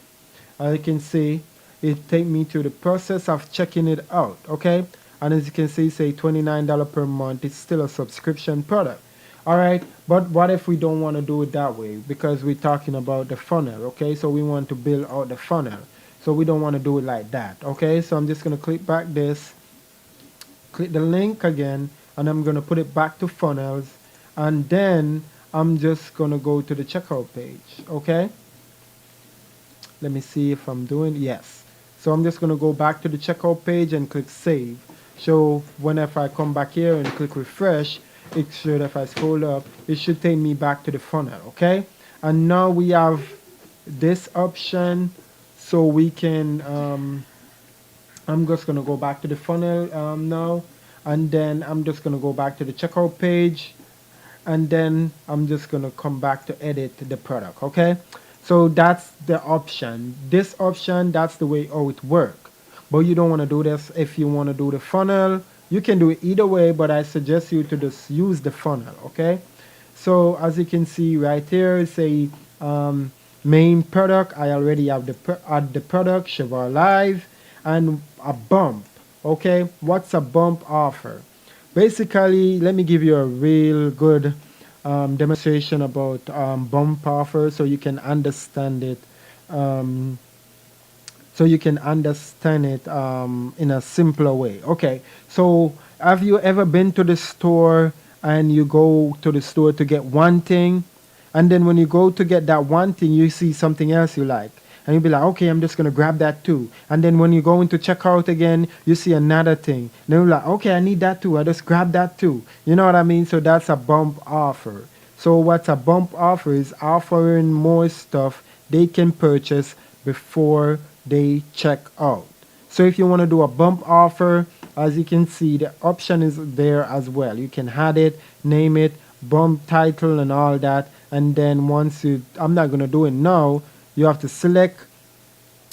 As you can see, it take me to the process of checking it out, okay? And as you can see, say $29 per month. It's still a subscription product. All right, but what if we don't want to do it that way? Because we're talking about the funnel, okay? So we want to build out the funnel. So we don't want to do it like that, okay? So I'm just going to click back this, click the link again, and I'm going to put it back to funnels. And then I'm just going to go to the checkout page, okay? Let me see if I'm doing, yes. So I'm just going to go back to the checkout page and click save. So whenever I come back here and click refresh, it should, if I scroll up, it should take me back to the funnel, okay? And now we have this option, so we can, I'm just going to go back to the funnel now, and then I'm just going to go back to the checkout page, and then I'm just going to come back to edit the product, okay? So that's the option. This option, that's the way how it works. But you don't want to do this if you want to do the funnel. You can do it either way, but I suggest you to just use the funnel, okay? So as you can see right here, say main product. I already have add the product, Chevron Live, and a bump, okay? What's a bump offer? Basically, let me give you a real good demonstration about bump offer so you can understand it. Um, so you can understand it in a simpler way. Okay, so have you ever been to the store and you go to the store to get one thing, and then when you go to get that one thing, you see something else you like, and you'll be like, okay, I'm just gonna grab that too. And then when you go into checkout again, you see another thing. Then you're like, okay, I need that too. I just grab that too. You know what I mean? So that's a bump offer. So what's a bump offer is offering more stuff they can purchase before they check out. So if you want to do a bump offer, as you can see, the option is there as well. You can add it, name it, bump title and all that. And then once you, I'm not going to do it now, you have to select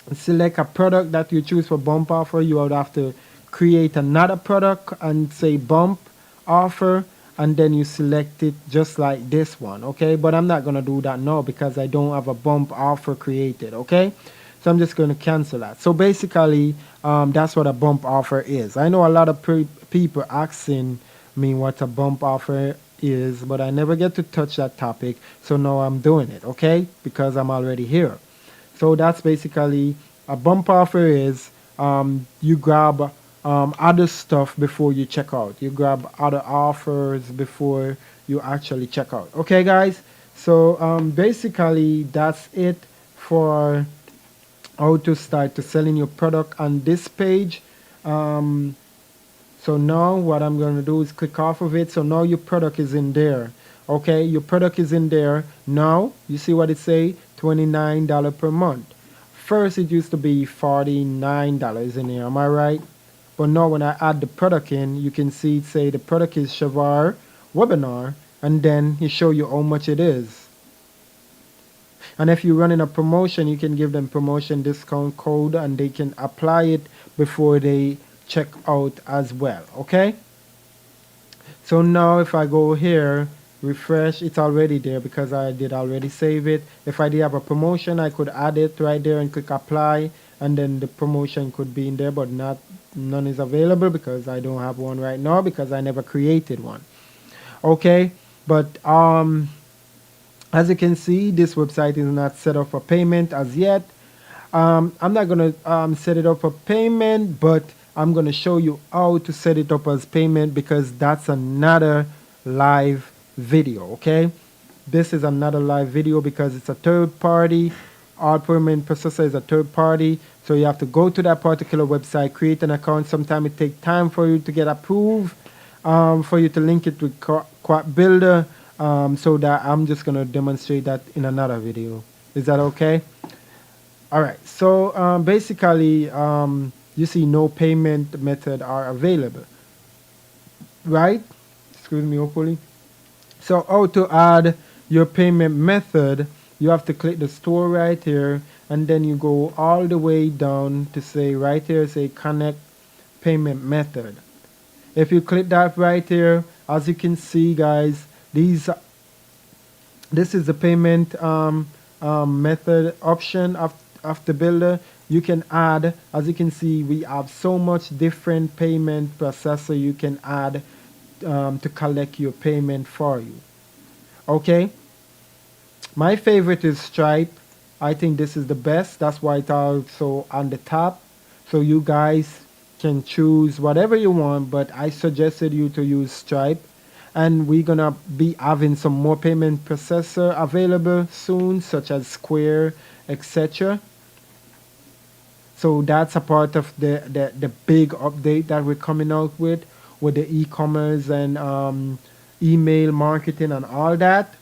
a product that you choose for bump offer. You would have to create another product and say bump offer, and then you select it just like this one, okay? But I'm not gonna do that now because I don't have a bump offer created, okay? So I'm just going to cancel that. So basically, that's what a bump offer is. I know a lot of people asking me what a bump offer is, but I never get to touch that topic. So now I'm doing it, okay? Because I'm already here. So that's basically a bump offer is you grab other stuff before you check out. You grab other offers before you actually check out. Okay, guys? So basically, that's it for how to start to selling your product on this page. Um, so now what I'm going to do is click off of it. So now your product is in there. Okay, your product is in there. Now you see what it say? $29 per month. First it used to be $49 in here. Am I right? But now when I add the product in, you can see it say the product is Shavar webinar, and then he show you how much it is. And if you're running a promotion, you can give them promotion discount code and they can apply it before they check out as well. Okay? So now if I go here, refresh, it's already there because I did already save it. If I did have a promotion, I could add it right there and click apply, and then the promotion could be in there, but not none is available because I don't have one right now because I never created one. Okay? But as you can see, this website is not set up for payment as yet. I'm not going to set it up for payment, but I'm going to show you how to set it up as payment because that's another live video, okay? This is another live video because it's a third party. Our payment processor is a third party. So you have to go to that particular website, create an account. Sometimes it takes time for you to get approved, for you to link it with Quack Builder. So that I'm just going to demonstrate that in another video. Is that okay? All right. So basically, you see no payment method are available, right? Excuse me, hopefully. So how to add your payment method? You have to click the store right here, and then you go all the way down to say right here, say connect payment method. If you click that right here, as you can see, guys, these this is the payment method option of the builder. You can add, as you can see, we have so much different payment processor you can add to collect your payment for you. Okay, my favorite is Stripe. I think this is the best. That's why it's also on the top. So you guys can choose whatever you want, but I suggested you to use Stripe. And we're gonna be having some more payment processor available soon, such as Square, etc. So that's a part of the big update that we're coming out with the e-commerce and email marketing and all that.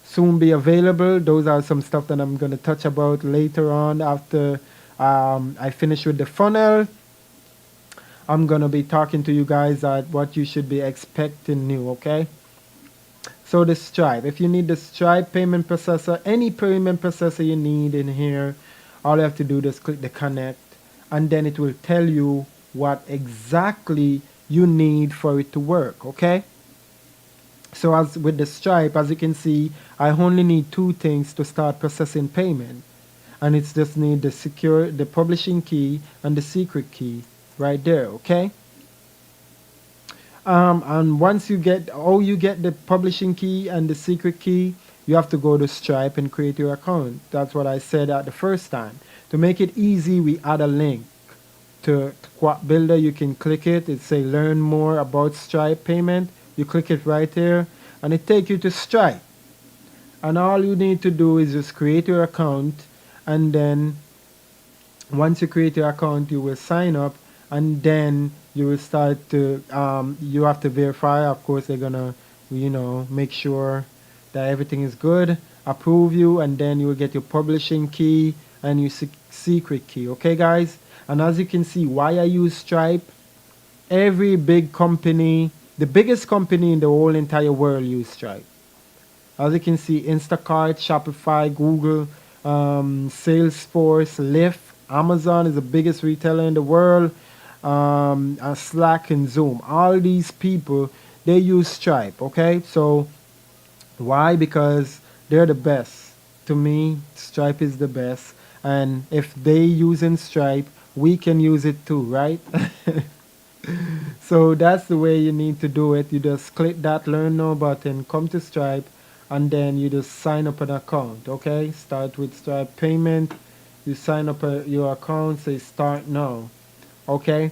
Soon be available. Those are some stuff that I'm gonna touch about later on after I finish with the funnel. I'm gonna be talking to you guys at what you should be expecting new, okay? So the Stripe, if you need the Stripe payment processor, any payment processor you need in here, all you have to do is click the connect, and then it will tell you what exactly you need for it to work, okay? So as with the Stripe, as you can see, I only need two things to start processing payment, and it's just need the publishing key and the secret key right there, okay? And once you get, you get the publishing key and the secret key, you have to go to Stripe and create your account. That's what I said at the first time. To make it easy, we add a link to Quack Builder. You can click it. It say learn more about Stripe payment. You click it right there, and it take you to Stripe. And all you need to do is just create your account, and then once you create your account, you will sign up, and then you will start to you have to verify. Of course, they're gonna make sure that everything is good, approve you, and then you will get your publishing key and your secret key. Okay, guys. And as you can see, why I use Stripe, every big company, the biggest company in the whole entire world use Stripe. As you can see, Instacart, Shopify, Google, Salesforce, Lyft, Amazon is the biggest retailer in the world, Slack and Zoom. All these people, they use Stripe, okay? So why? Because they're the best. To me, Stripe is the best. and if they using Stripe, we can use it too, right? So that's the way you need to do it. You just click that learn now button, come to Stripe, and then you just sign up an account. Okay, start with Stripe payment. You sign up your account, say start now. Okay,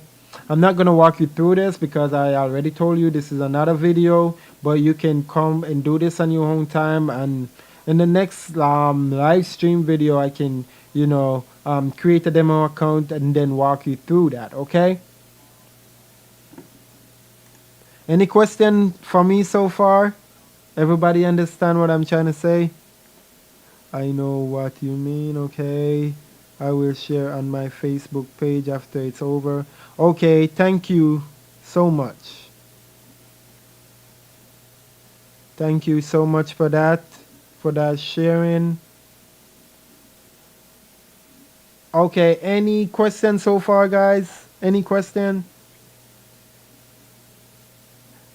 I'm not gonna walk you through this because I already told you this is another video, but you can come and do this on your own time. And in the next live stream video, I can, create a demo account and then walk you through that. Okay. Any question for me so far? Everybody understand what I'm trying to say? I know what you mean, okay. I will share on my Facebook page after it's over. Okay, thank you so much. Thank you so much for that sharing. Okay, any questions so far, guys? Any question?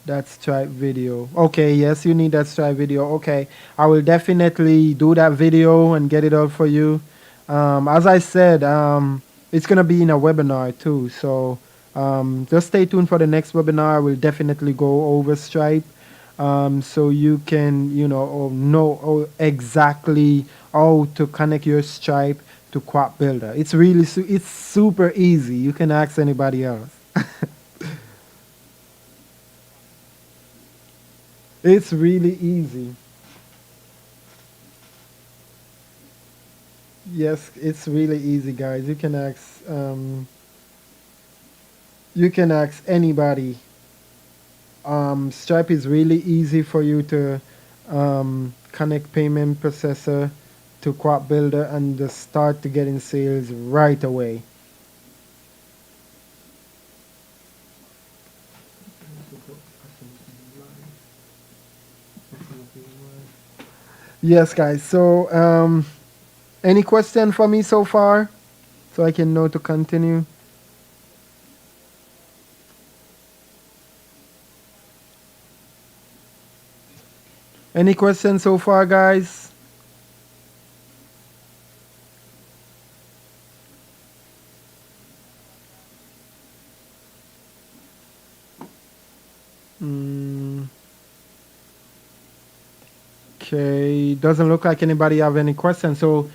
That Stripe video. Okay, yes, you need that Stripe video. Okay, I will definitely do that video and get it out for you. As I said, it's gonna be in a webinar too. So just stay tuned for the next webinar. I will definitely go over Stripe, so you can know exactly how to connect your Stripe to Quack Builder. It's really it's super easy. You can ask anybody else. It's really easy. Yes, it's really easy, guys. You can ask anybody. Stripe is really easy for you to connect payment processor to Quad Builder and just start to getting sales right away. Yes, guys. So, any question for me so far, so I can know to continue? Any questions so far, guys? Mm, okay, doesn't look like anybody have any questions. So,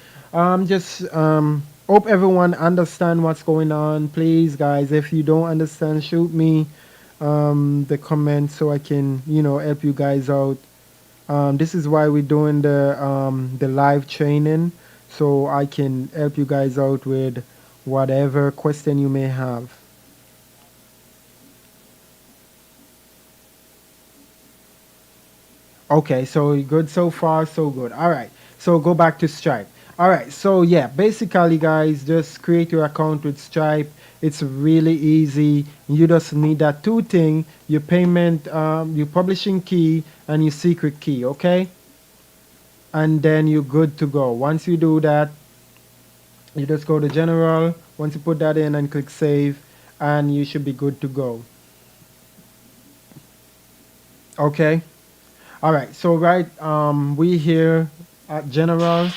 just hope everyone understand what's going on. Please, guys, if you don't understand, shoot me the comments so I can, help you guys out. This is why we're doing the live training, so I can help you guys out with whatever question you may have. Okay, so good so far, so good. All right, so go back to Stripe. All right, so yeah, basically, guys, just create your account with Stripe. It's really easy. You just need that two thing: your payment, your publishing key, and your secret key. Okay, and then you're good to go. Once you do that, you just go to General. Once you put that in and click Save, and you should be good to go. Okay. All right. So right, we here at General.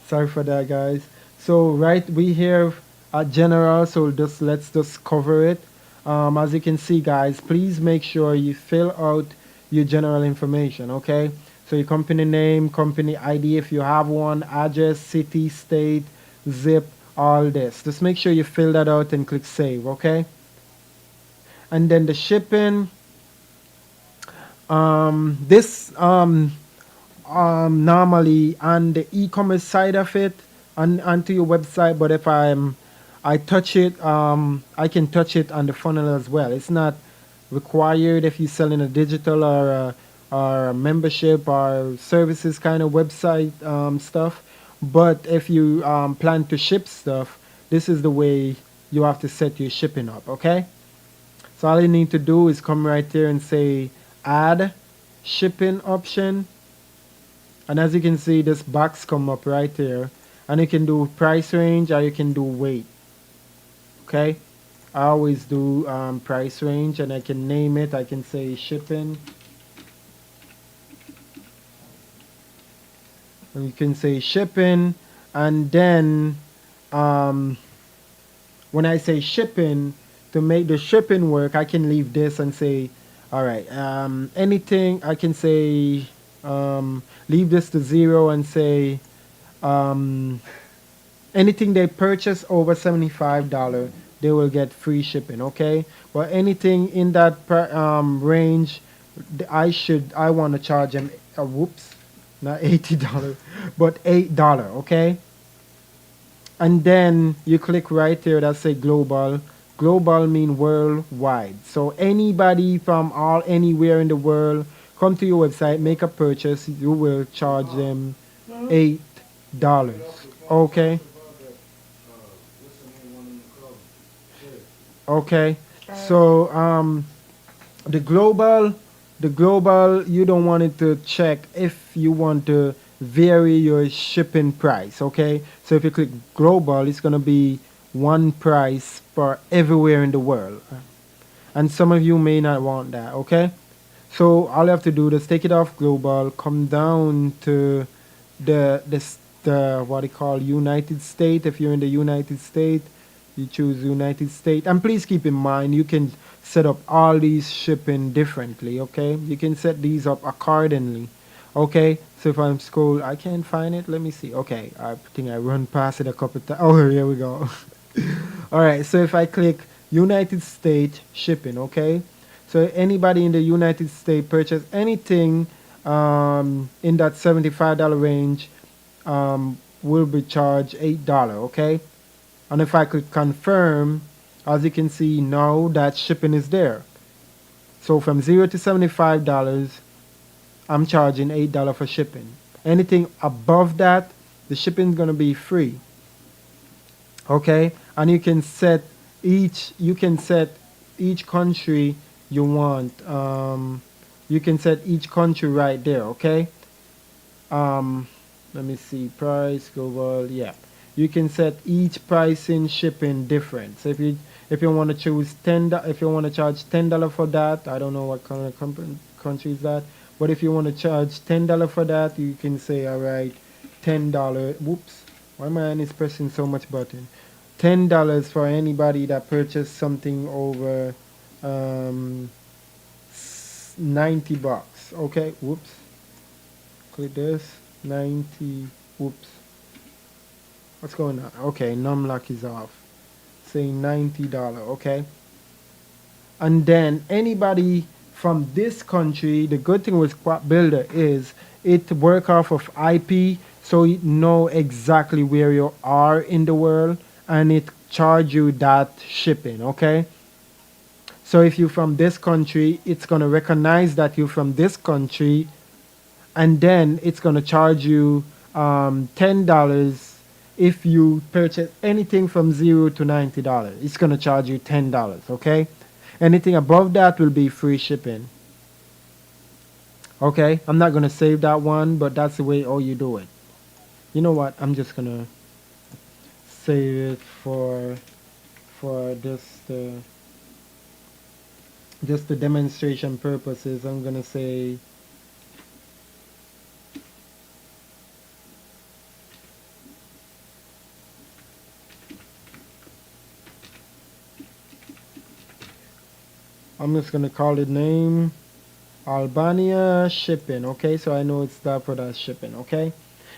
Sorry for that, guys. So right, we here at General. So just let's just cover it. As you can see, guys, please make sure you fill out your general information. Okay. So your company name, company ID if you have one, address, city, state, zip, all this. Just make sure you fill that out and click save. Okay. And then the shipping. This normally on the e-commerce side of it and onto your website, but if I touch it, I can touch it on the funnel as well. It's not required if you're selling a digital or a membership or services kind of website stuff. But if you plan to ship stuff, this is the way you have to set your shipping up. Okay. So all you need to do is come right here and say add shipping option. And as you can see, this box come up right here. And you can do price range or you can do weight. Okay. I always do price range and I can name it. I can say shipping. And you can say shipping, and then um, when I say shipping, to make the shipping work, I can leave this and say, all right, anything, I can say, leave this to zero and say, um, anything they purchase over $75, they will get free shipping, okay? But anything in that range, I want to charge them, whoops, not $80, but $8, okay? And then you click right there that say global. Global mean worldwide. So anybody from all anywhere in the world come to your website, make a purchase, you will charge them $8. Okay. Okay. So the global you don't want it to check if you want to vary your shipping price. Okay. So if you click global, it's gonna be one price for everywhere in the world. And some of you may not want that. Okay. So all you have to do is take it off global, come down to the what they call United States. If you're in the United States, you choose United States. And please keep in mind you can set up all these shipping differently, okay? You can set these up accordingly. Okay, so if I'm scroll, I can't find it. Let me see. Okay, I think I run past it a couple times. Oh, here we go. All right, so if I click United States shipping, okay? So anybody in the United States purchase anything in that $75 range will be charged $8, okay? And if I could confirm, as you can see now that shipping is there. So from 0 to $75, I'm charging $8 for shipping. Anything above that, the shipping is gonna be free. Okay? And you can set each country you want. You can set each country right there, okay? Um, Let me see, price global, yeah. You can set each pricing shipping different. So if you want to choose if you want to charge $10 for that, I don't know what kind of country is that, but if you want to charge $10 for that, you can say, all right, $10. Whoops, why my hand is pressing so much button? $10 for anybody that purchased something over um, $90. Okay, whoops. Click this. 90. Whoops. What's going on? Okay, numlock is off. Say $90. Okay. And then anybody from this country, the good thing with Quack Builder is it work off of IP, so it know exactly where you are in the world, and it charge you that shipping. Okay. So if you're from this country, it's gonna recognize that you're from this country, and then it's going to charge you $10 if you purchase anything from 0 to $90. It's going to charge you $10. Okay, anything above that will be free shipping. Okay, I'm not going to save that one, but that's the way all you do it. You know what, I'm just going to save it for just the demonstration purposes. I'm going to say I'm just gonna call it name Albania shipping. Okay, so I know it's that for that shipping. Okay,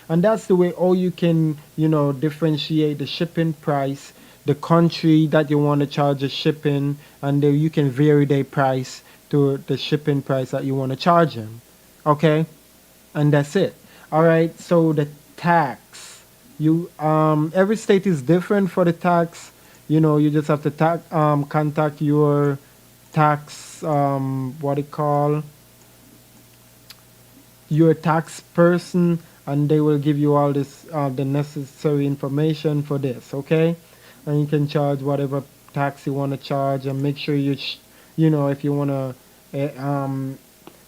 and that's the way all you can differentiate the shipping price, the country that you want to charge the shipping, and then you can vary the price to the shipping price that you want to charge them. Okay, and that's it. All right, so the tax, you every state is different for the tax. You just have to contact your tax what it call your tax person, and they will give you all this the necessary information for this. Okay, and you can charge whatever tax you want to charge, and make sure if you want to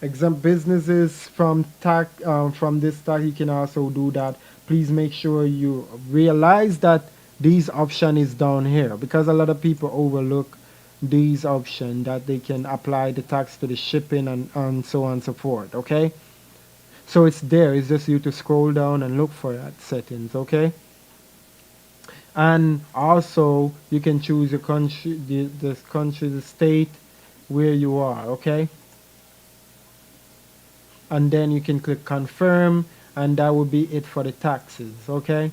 exempt businesses from tax from this tax, you can also do that. Please make sure you realize that these option is down here, because a lot of people overlook these option that they can apply the tax to the shipping and so on and so forth. Okay, So it's there. It's just you to scroll down and look for that settings, okay? And also you can choose your country, the country, the state where you are, okay? And then you can click confirm, and that will be it for the taxes, okay?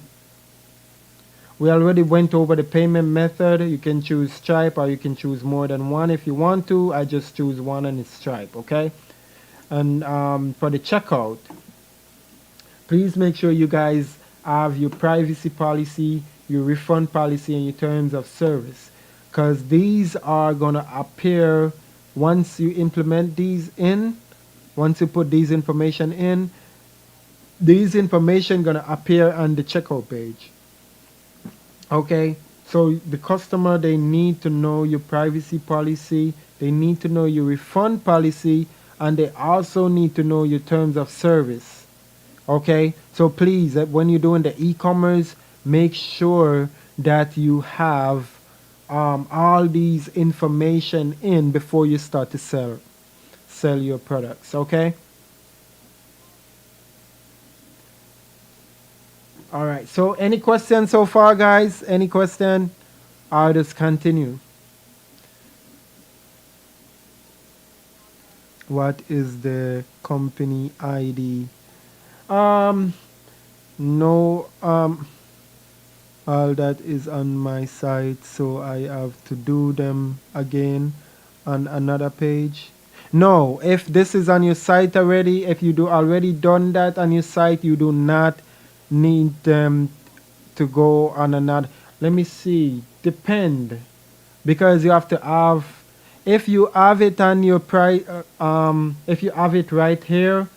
We already went over the payment method. You can choose Stripe or you can choose more than one if you want to. I just choose one and it's Stripe, okay? And for the checkout, please make sure you guys have your privacy policy, your refund policy, and your terms of service, because these are going to appear once you implement these in. Once you put these information in, these information going to appear on the checkout page. Okay, so the customer, they need to know your privacy policy, they need to know your refund policy, and they also need to know your terms of service. Okay, so please, when you're doing the e-commerce, make sure that you have all these information in before you start to sell your products. Okay. All right. So any questions so far, guys? Any question? I'll just continue. What is the company ID? Um, no, all that is on my site, so I have to do them again on another page. No, if this is on your site already, if you do already done that on your site, you do not need them to go on another. Let me see. Depend, because you have to have, if you have it on your if you have it right here,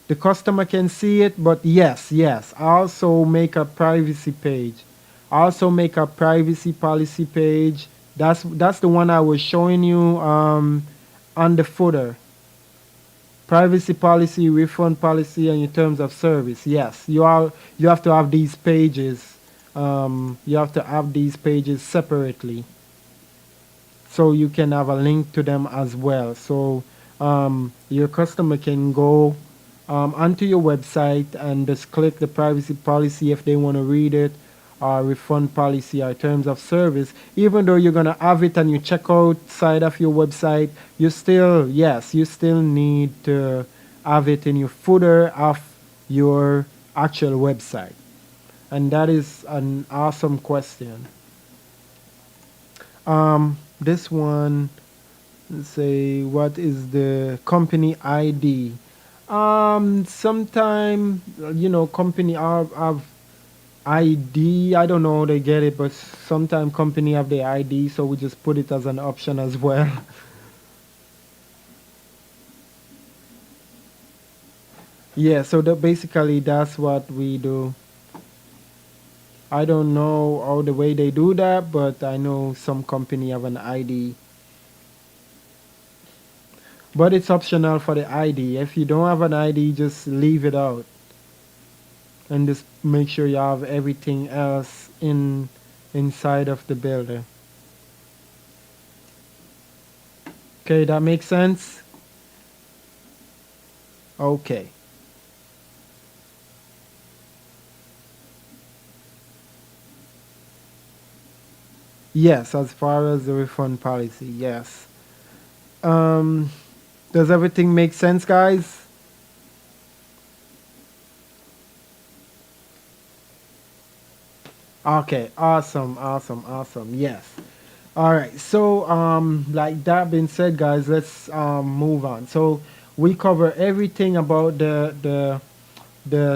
the customer can see it. But yes, also make a privacy page, also make a privacy policy page. That's the one I was showing you on the footer. Privacy policy, refund policy, and your terms of service. Yes, you have to have these pages. You have to have these pages separately, so you can have a link to them as well. So your customer can go onto your website and just click the privacy policy if they want to read it, or refund policy or terms of service. Even though you're going to have it on your checkout side of your website, you still, yes, you still need to have it in your footer of your actual website. And that is an awesome question. This one, let's say, what is the company ID? Sometime, company have ID. I don't know how they get it, but sometime company have the ID, so we just put it as an option as well. Yeah, so basically that's what we do. I don't know how the way they do that, but I know some company have an ID. But it's optional for the ID. If you don't have an ID, just leave it out and just make sure you have everything else inside of the builder. Okay, that makes sense? Okay. Yes, as far as the refund policy, yes. Um, does everything make sense, guys? Okay, awesome. Yes. All right. So, like that being said, guys, let's move on. So we cover everything about the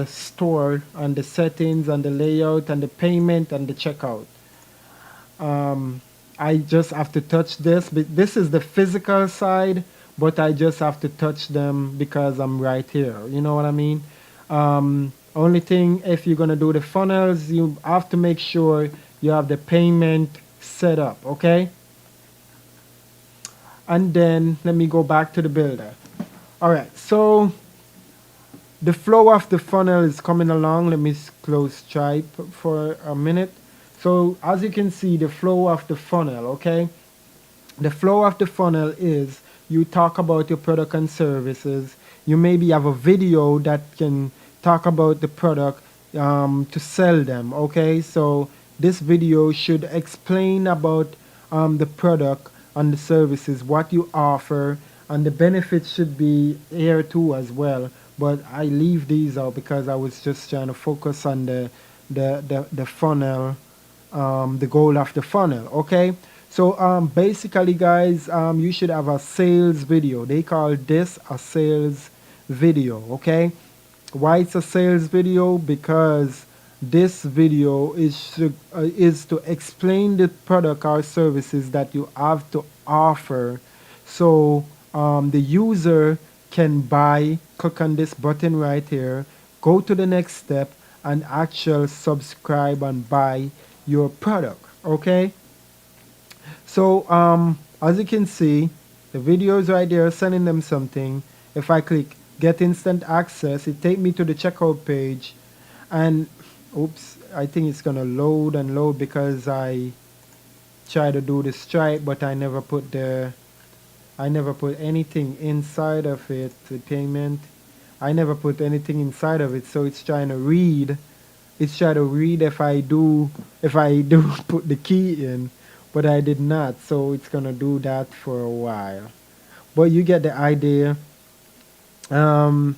store and the settings and the layout and the payment and the checkout. Um, I just have to touch this, but this is the physical side, but I just have to touch them because I'm right here. You know what I mean? Only thing, if you're gonna do the funnels, you have to make sure you have the payment set up, okay? And then let me go back to the builder. All right, so the flow of the funnel is coming along. Let me close Stripe for a minute. So as you can see, the flow of the funnel, okay? The flow of the funnel is you talk about your product and services, You maybe have a video that can talk about the product to sell them. Okay, so this video should explain about the product and the services, what you offer, and the benefits should be here too as well. But I leave these out because I was just trying to focus on the funnel, the goal of the funnel. Okay, so basically, guys, you should have a sales video. They call this a sales video. Okay, why it's a sales video? Because this video is to explain the product or services that you have to offer, so the user can buy. Click on this button right here, go to the next step, and actually subscribe and buy your product. Okay, so as you can see, the videos right there sending them something. If I click get instant access, it take me to the checkout page, and oops, I think it's gonna load and load because I try to do the Stripe, but I never put anything inside of it. The payment, I never put anything inside of it, so it's trying to read. It's trying to read if I do put the key in, but I did not. So it's gonna do that for a while. But you get the idea. Um,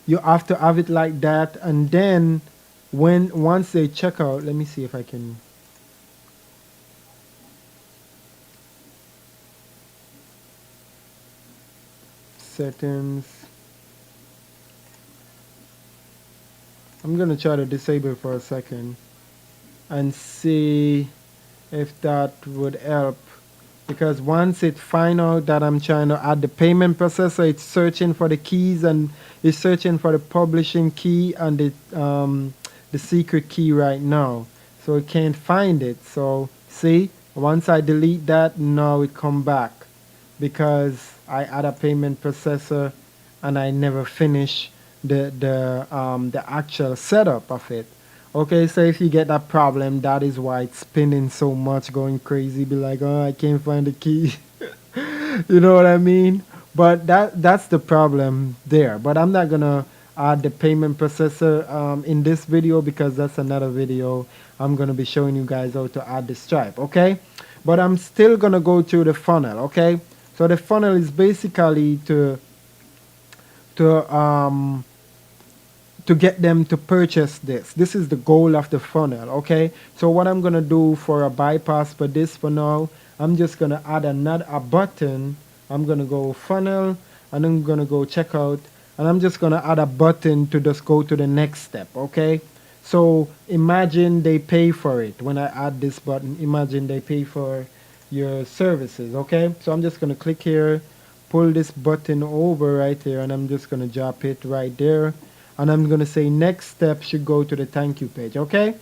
you have to have it like that, and then once they check out, let me see if I can settings. I'm gonna try to disable it for a second and see if that would help, because once it find out that I'm trying to add the payment processor, it's searching for the keys and it's searching for the publishing key and the secret key right now, so it can't find it. So see, once I delete that, now it come back because I add a payment processor and I never finish the actual setup of it. Okay, so if you get that problem, that is why it's spinning so much, going crazy. Be like, oh, I can't find the key. You know what I mean? But that's the problem there. But I'm not gonna add the payment processor in this video because that's another video. I'm gonna be showing you guys how to add the Stripe. Okay, but I'm still gonna go through the funnel. Okay, so the funnel is basically to to get them to purchase this. This is the goal of the funnel. Okay, so what I'm gonna do for a bypass for this for now, I'm just gonna add another a button. I'm gonna go funnel and I'm gonna go checkout, and I'm just gonna add a button to just go to the next step. Okay, so imagine they pay for it when I add this button. Imagine they pay for your services. Okay, so I'm just gonna click here, pull this button over right here, and I'm just gonna drop it right there, and I'm gonna say next step should go to the thank you page. Okay,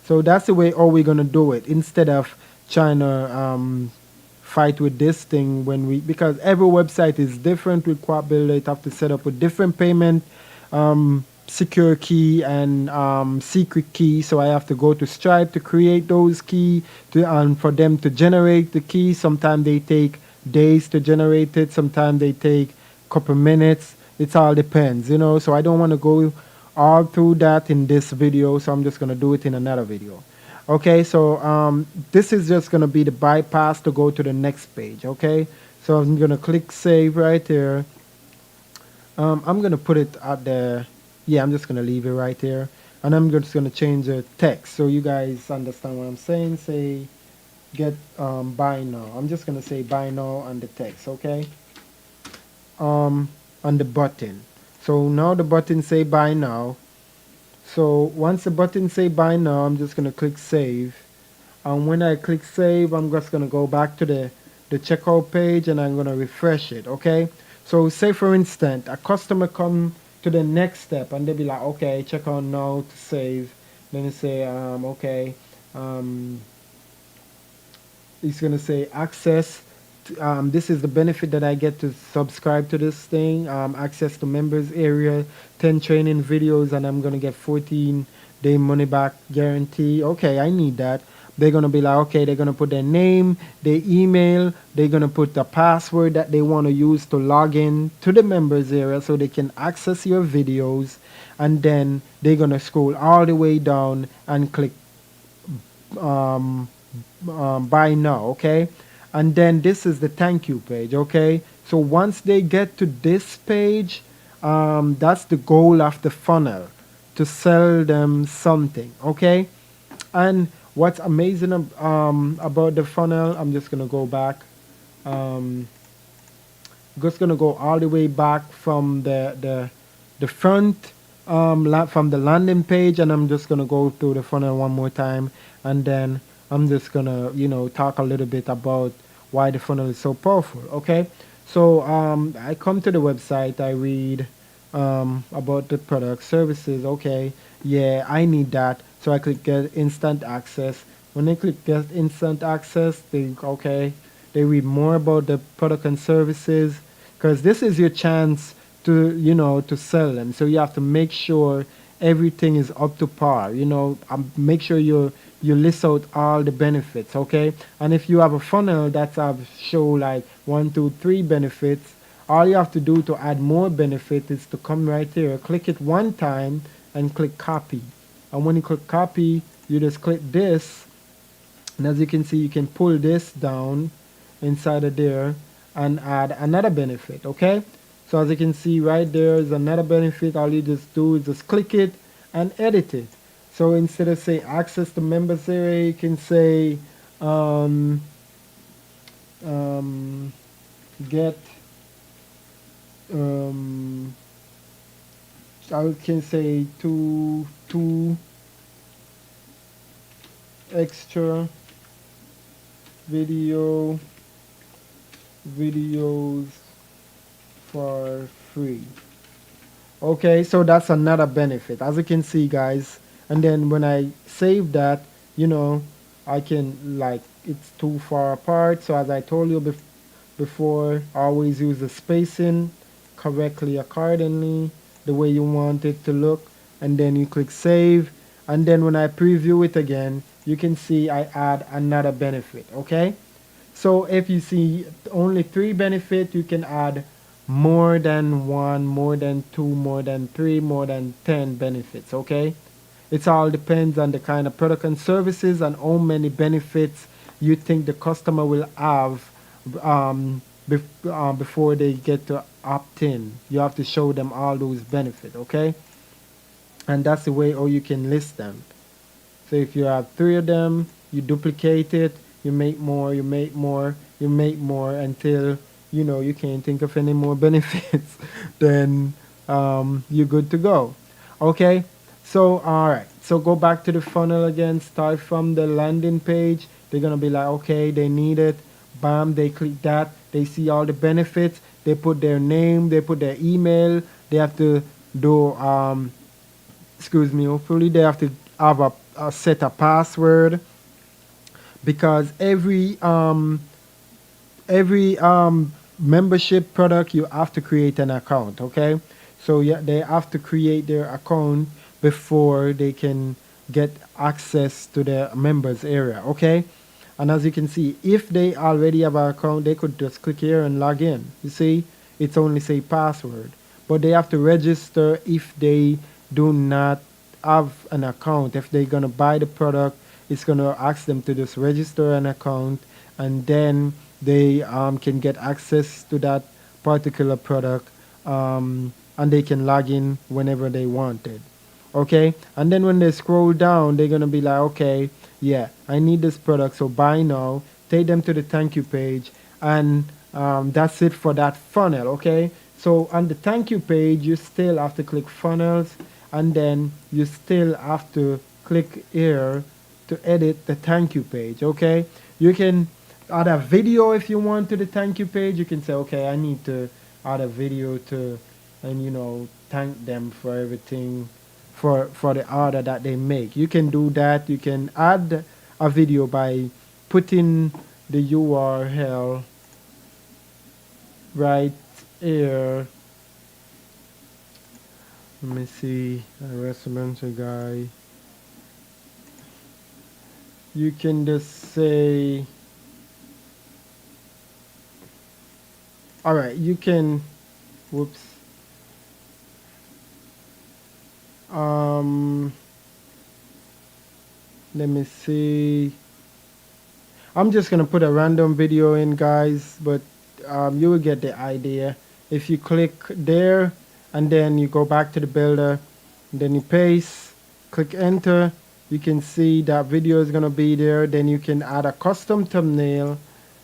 so that's the way how we're gonna do it, instead of trying to fight with this thing when we, because every website is different with Quack Builder. It have to set up with different payment secure key and secret key. So I have to go to Stripe to create those key to, and for them to generate the key. Sometimes they take days to generate it. Sometimes they take couple minutes. It all depends, you know. So I don't want to go all through that in this video. So I'm just gonna do it in another video. Okay, so this is just gonna be the bypass to go to the next page. Okay, so I'm gonna click save right here. I'm gonna put it at the, yeah, I'm just gonna leave it right here, and I'm just gonna change the text so you guys understand what I'm saying. Say get buy now. I'm just gonna say buy now on the text. Okay, on the button. So now the button say buy now. So once the button say buy now, I'm just gonna click save, and when I click save, I'm just gonna go back to the checkout page and I'm gonna refresh it. Okay, so say for instance a customer come to the next step and they be like, okay, check out now to save. Then you say okay, um, it's gonna say access. This is the benefit that I get to subscribe to this thing. Access to members area, 10 training videos, and I'm gonna get 14-day money back guarantee. Okay, I need that. they're gonna be like, okay, they're gonna put their name, their email, they're gonna put the password that they want to use to log in to the members area so they can access your videos, and then they're gonna scroll all the way down and click um, buy now, okay? And then this is the thank you page, okay? So once they get to this page, that's the goal of the funnel, to sell them something, okay? And what's amazing about the funnel, I'm just gonna go back. Um, just gonna go all the way back from the front, from the landing page, and I'm just gonna go through the funnel one more time, and then I'm just gonna talk a little bit about why the funnel is so powerful. Okay, so I come to the website, I read about the product services. Okay, yeah, I need that, so I click get instant access. When I click get instant access, they read more about the product and services, because this is your chance to sell them. So you have to make sure everything is up to par. Make sure you list out all the benefits. Okay, and if you have a funnel that have show like 1, 2, 3 benefits, all you have to do to add more benefit is to come right here, click it one time, and click copy. And when you click copy, you just click this, and as you can see, you can pull this down inside of there and add another benefit. Okay, so as you can see right there is another benefit. All you just do is just click it and edit it. So instead of say access the members area, you can say um, um, get um, I can say two extra video videos for free. Okay, so that's another benefit, as you can see, guys. And then when I save that, you know, I can, like, it's too far apart. So as I told you before, always use the spacing correctly accordingly, the way you want it to look. And then you click save. And then when I preview it again, you can see I add another benefit. Okay, so if you see only 3 benefits, you can add more than one, more than two, more than three, more than 10 benefits. Okay, it all depends on the kind of product and services and how many benefits you think the customer will have before they get to opt in. You have to show them all those benefits. Okay, and that's the way how you can list them. So if you have 3 of them, you duplicate it, you make more, you make more, you make more until you can't think of any more benefits. Then you're good to go. Okay. So all right. So go back to the funnel again. Start from the landing page. They're gonna be like, okay, they need it. Bam. They click that. They see all the benefits. They put their name. They put their email. They have to do excuse me, hopefully they have to have a set a password, because every membership product you have to create an account. Okay, so yeah, they have to create their account before they can get access to the members area. Okay, and as you can see, if they already have an account, they could just click here and log in. You see, it's only say password, but they have to register if they do not have an account. If they're gonna buy the product, it's gonna ask them to just register an account, and then they can get access to that particular product, and they can log in whenever they wanted. Okay, and then when they scroll down, they're gonna be like, okay, yeah, I need this product, so buy now. Take them to the thank you page, and that's it for that funnel. Okay, so on the thank you page, you still have to click funnels, and then you still have to click here to edit the thank you page. Okay, you can add a video if you want to the thank you page. You can say, okay, I need to add a video to, and thank them for everything, for the order that they make. You can do that. You can add a video by putting the URL right here. Let me see, a restaurant guy. you can just say, all right, you can, whoops, um, let me see. I'm just gonna put a random video in, guys, but you will get the idea. If you click there and then you go back to the builder, and then you paste, click enter, you can see that video is gonna be there. Then you can add a custom thumbnail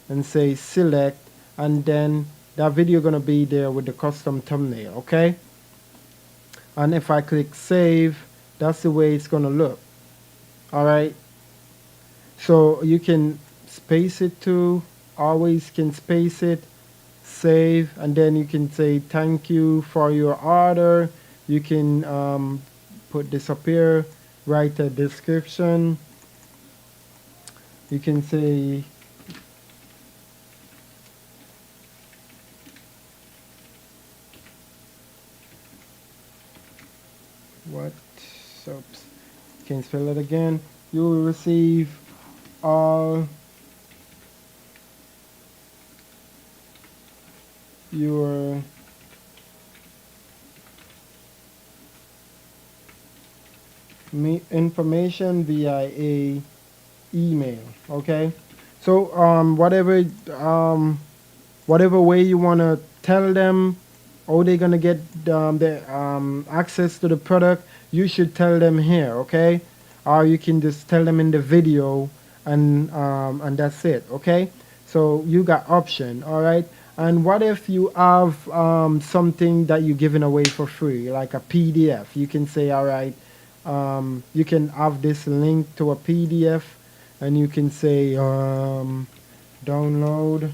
and say select, and then that video gonna be there with the custom thumbnail, okay? And if I click save, that's the way it's gonna look. All right, so you can space it too, always can space it, save, and then you can say thank you for your order. You can put this up here, write a description. You can say what, oops, can spell it again. You will receive all your information via a email. Okay, so whatever way you want to tell them how they're gonna get the access to the product, you should tell them here, okay? Or you can just tell them in the video, and that's it, okay? So you got option, all right? And what if you have something that you're giving away for free, like a PDF? You can say, all right, you can have this link to a PDF, and you can say download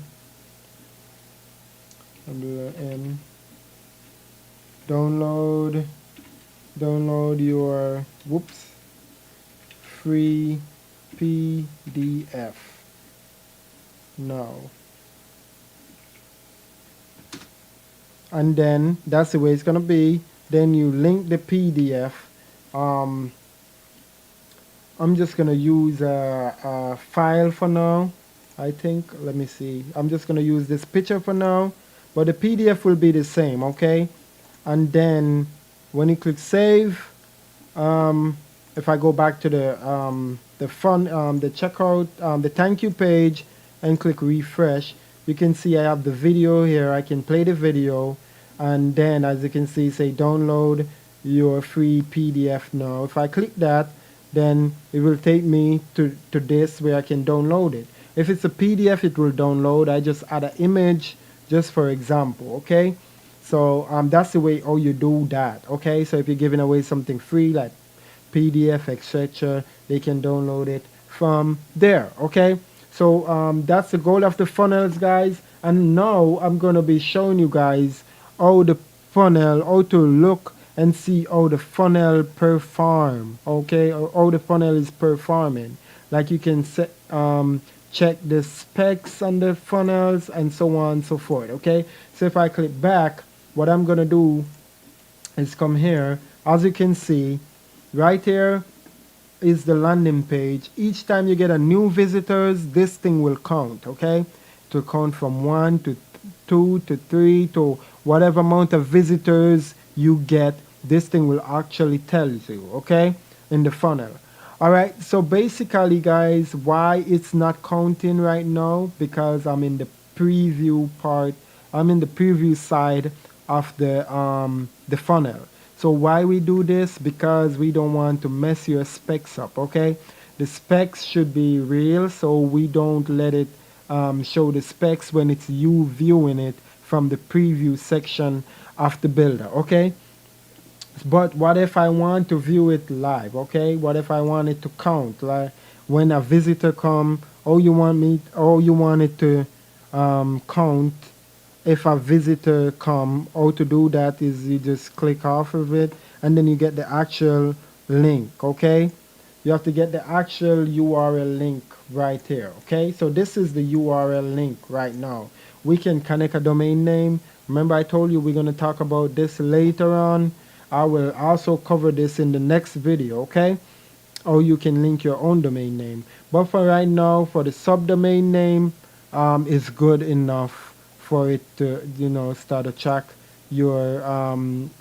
and download download your whoops free PDF now, and then that's the way it's gonna be. Then you link the PDF. um, I'm just gonna use a file for now. I think, let me see, I'm just gonna use this picture for now, but the PDF will be the same, okay? And then when you click save, um, if I go back to the checkout, the thank you page, and click refresh, you can see I have the video here. I can play the video, and then as you can see, say download your free PDF now. If I click that, then it will take me to this where I can download it. If it's a PDF, it will download. I just add an image just for example, okay? So that's the way how you do that, okay? So if you're giving away something free like PDF, etc., they can download it from there, okay? So that's the goal of the funnels, guys. And now I'm gonna be showing you guys how the funnel, how to look and see how the funnel perform, okay? Or how the funnel is performing. Like you can set, check the specs on the funnels and so on and so forth, okay? So if I click back, what I'm gonna do is come here. As you can see, right here is the landing page. Each time you get a new visitors, this thing will count, okay? To count from 1 to 2 to 3 to whatever amount of visitors you get, this thing will actually tell you, okay? In the funnel. All right, so basically, guys, why it's not counting right now? Because I'm in the preview part. I'm in the preview side of the funnel. So why we do this? Because we don't want to mess your specs up, okay? The specs should be real, so we don't let it show the specs when it's you viewing it from the preview section of the builder, okay? But what if I want to view it live, okay? What if I want it to count, like when a visitor come, you want it to count if a visitor come. How to do that is you just click off of it, and then you get the actual link, okay? You have to get the actual URL link right here, okay? So this is the URL link right now. We can connect a domain name. Remember I told you we're going to talk about this later on. I will also cover this in the next video, okay? or you can link your own domain name. But for right now, for the subdomain name, is good enough for it to, start to track your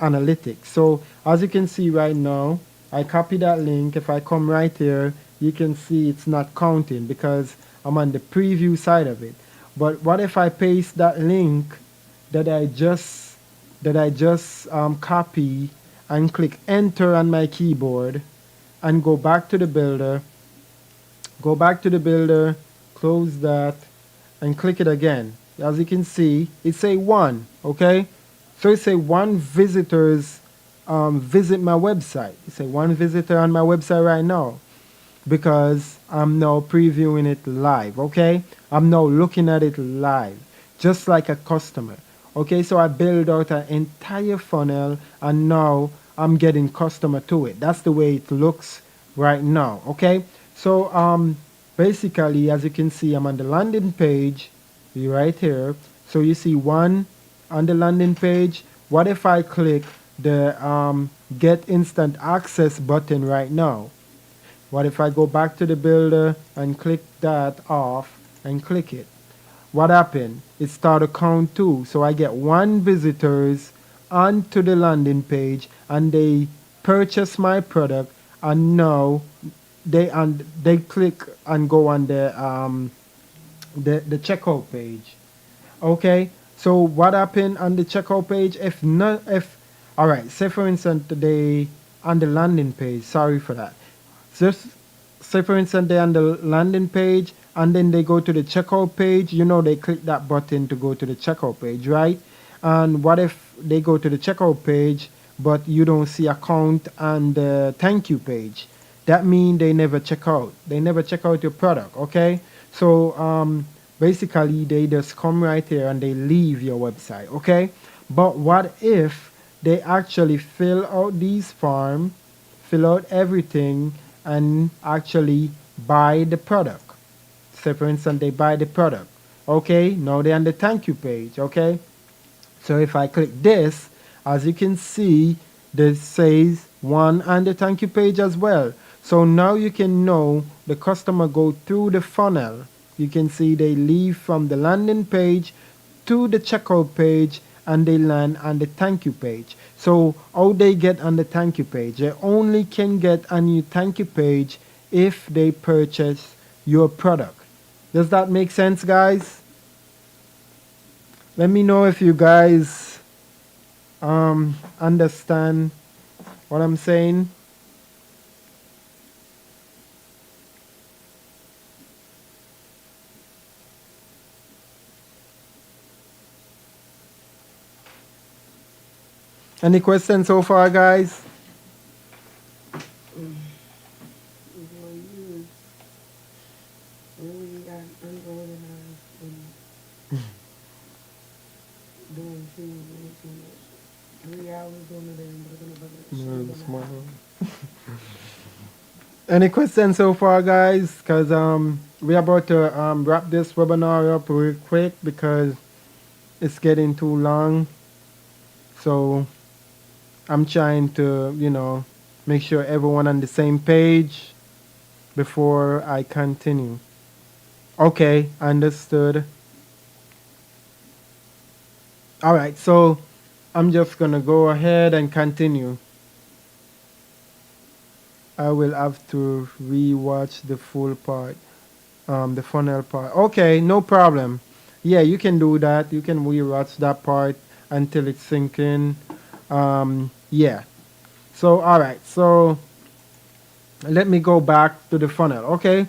analytics. So as you can see right now, I copy that link. If I come right here, you can see it's not counting because I'm on the preview side of it. But what if I paste that link that I just copy and click enter on my keyboard and go back to the builder, close that, and click it again. As you can see, it say one, okay? So it say one visitors visit my website. It say one visitor on my website right now because I'm now previewing it live, okay? I'm now looking at it live, just like a customer. Okay, so I build out an entire funnel and now I'm getting customer to it. That's the way it looks right now, okay? So basically, as you can see, I'm on the landing page right here. So you see one on the landing page. What if I click the get instant access button right now? What if I go back to the builder and click that off and click it? What happened? It started count two. So I get one visitors onto the landing page and they purchase my product and now they click and go on the checkout page. Okay. So what happened on the checkout page? If not, if all right, say for instance they on the landing page. Sorry for that. Just say for instance they're on the landing page and then they go to the checkout page. They click that button to go to the checkout page, right? And what if they go to the checkout page but you don't see account on the thank you page? That means they never check out. They never check out your product, okay? So basically they just come right here and they leave your website, okay? But what if they actually fill out these form, fill out everything and actually buy the product? Say for instance they buy the product. Okay, now they're on the thank you page, okay? So if I click this, as you can see, this says one on the thank you page as well. So now you can know the customer go through the funnel. You can see they leave from the landing page to the checkout page and they land on the thank you page. So how they get on the thank you page? They only can get on your thank you page if they purchase your product. Does that make sense, guys? Let me know if you guys understand what I'm saying. Any questions so far, guys? Boy, you really got unorganized and doing too much. 3 hours doing it and No, small. Any questions so far, guys? Because we're about to wrap this webinar up real quick because it's getting too long. So I'm trying to, make sure everyone on the same page before I continue. Okay, understood. All right, so I'm just gonna go ahead and continue. I will have to rewatch the full part, the funnel part. Okay, no problem. Yeah, you can do that. You can rewatch that part until it's sinking. Yeah. So, all right. So let me go back to the funnel. Okay.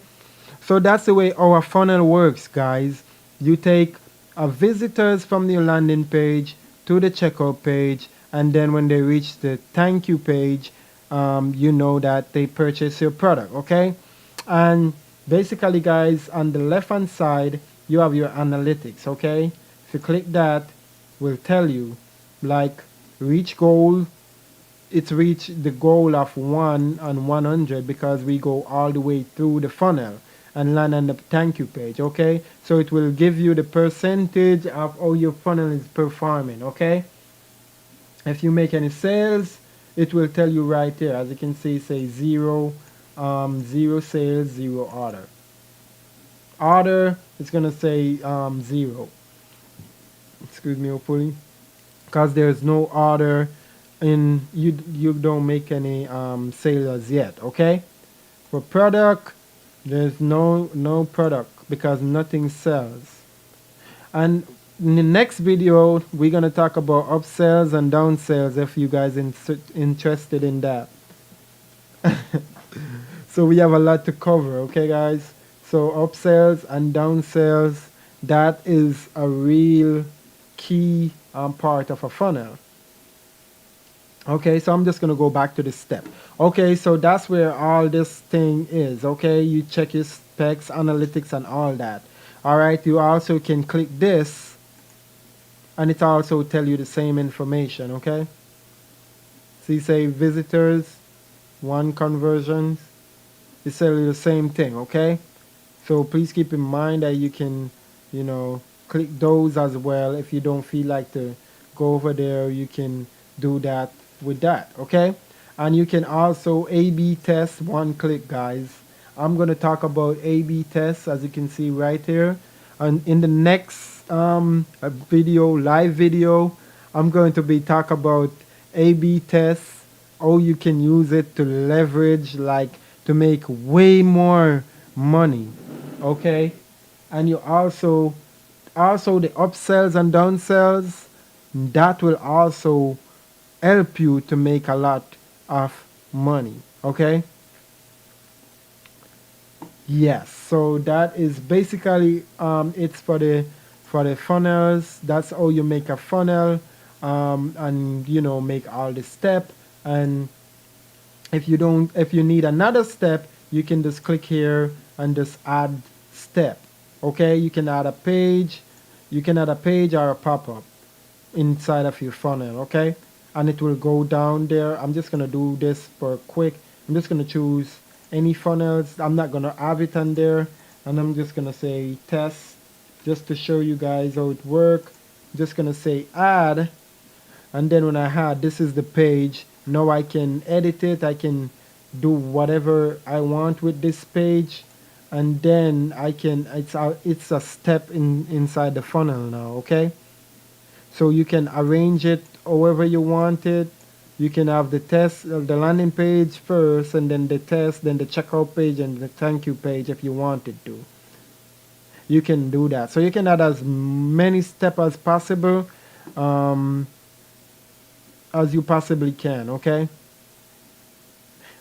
So that's the way our funnel works, guys. You take visitors from your landing page to the checkout page, and then when they reach the thank you page, you know that they purchase your product, okay? And basically, guys, on the left hand side, you have your analytics, okay? If you click that, will tell you like reach goal. It's reached the goal of 1 and 100 because we go all the way through the funnel and land on the thank you page, okay? So it will give you the percentage of how your funnel is performing, okay? If you make any sales, it will tell you right here. As you can see, say 0, zero sales, zero order. Order is gonna say zero. Excuse me, hopefully, because there's no order, and you don't make any sales yet. Okay. For product, there's no product because nothing sells. And in the next video, we're gonna talk about upsells and downsells if you guys interested in that. So we have a lot to cover, okay, guys? So upsells and downsells, that is a real key part of a funnel. Okay, so I'm just gonna go back to the step. Okay, so that's where all this thing is. Okay, you check your specs, analytics, and all that. All right, you also can click this, and it also tell you the same information. Okay, so you say visitors, one conversions, it tell you the same thing. Okay, so please keep in mind that you can, you know, click those as well. If you don't feel like to go over there, you can do that with that, okay? And you can also A/B test one click, guys. I'm going to talk about A/B tests, as you can see right here. And in the next video, live video, I'm going to be talk about A/B tests, how you can use it to leverage, like to make way more money, okay? And you also the upsells and downsells, that will also help you to make a lot of money, okay? Yes, so that is basically it's for the funnels. That's how you make a funnel, and you know, make all the step. And if you need another step, you can just click here and just add step. Okay, you can add a page, or a pop-up inside of your funnel. Okay, and it will go down there. I'm just gonna do this for quick. I'm just gonna choose any funnels. I'm not gonna have it on there, and I'm just gonna say test, just to show you guys how it work. Just gonna say add, and then when I had, this is the page. Now I can edit it, I can do whatever I want with this page, and then I can, it's a step inside the funnel now. Okay, so you can arrange it however you want it. You can have the test, the landing page first, and then the test, then the checkout page, and the thank you page if you wanted to. You can do that, so you can add as many steps as possible, um, as you possibly can. Okay,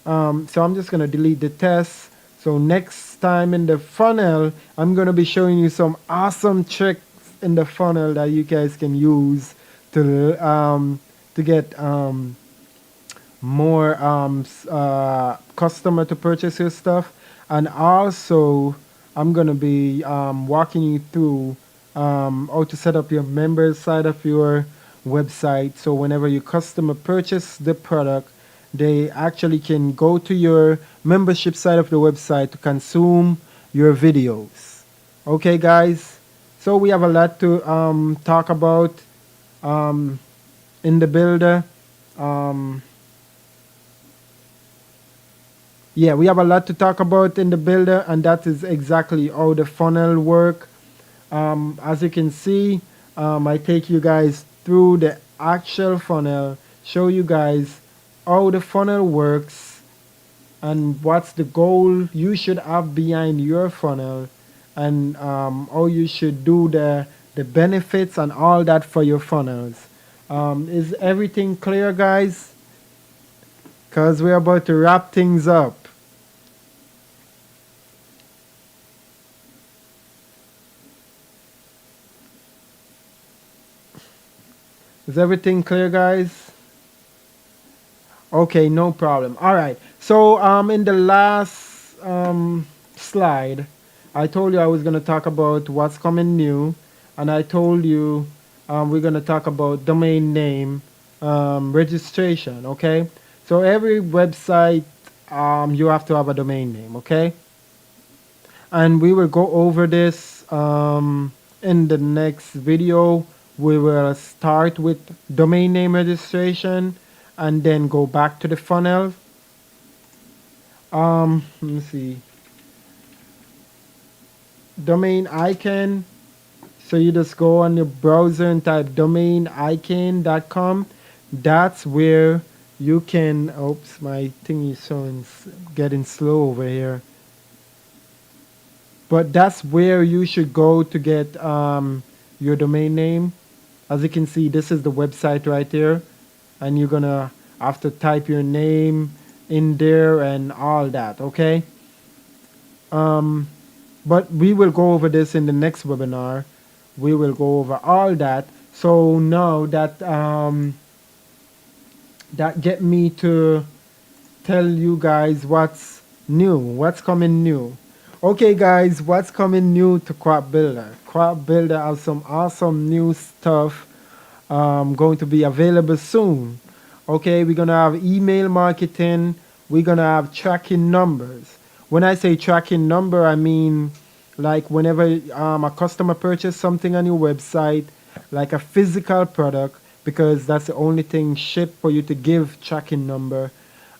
so I'm just going to delete the test. So next time in the funnel, I'm going to be showing you some awesome tricks in the funnel that you guys can use to get more customer to purchase your stuff. And also, I'm going to be walking you through how to set up your members side of your website. So whenever your customer purchase the product, they actually can go to your membership side of the website to consume your videos. Okay, guys. So we have a lot to talk about um, in the builder. Um, yeah, we have a lot to talk about in the builder, and that is exactly how the funnel work. As you can see, I take you guys through the actual funnel, show you guys how the funnel works and what's the goal you should have behind your funnel, and how you should do the benefits and all that for your funnels. Is everything clear, guys? Because we're about to wrap things up. Is everything clear, guys? Okay, no problem. All right. So in the last slide, I told you I was going to talk about what's coming new, and I told you we're going to talk about domain name registration. Okay. So every website you have to have a domain name. Okay. And we will go over this in the next video. We will start with domain name registration and then go back to the funnel. Let me see. Domain icon. So you just go on your browser and type domainicon.com. That's where you can. Oops, my thing is showing getting slow over here. But that's where you should go to get your domain name. As you can see, this is the website right here, and you're gonna have to type your name in there and all that. Okay. Um, but we will go over this in the next webinar. We will go over all that. So now that get me to tell you guys what's new, what's coming new. Okay, guys, what's coming new to Crop Builder? Crop Builder has some awesome new stuff going to be available soon. Okay, we're gonna have email marketing. We're gonna have tracking numbers. When I say tracking number, I mean like whenever a customer purchase something on your website, like a physical product, because that's the only thing shipped for you to give tracking number.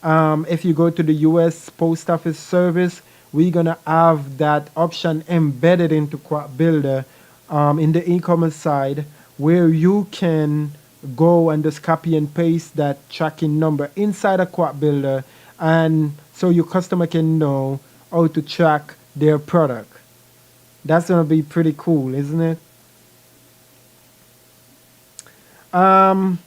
If you go to the U.S. Post Office Service, we're gonna have that option embedded into Quack Builder in the e-commerce side, where you can go and just copy and paste that tracking number inside a Quack Builder, and so your customer can know how to track their product. That's gonna be pretty cool, isn't it? Um,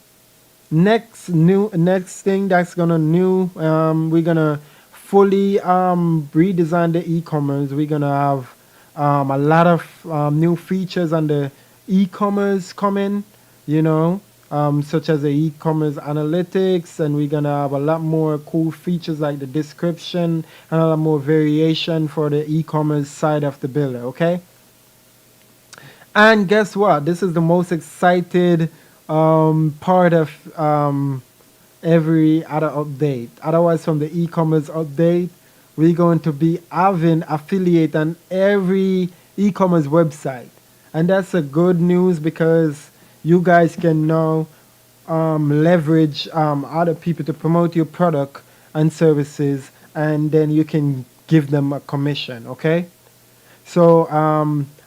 next thing that's gonna new, we're gonna fully redesign the e-commerce. We're gonna have a lot of new features on the e-commerce coming, you know, such as the e-commerce analytics, and we're gonna have a lot more cool features like the description and a lot more variation for the e-commerce side of the builder. Okay. And guess what? This is the most excited part of every other update. Otherwise, from the e-commerce update, we're going to be having affiliate on every e-commerce website, and that's a good news because you guys can now leverage other people to promote your product and services, and then you can give them a commission. Okay. So,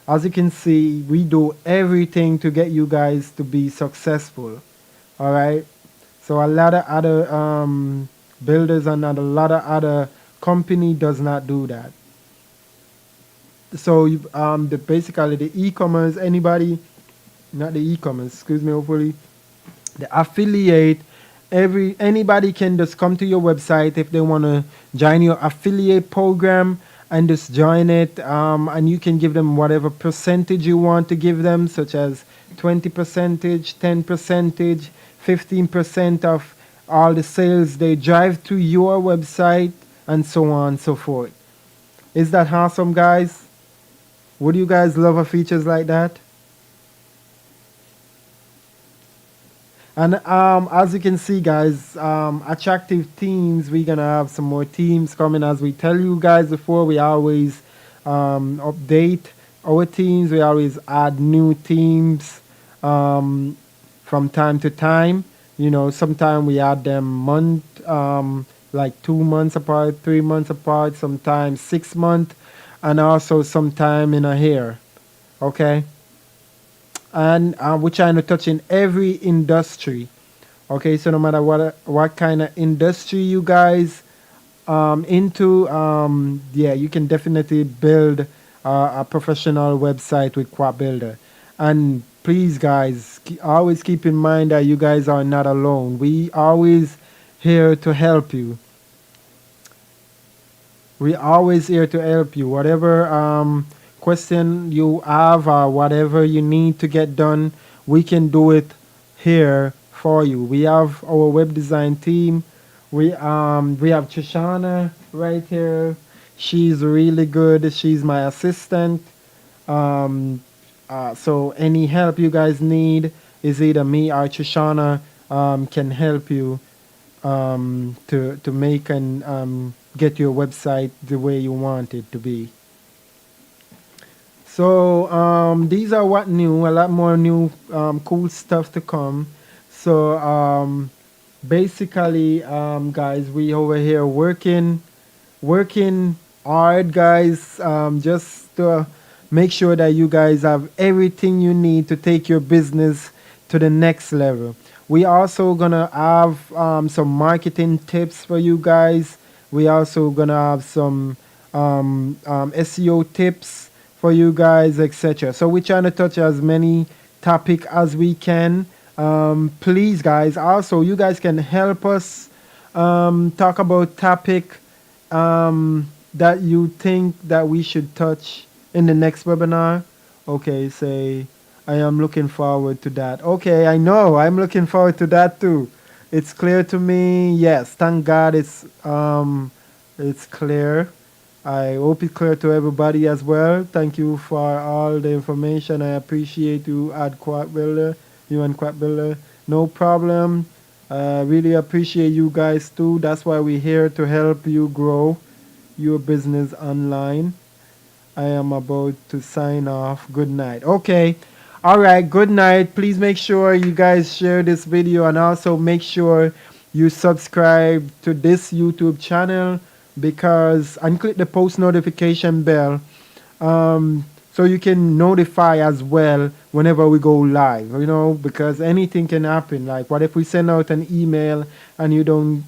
as you can see, we do everything to get you guys to be successful. All right. So a lot of other builders and a lot of other company does not do that. So basically the e-commerce, anybody, not the e-commerce, excuse me, hopefully the affiliate, every anybody can just come to your website if they want to join your affiliate program and just join it, and you can give them whatever percentage you want to give them, such as 20 percentage, 10 percentage, 15% of all the sales they drive to your website, and so on and so forth. Is that awesome, guys? Would you guys love a features like that? And as you can see, guys, attractive teams. We're gonna have some more teams coming. As we tell you guys before, we always update our teams. We always add new teams from time to time. You know, sometimes we add them like 2 months apart, 3 months apart. Sometimes 6 months, and also sometime in a year. Okay, and we're trying to touch in every industry. Okay, so no matter what kind of industry you guys into, yeah, you can definitely build a professional website with Quad Builder. And please, guys, always keep in mind that you guys are not alone. We always here to help you. We always here to help you. Whatever question you have or whatever you need to get done, we can do it here for you. We have our web design team. We have Trishana right here. She's really good. She's my assistant. Um, so any help you guys need is either me or Trishana can help you to make and get your website the way you want it to be. So these are what new, a lot more new cool stuff to come. So basically, guys, we over here working working hard, guys, just to make sure that you guys have everything you need to take your business to the next level. We also gonna have some marketing tips for you guys. We also gonna have some SEO tips for you guys, etc. So we're trying to touch as many topic as we can. Please, guys. Also, you guys can help us talk about topic that you think that we should touch in the next webinar. Okay, say I am looking forward to that. Okay, I know I'm looking forward to that too. It's clear to me. Yes, thank God it's clear. I hope it's clear to everybody as well. Thank you for all the information. I appreciate you at Quack Builder, you and Quack Builder. No problem. Really appreciate you guys too. That's why we're here to help you grow your business online. I am about to sign off. Good night. Okay. All right. Good night. Please make sure you guys share this video and also make sure you subscribe to this YouTube channel because and click the post notification bell um, so you can notify as well whenever we go live, because anything can happen. Like, what if we send out an email and you don't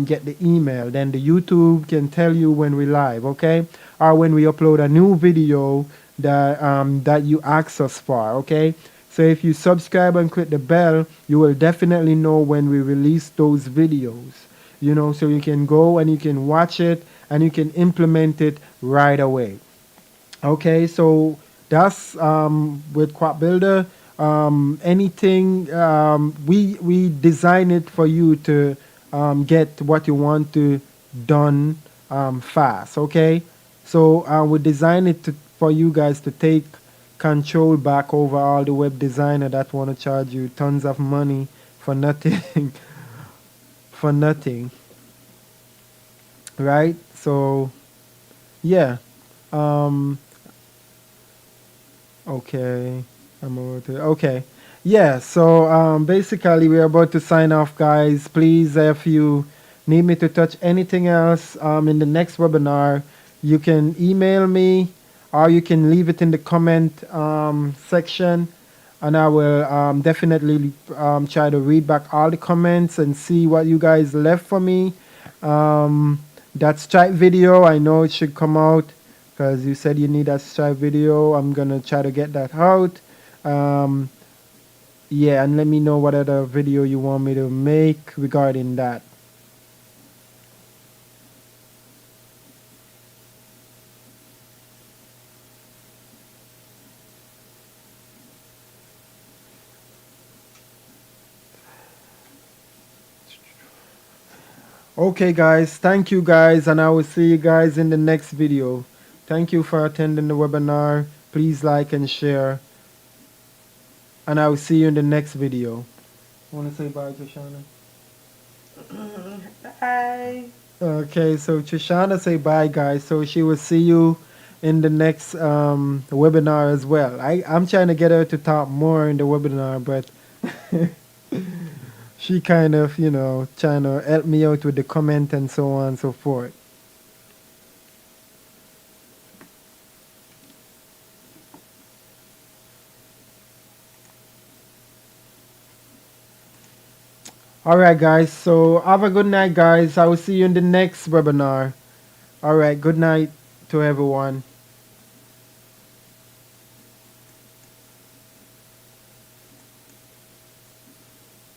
get the email? Then the YouTube can tell you when we live, okay? Or when we upload a new video that you asked us for, okay? So if you subscribe and click the bell, you will definitely know when we release those videos. So you can go and you can watch it and you can implement it right away. Okay, so that's with Quad Builder. Anything we design it for you to get what you want to done fast. Okay, so we design it for you guys to take control back over all the web designer that want to charge you tons of money for nothing, for nothing, right? So yeah. Um, Okay, I'm over to okay. Yeah, so basically we're about to sign off, guys. Please, if you need me to touch anything else in the next webinar, you can email me or you can leave it in the comment section, and I will definitely try to read back all the comments and see what you guys left for me. Um, that Stripe video, I know it should come out because you said you need that Stripe video. I'm gonna try to get that out. Um, yeah, and let me know what other video you want me to make regarding that. Okay, guys. Thank you, guys, and I will see you guys in the next video. Thank you for attending the webinar. Please like and share, and I will see you in the next video. Want to say bye, Trishana? Bye. Okay, so Trishana say bye, guys. So she will see you in the next webinar as well. I'm trying to get her to talk more in the webinar, but she kind of, trying to help me out with the comment and so on and so forth. All right, guys. So have a good night, guys. I will see you in the next webinar. All right, good night to everyone.